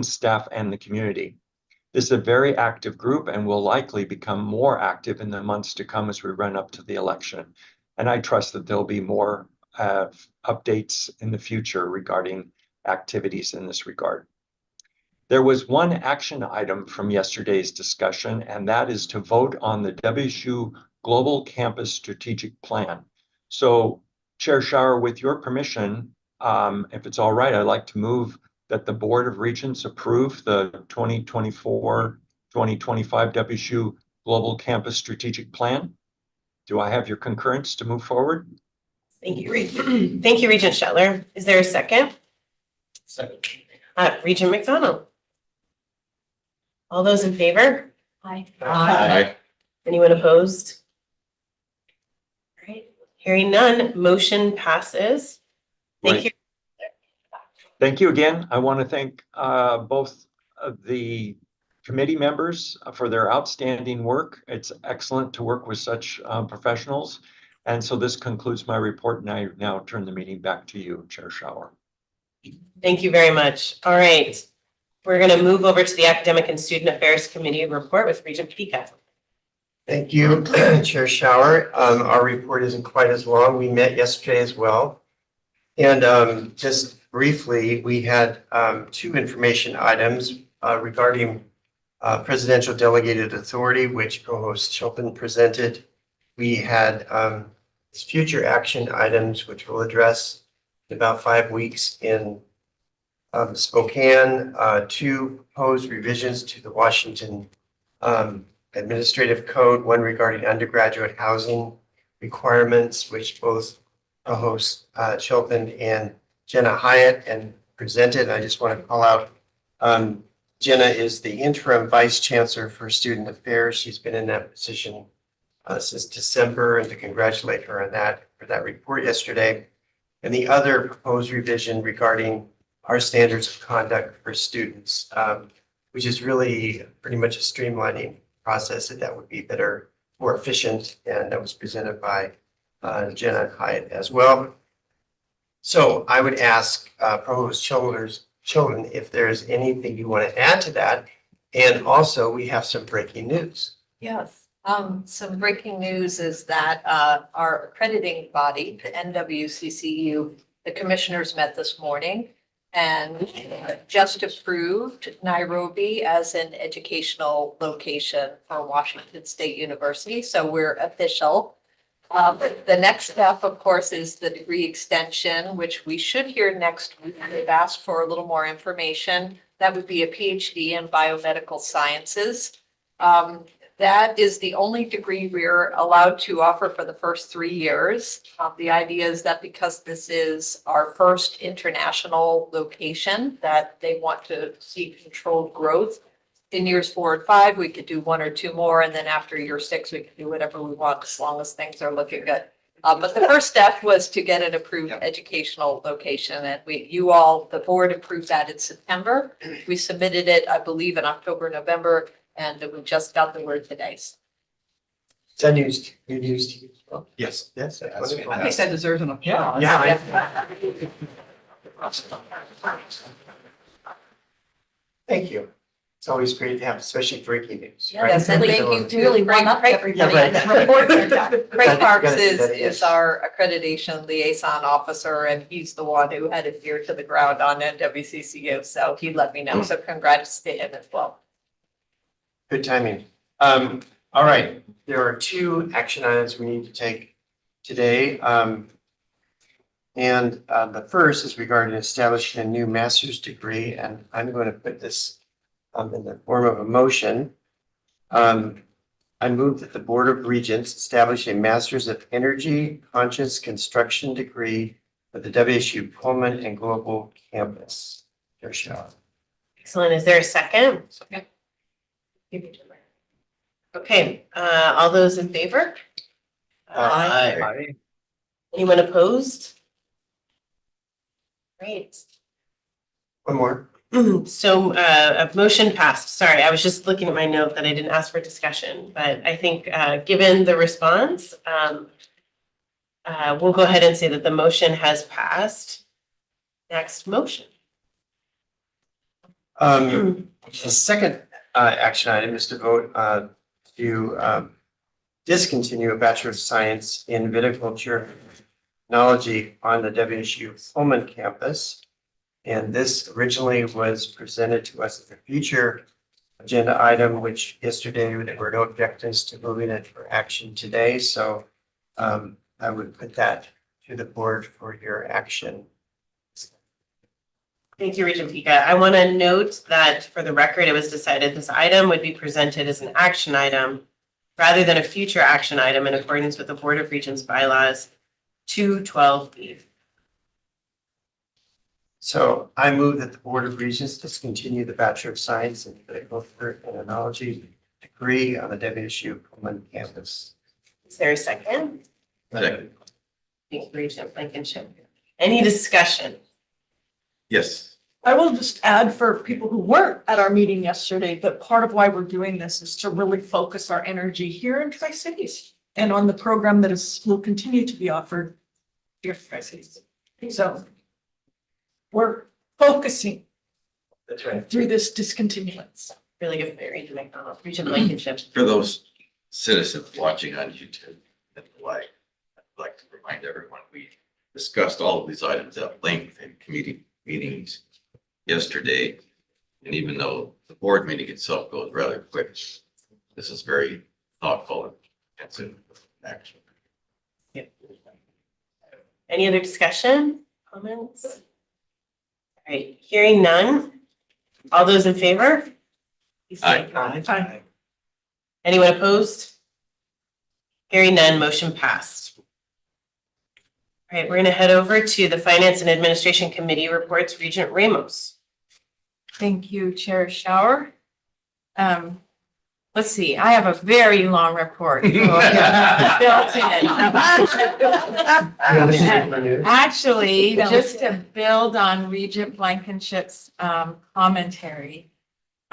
staff, and the community. This is a very active group and will likely become more active in the months to come as we run up to the election. And I trust that there'll be more updates in the future regarding activities in this regard. There was one action item from yesterday's discussion, and that is to vote on the WSU Global Campus Strategic Plan. So, Chair Schauer, with your permission, if it's all right, I'd like to move that the Board of Regents approve the 2024-2025 WSU Global Campus Strategic Plan. Do I have your concurrence to move forward? Thank you, Thank you, Regent Shetler. Is there a second? Second. Regent McDonald. All those in favor? Aye. Aye. Anyone opposed? All right, hearing none, motion passes. Thank you. Thank you again. I want to thank both of the committee members for their outstanding work. It's excellent to work with such professionals. And so this concludes my report, and I now turn the meeting back to you, Chair Schauer. Thank you very much. All right, we're going to move over to the Academic and Student Affairs Committee report with Regent Pika. Thank you, Chair Schauer. Our report isn't quite as long. We met yesterday as well. And just briefly, we had two information items regarding presidential delegated authority, which Provost Chilton presented. We had future action items, which we'll address in about 5 weeks in Spokane, two proposed revisions to the Washington Administrative Code, one regarding undergraduate housing requirements, which both Provost Chilton and Jenna Hyatt and presented. I just want to call out Jenna is the interim vice chancellor for student affairs. She's been in that position since December, and to congratulate her on that for that report yesterday. And the other proposed revision regarding our standards of conduct for students, which is really pretty much a streamlining process that would be better, more efficient, and that was presented by Jenna Hyatt as well. So I would ask Provost Children if there's anything you want to add to that. And also, we have some breaking news. Yes. Some breaking news is that our accrediting body, the NWCCU, the commissioners met this morning and just approved Nairobi as an educational location for Washington State University. So we're official. The next step, of course, is the degree extension, which we should hear next week. They've asked for a little more information. That would be a PhD in biomedical sciences. That is the only degree we're allowed to offer for the first 3 years. The idea is that because this is our first international location, that they want to see controlled growth. In years 4 and 5, we could do 1 or 2 more, and then after year 6, we could do whatever we want as long as things are looking good. But the first step was to get an approved educational location, and the board approved that in September. We submitted it, I believe, in October, November, and we just got the word today. Is that news to you as well? Yes. Yes. I think that deserves an applause. Thank you. It's always great to have, especially breaking news. Yes, and thank you to really run up everybody. Craig Parks is our accreditation liaison officer, and he's the one who had it here to the ground on NWCCU, so he let me know. So congrats to him as well. Good timing. All right, there are 2 action items we need to take today. And the first is regarding establishing a new master's degree, and I'm going to put this in the form of a motion. I move that the Board of Regents establish a Master's of Energy Conscious Construction degree for the WSU Pullman and Global Campus. Excellent. Is there a second? Second. Okay, all those in favor? Aye. Anyone opposed? Great. One more. So a motion passed. Sorry, I was just looking at my note that I didn't ask for discussion, but I think given the response, we'll go ahead and say that the motion has passed. Next motion. The second action item is to vote to discontinue a Bachelor of Science in Viticulture Technology on the WSU Pullman campus. And this originally was presented to us as a future agenda item, which yesterday there were no objections to moving it for action today. So I would put that to the board for your action. Thank you, Regent Pika. I want to note that for the record, it was decided this item would be presented as an action item rather than a future action item in accordance with the Board of Regents bylaws 212B. So I move that the Board of Regents discontinue the Bachelor of Science in Viticulture and Enology degree on the WSU Pullman campus. Is there a second? Second. Thank you, Regent Blankenship. Any discussion? Yes. I will just add for people who weren't at our meeting yesterday, that part of why we're doing this is to really focus our energy here in Tri-Cities and on the program that will continue to be offered here in Tri-Cities. So we're focusing That's right. through this discontinuance. Really good point, Regent McDonald. Regent Blankenship. For those citizens watching on YouTube and the like, I'd like to remind everyone, we discussed all of these items at length in committee meetings yesterday. And even though the board meeting itself goes rather quick, this is very thoughtful and intensive action. Any other discussion, comments? All right, hearing none. All those in favor? Please say Aye. Anyone opposed? Hearing none, motion passed. All right, we're going to head over to the Finance and Administration Committee reports. Regent Ramos. Thank you, Chair Shower. Let's see, I have a very long report. Built in. Actually, just to build on Regent Blankenship's commentary,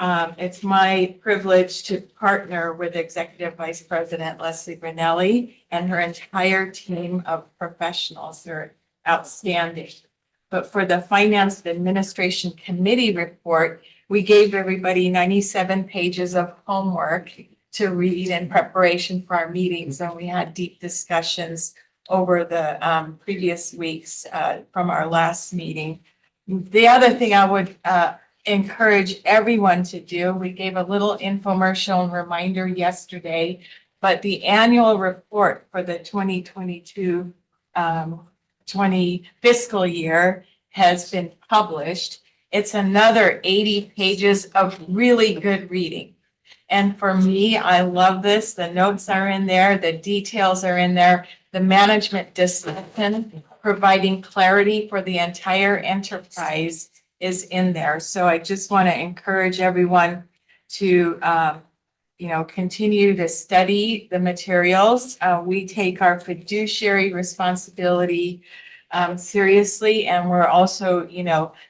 it's my privilege to partner with Executive Vice President Leslie Granelli and her entire team of professionals. They're outstanding. But for the Finance and Administration Committee report, we gave everybody 97 pages of homework to read in preparation for our meetings, and we had deep discussions over the previous weeks from our last meeting. The other thing I would encourage everyone to do, we gave a little infomercial and reminder yesterday, but the annual report for the 2022 20 fiscal year has been published. It's another 80 pages of really good reading. And for me, I love this. The notes are in there, the details are in there, the management discipline, providing clarity for the entire enterprise is in there. So I just want to encourage everyone to continue to study the materials. We take our fiduciary responsibility seriously, and we're also,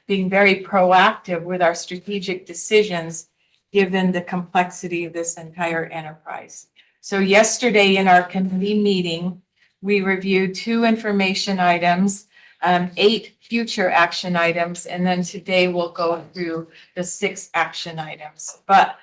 being very proactive with our strategic decisions, given the complexity of this entire enterprise. So yesterday in our committee meeting, we reviewed 2 information items, 8 future action items, and then today we'll go through the 6 action items. But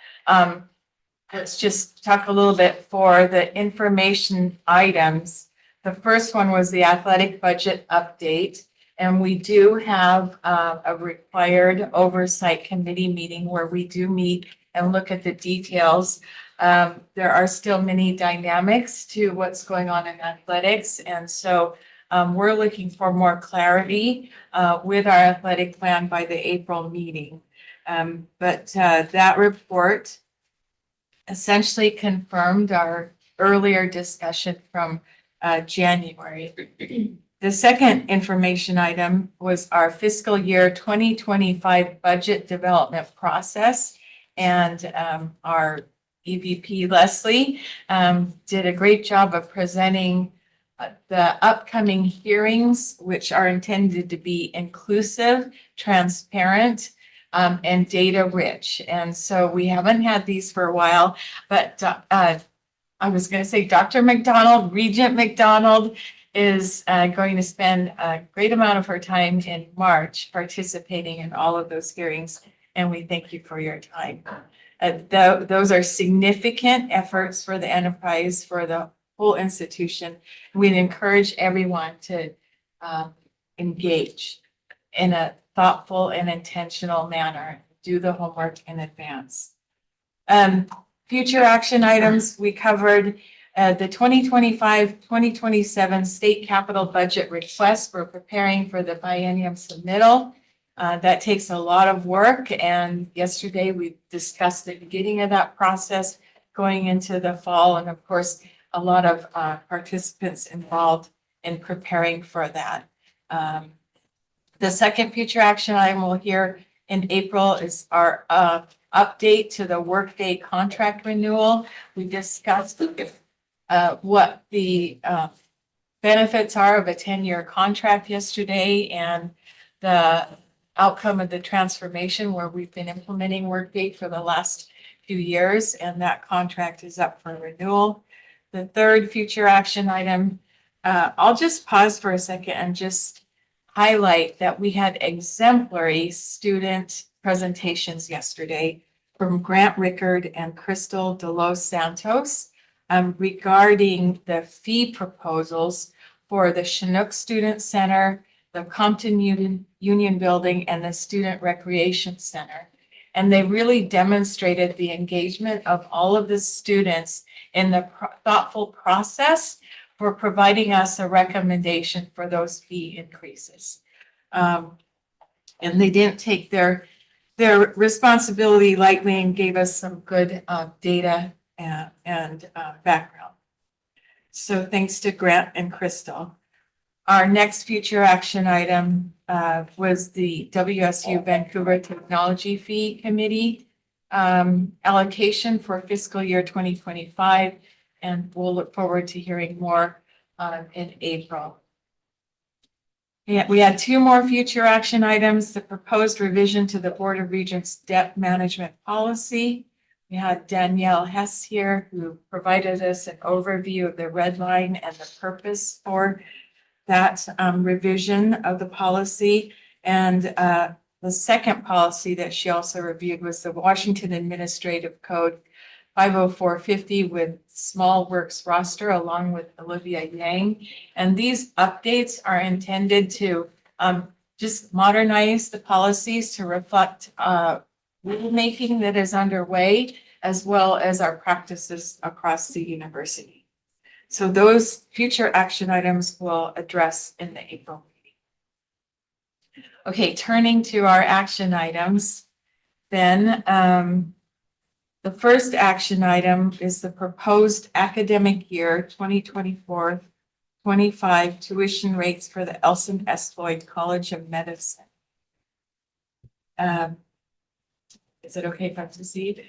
let's just talk a little bit for the information items. The first one was the athletic budget update, and we do have a required oversight committee meeting where we do meet and look at the details. There are still many dynamics to what's going on in athletics, and so we're looking for more clarity with our athletic plan by the April meeting. But that report essentially confirmed our earlier discussion from January. The second information item was our fiscal year 2025 budget development process. And our EVP Leslie did a great job of presenting the upcoming hearings, which are intended to be inclusive, transparent, and data rich. And so we haven't had these for a while, but I was going to say Dr. McDonald, Regent McDonald, is going to spend a great amount of her time in March participating in all of those hearings, and we thank you for your time. Those are significant efforts for the enterprise, for the whole institution. We'd encourage everyone to engage in a thoughtful and intentional manner. Do the homework in advance. Future action items, we covered the 2025-2027 state capital budget request. We're preparing for the biennium submittal. That takes a lot of work, and yesterday we discussed the beginning of that process going into the fall, and of course, a lot of participants involved in preparing for that. The second future action item we'll hear in April is our update to the workday contract renewal. We discussed what the benefits are of a 10-year contract yesterday, and the outcome of the transformation where we've been implementing Workday for the last few years, and that contract is up for renewal. The third future action item, I'll just pause for a second and just highlight that we had exemplary student presentations yesterday from Grant Rickard and Crystal Delos Santos regarding the fee proposals for the Chinook Student Center, the Compton Union Building, and the Student Recreation Center. And they really demonstrated the engagement of all of the students in the thoughtful process for providing us a recommendation for those fee increases. And they didn't take their responsibility lightly and gave us some good data and background. So thanks to Grant and Crystal. Our next future action item was the WSU Vancouver Technology Fee Committee allocation for fiscal year 2025, and we'll look forward to hearing more in April. Yeah, we had two more future action items: the proposed revision to the Board of Regents debt management policy. We had Danielle Hess here, who provided us an overview of the red line and the purpose for that revision of the policy. And the second policy that she also reviewed was the Washington Administrative Code 50450 with small works roster, along with Olivia Yang. And these updates are intended to just modernize the policies to reflect rulemaking that is underway, as well as our practices across the university. So those future action items we'll address in the April meeting. Okay, turning to our action items, then the first action item is the proposed academic year 2024-25 tuition rates for the Elson S. Floyd College of Medicine. Is it okay if I proceed?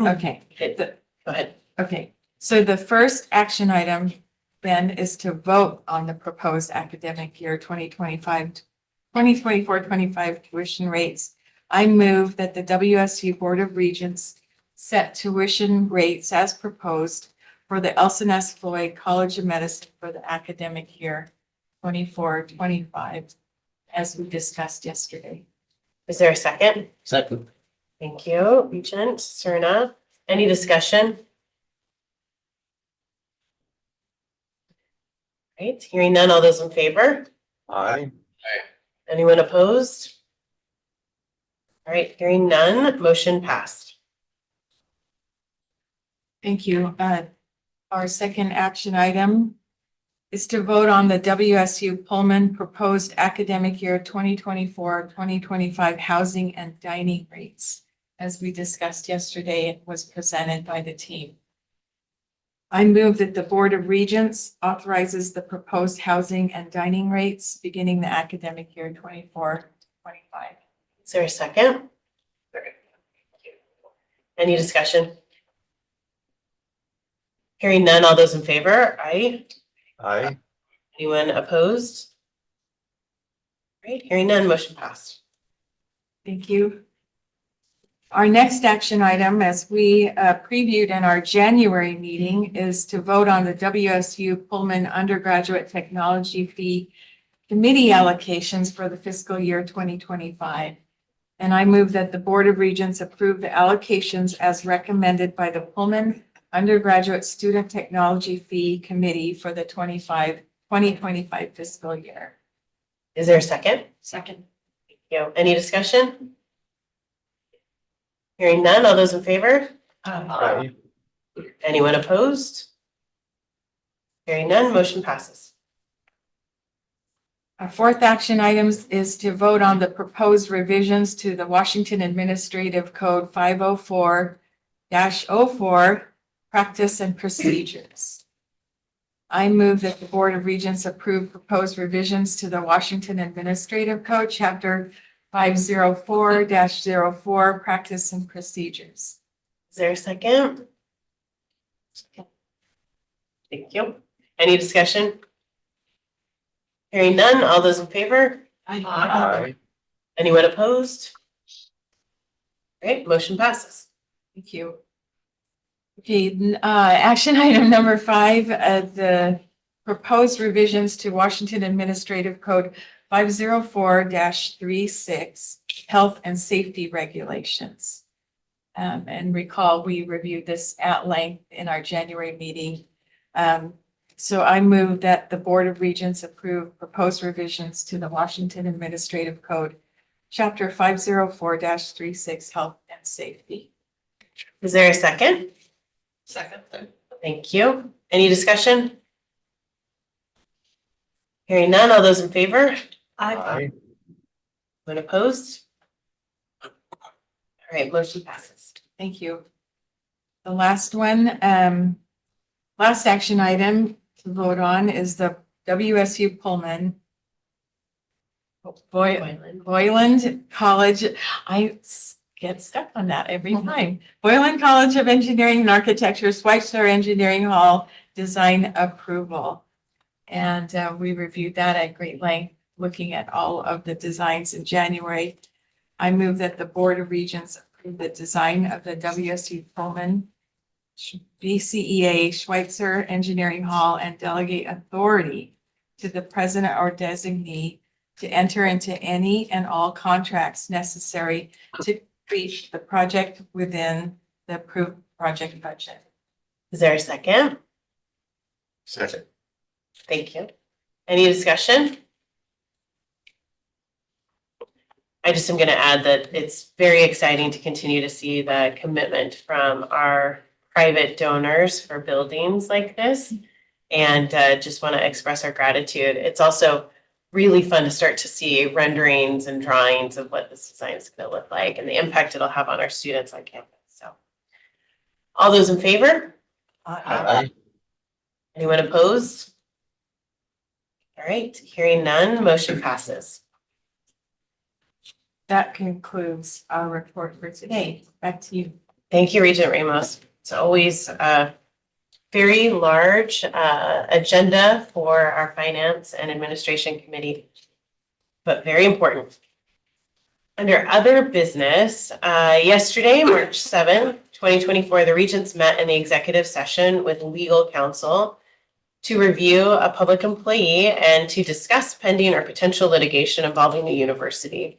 Okay. Go ahead. Okay. So the first action item then is to vote on the proposed academic year 2024-25 tuition rates. I move that the WSU Board of Regents set tuition rates as proposed for the Elson S. Floyd College of Medicine for the academic year 24-25, as we discussed yesterday. Is there a second? Second. Thank you, Regent Serna. Any discussion? Right, hearing none, all those in favor? Aye. Anyone opposed? All right, hearing none, motion passed. Thank you. Our second action item is to vote on the WSU Pullman proposed academic year 2024-2025 housing and dining rates, as we discussed yesterday. It was presented by the team. I move that the Board of Regents authorizes the proposed housing and dining rates beginning the academic year 24-25. Is there a second? Second. Any discussion? Hearing none, all those in favor? Aye. Aye. Anyone opposed? All right, hearing none, motion passed. Thank you. Our next action item, as we previewed in our January meeting, is to vote on the WSU Pullman Undergraduate Technology Fee Committee allocations for the fiscal year 2025. And I move that the Board of Regents approve the allocations as recommended by the Pullman Undergraduate Student Technology Fee Committee for the 2025 fiscal year. Is there a second? Second. Thank you. Any discussion? Hearing none, all those in favor? Aye. Anyone opposed? Hearing none, motion passes. Our fourth action item is to vote on the proposed revisions to the Washington Administrative Code 504-04, Practice and Procedures. I move that the Board of Regents approve proposed revisions to the Washington Administrative Code, Chapter 504-04, Practice and Procedures. Is there a second? Thank you. Any discussion? Hearing none, all those in favor? Aye. Anyone opposed? Great, motion passes. Thank you. Okay, action item number 5, the proposed revisions to Washington Administrative Code 504-36, Health and Safety Regulations. And recall, we reviewed this at length in our January meeting. So I move that the Board of Regents approve proposed revisions to the Washington Administrative Code, Chapter 504-36, Health and Safety. Is there a second? Second. Thank you. Any discussion? Hearing none, all those in favor? Aye. Anyone opposed? All right, motion passes. Thank you. The last one, last action item to vote on is the WSU Pullman Boyland College. I get stuck on that every time. Boyland College of Engineering and Architecture, Schweitzer Engineering Hall Design Approval. And we reviewed that at great length, looking at all of the designs in January. I move that the Board of Regents approve the design of the WSU Pullman BCEA Schweitzer Engineering Hall and delegate authority to the president or designee to enter into any and all contracts necessary to complete the project within the approved project budget. Is there a second? Second. Thank you. Any discussion? I just am going to add that it's very exciting to continue to see the commitment from our private donors for buildings like this, and just want to express our gratitude. It's also really fun to start to see renderings and drawings of what this design is going to look like and the impact it'll have on our students on campus. So, all those in favor? Aye. Anyone opposed? All right, hearing none, motion passes. That concludes our report for today. Back to you. Thank you, Regent Ramos. It's always a very large agenda for our Finance and Administration Committee, but very important. Under other business, yesterday, March 7th, 2024, the Regents met in the executive session with legal counsel to review a public employee and to discuss pending or potential litigation involving the university.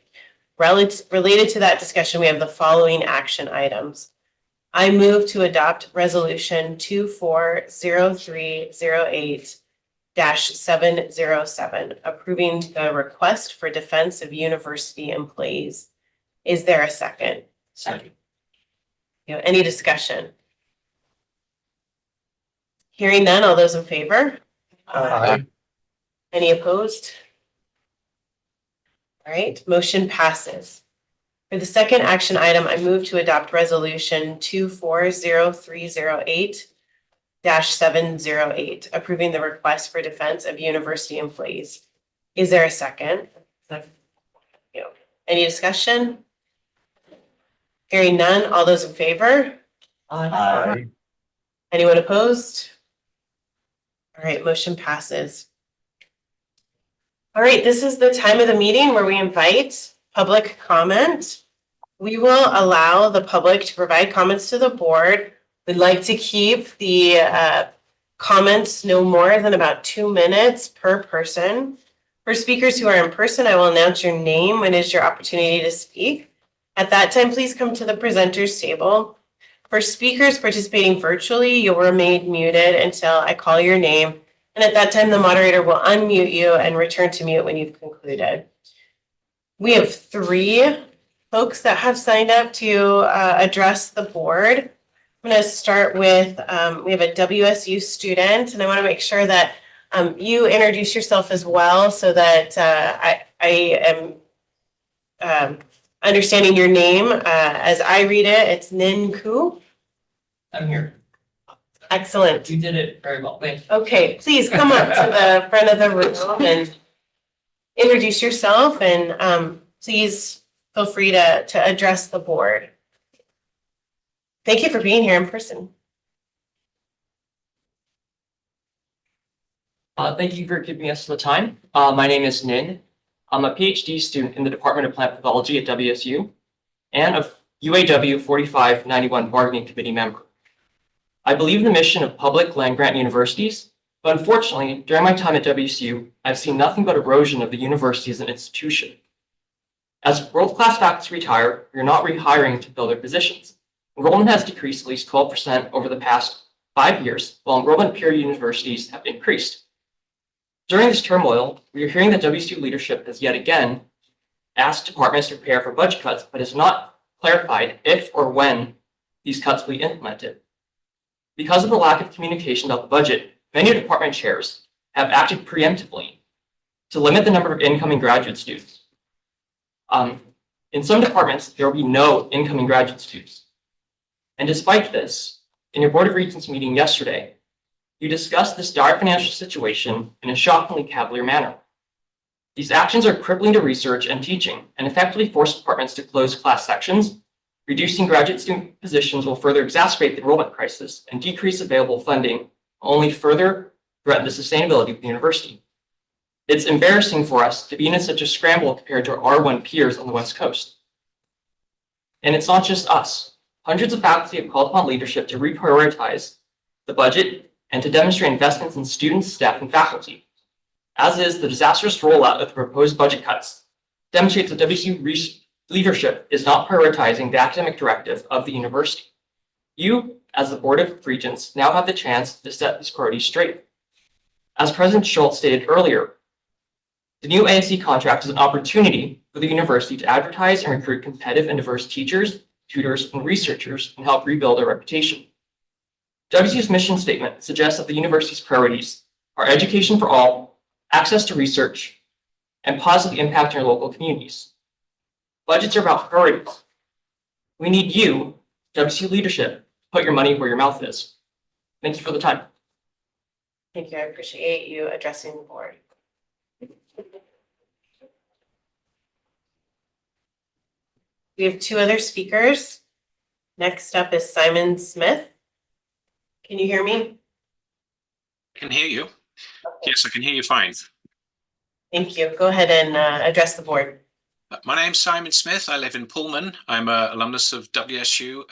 Related to that discussion, we have the following action items. I move to adopt Resolution 240308-707, approving the request for defense of university employees. Is there a second? Second. Any discussion? Hearing none, all those in favor? Aye. Any opposed? All right, motion passes. For the second action item, I move to adopt Resolution 240308-708, approving the request for defense of university employees. Is there a second? Second. Any discussion? Hearing none, all those in favor? Aye. Anyone opposed? All right, motion passes. All right, this is the time of the meeting where we invite public comment. We will allow the public to provide comments to the board. We'd like to keep the comments no more than about 2 minutes per person. For speakers who are in person, I will announce your name when it is your opportunity to speak. At that time, please come to the presenters table. For speakers participating virtually, you'll remain muted until I call your name. And at that time, the moderator will unmute you and return to mute when you've concluded. We have 3 folks that have signed up to address the board. I'm going to start with, we have a WSU student, and I want to make sure that you introduce yourself as well so that I am understanding your name. As I read it, it's Nin Ku. I'm here. Excellent. You did it very well. Thank you. Okay, please come up to the front of the room and introduce yourself, and please feel free to address the board. Thank you for being here in person. Thank you for giving us the time. My name is Nin. I'm a PhD student in the Department of Plant Pathology at WSU and a UAW 4591 bargaining committee member. I believe in the mission of public land-grant universities, but unfortunately, during my time at WSU, I've seen nothing but erosion of the university as an institution. As world-class faculty retire, we are not rehiring to fill their positions. Enrollment has decreased at least 12% over the past 5 years, while enrollment at peer universities have increased. During this turmoil, we are hearing that WSU leadership has yet again asked departments to prepare for budget cuts, but has not clarified if or when these cuts will be implemented. Because of the lack of communication about the budget, many department chairs have acted preemptively to limit the number of incoming graduate students. In some departments, there will be no incoming graduate students. And despite this, in your Board of Regents meeting yesterday, you discussed this dire financial situation in a shockingly cavalier manner. These actions are crippling to research and teaching and effectively force departments to close class sections. Reducing graduate student positions will further exacerbate the enrollment crisis, and decrease available funding will only further threaten the sustainability of the university. It's embarrassing for us to be in such a scramble compared to our R1 peers on the West Coast. And it's not just us. Hundreds of faculty have called upon leadership to reprioritize the budget and to demonstrate investments in students, staff, and faculty. As is, the disastrous rollout of the proposed budget cuts demonstrates that WSU leadership is not prioritizing the academic directive of the university. You, as the Board of Regents, now have the chance to set these priorities straight. As President Schultz stated earlier, the new ASC contract is an opportunity for the university to advertise and recruit competitive and diverse teachers, tutors, and researchers and help rebuild their reputation. WSU's mission statement suggests that the university's priorities are education for all, access to research, and positively impacting our local communities. Budgets are about priorities. We need you, WSU leadership, to put your money where your mouth is. Thank you for the time. Thank you. I appreciate you addressing the board. We have 2 other speakers. Next up is Simon Smith. Can you hear me? I can hear you. Yes, I can hear you fine. Thank you. Go ahead and address the board. My name's Simon Smith. I live in Pullman. I'm an alumnus of WSU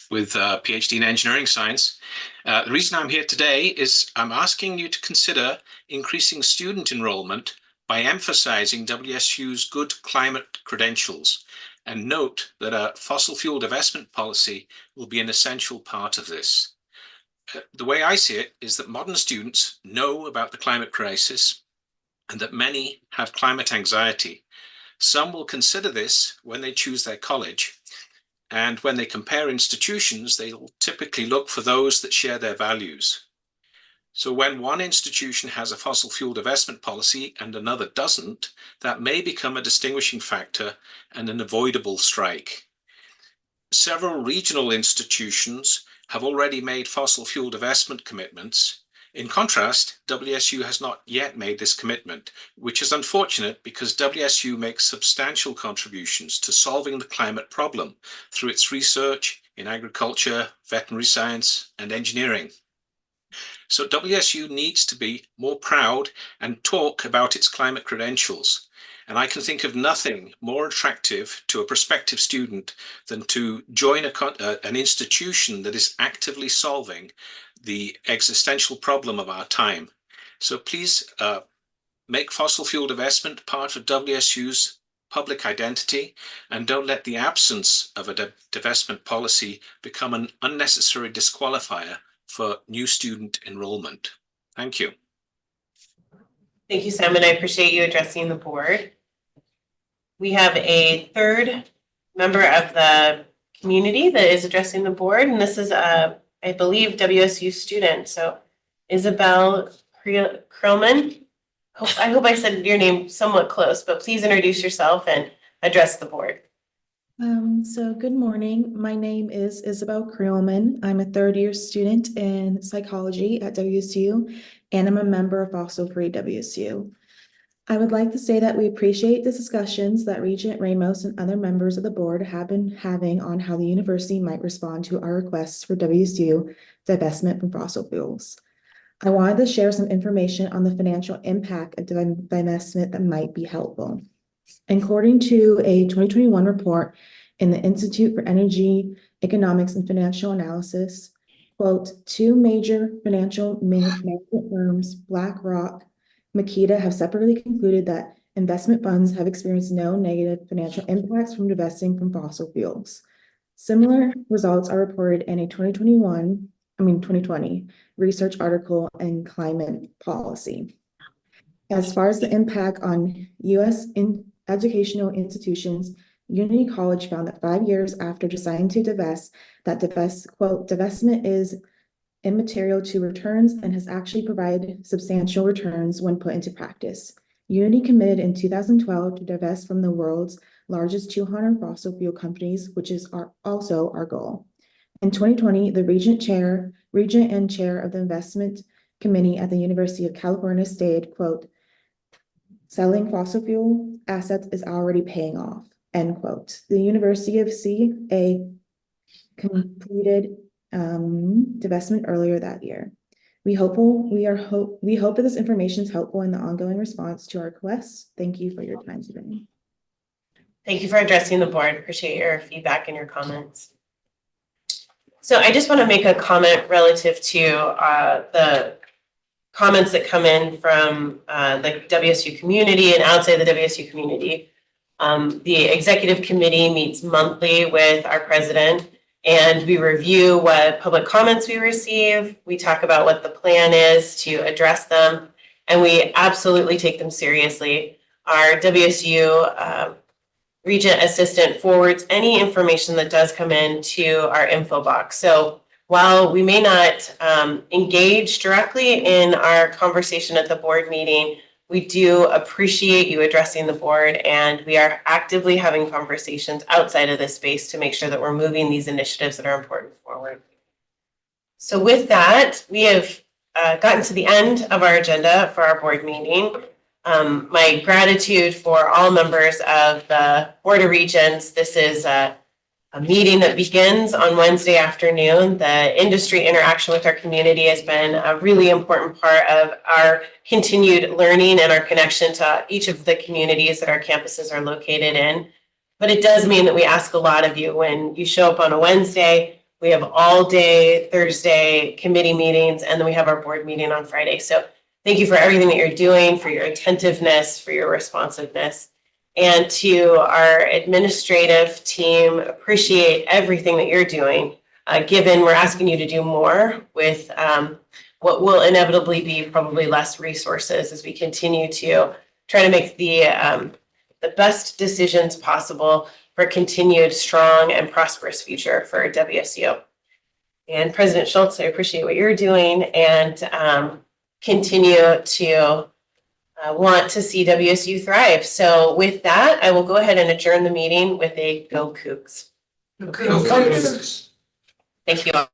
with a PhD in engineering science. The reason I'm here today is I'm asking you to consider increasing student enrollment by emphasizing WSU's good climate credentials, and note that a fossil fuel divestment policy will be an essential part of this. The way I see it is that modern students know about the climate crisis and that many have climate anxiety. Some will consider this when they choose their college, and when they compare institutions, they will typically look for those that share their values. So when one institution has a fossil fuel divestment policy and another doesn't, that may become a distinguishing factor and an avoidable strike. Several regional institutions have already made fossil fuel divestment commitments. In contrast, WSU has not yet made this commitment, which is unfortunate because WSU makes substantial contributions to solving the climate problem through its research in agriculture, veterinary science, and engineering. So WSU needs to be more proud and talk about its climate credentials. And I can think of nothing more attractive to a prospective student than to join an institution that is actively solving the existential problem of our time. So please make fossil fuel divestment part of WSU's public identity, and don't let the absence of a divestment policy become an unnecessary disqualifier for new student enrollment. Thank you. Thank you, Simon. I appreciate you addressing the board. We have a third member of the community that is addressing the board, and this is I believe, WSU student. So Isabel Krillman. I hope I said your name somewhat close, but please introduce yourself and address the board. So good morning. My name is Isabel Creelman. I'm a third-year student in psychology at WSU, and I'm a member of Fossil Free WSU. I would like to say that we appreciate the discussions that Regent Ramos and other members of the board have been having on how the university might respond to our requests for WSU divestment from fossil fuels. I wanted to share some information on the financial impact of divestment that might be helpful. According to a 2021 report in the Institute for Energy, Economics, and Financial Analysis, quote, 2 major financial management firms, BlackRock, Makita, have separately concluded that investment funds have experienced no negative financial impacts from divesting from fossil fuels. Similar results are reported in a 2020 research article in Climate Policy. As far as the impact on U.S. educational institutions, Unity College found that 5 years after deciding to divest, quote, divestment is immaterial to returns and has actually provided substantial returns when put into practice. Unity committed in 2012 to divest from the world's largest 200 fossil fuel companies, which is also our goal. In 2020, the Regent and Chair of the Investment Committee at the University of California stated, quote, selling fossil fuel assets is already paying off, end quote. The University of CA completed divestment earlier that year. We hope that this information is helpful in the ongoing response to our requests. Thank you for your time today. Thank you for addressing the board. Appreciate your feedback and your comments. So I just want to make a comment relative to the comments that come in from the WSU community and outside the WSU community. The executive committee meets monthly with our president, and we review what public comments we receive. We talk about what the plan is to address them, and we absolutely take them seriously. Our WSU Regent assistant forwards any information that does come in to our info box. So while we may not engage directly in our conversation at the board meeting, we do appreciate you addressing the board, and we are actively having conversations outside of this space to make sure that we're moving these initiatives that are important forward. So with that, we have gotten to the end of our agenda for our board meeting. My gratitude for all members of the Board of Regents. This is a meeting that begins on Wednesday afternoon. The industry interaction with our community has been a really important part of our continued learning and our connection to each of the communities that our campuses are located in. But it does mean that we ask a lot of you when you show up on a Wednesday. We have all day Thursday committee meetings, and then we have our board meeting on Friday. So thank you for everything that you're doing, for your attentiveness, for your responsiveness. And to our administrative team, appreciate everything that you're doing, given we're asking you to do more with what will inevitably be probably less resources as we continue to try to make the best decisions possible for a continued strong and prosperous future for WSU. And President Schultz, I appreciate what you're doing and continue to want to see WSU thrive. So with that, I will go ahead and adjourn the meeting with a Go Cougs. Go Cougs. Thank you all.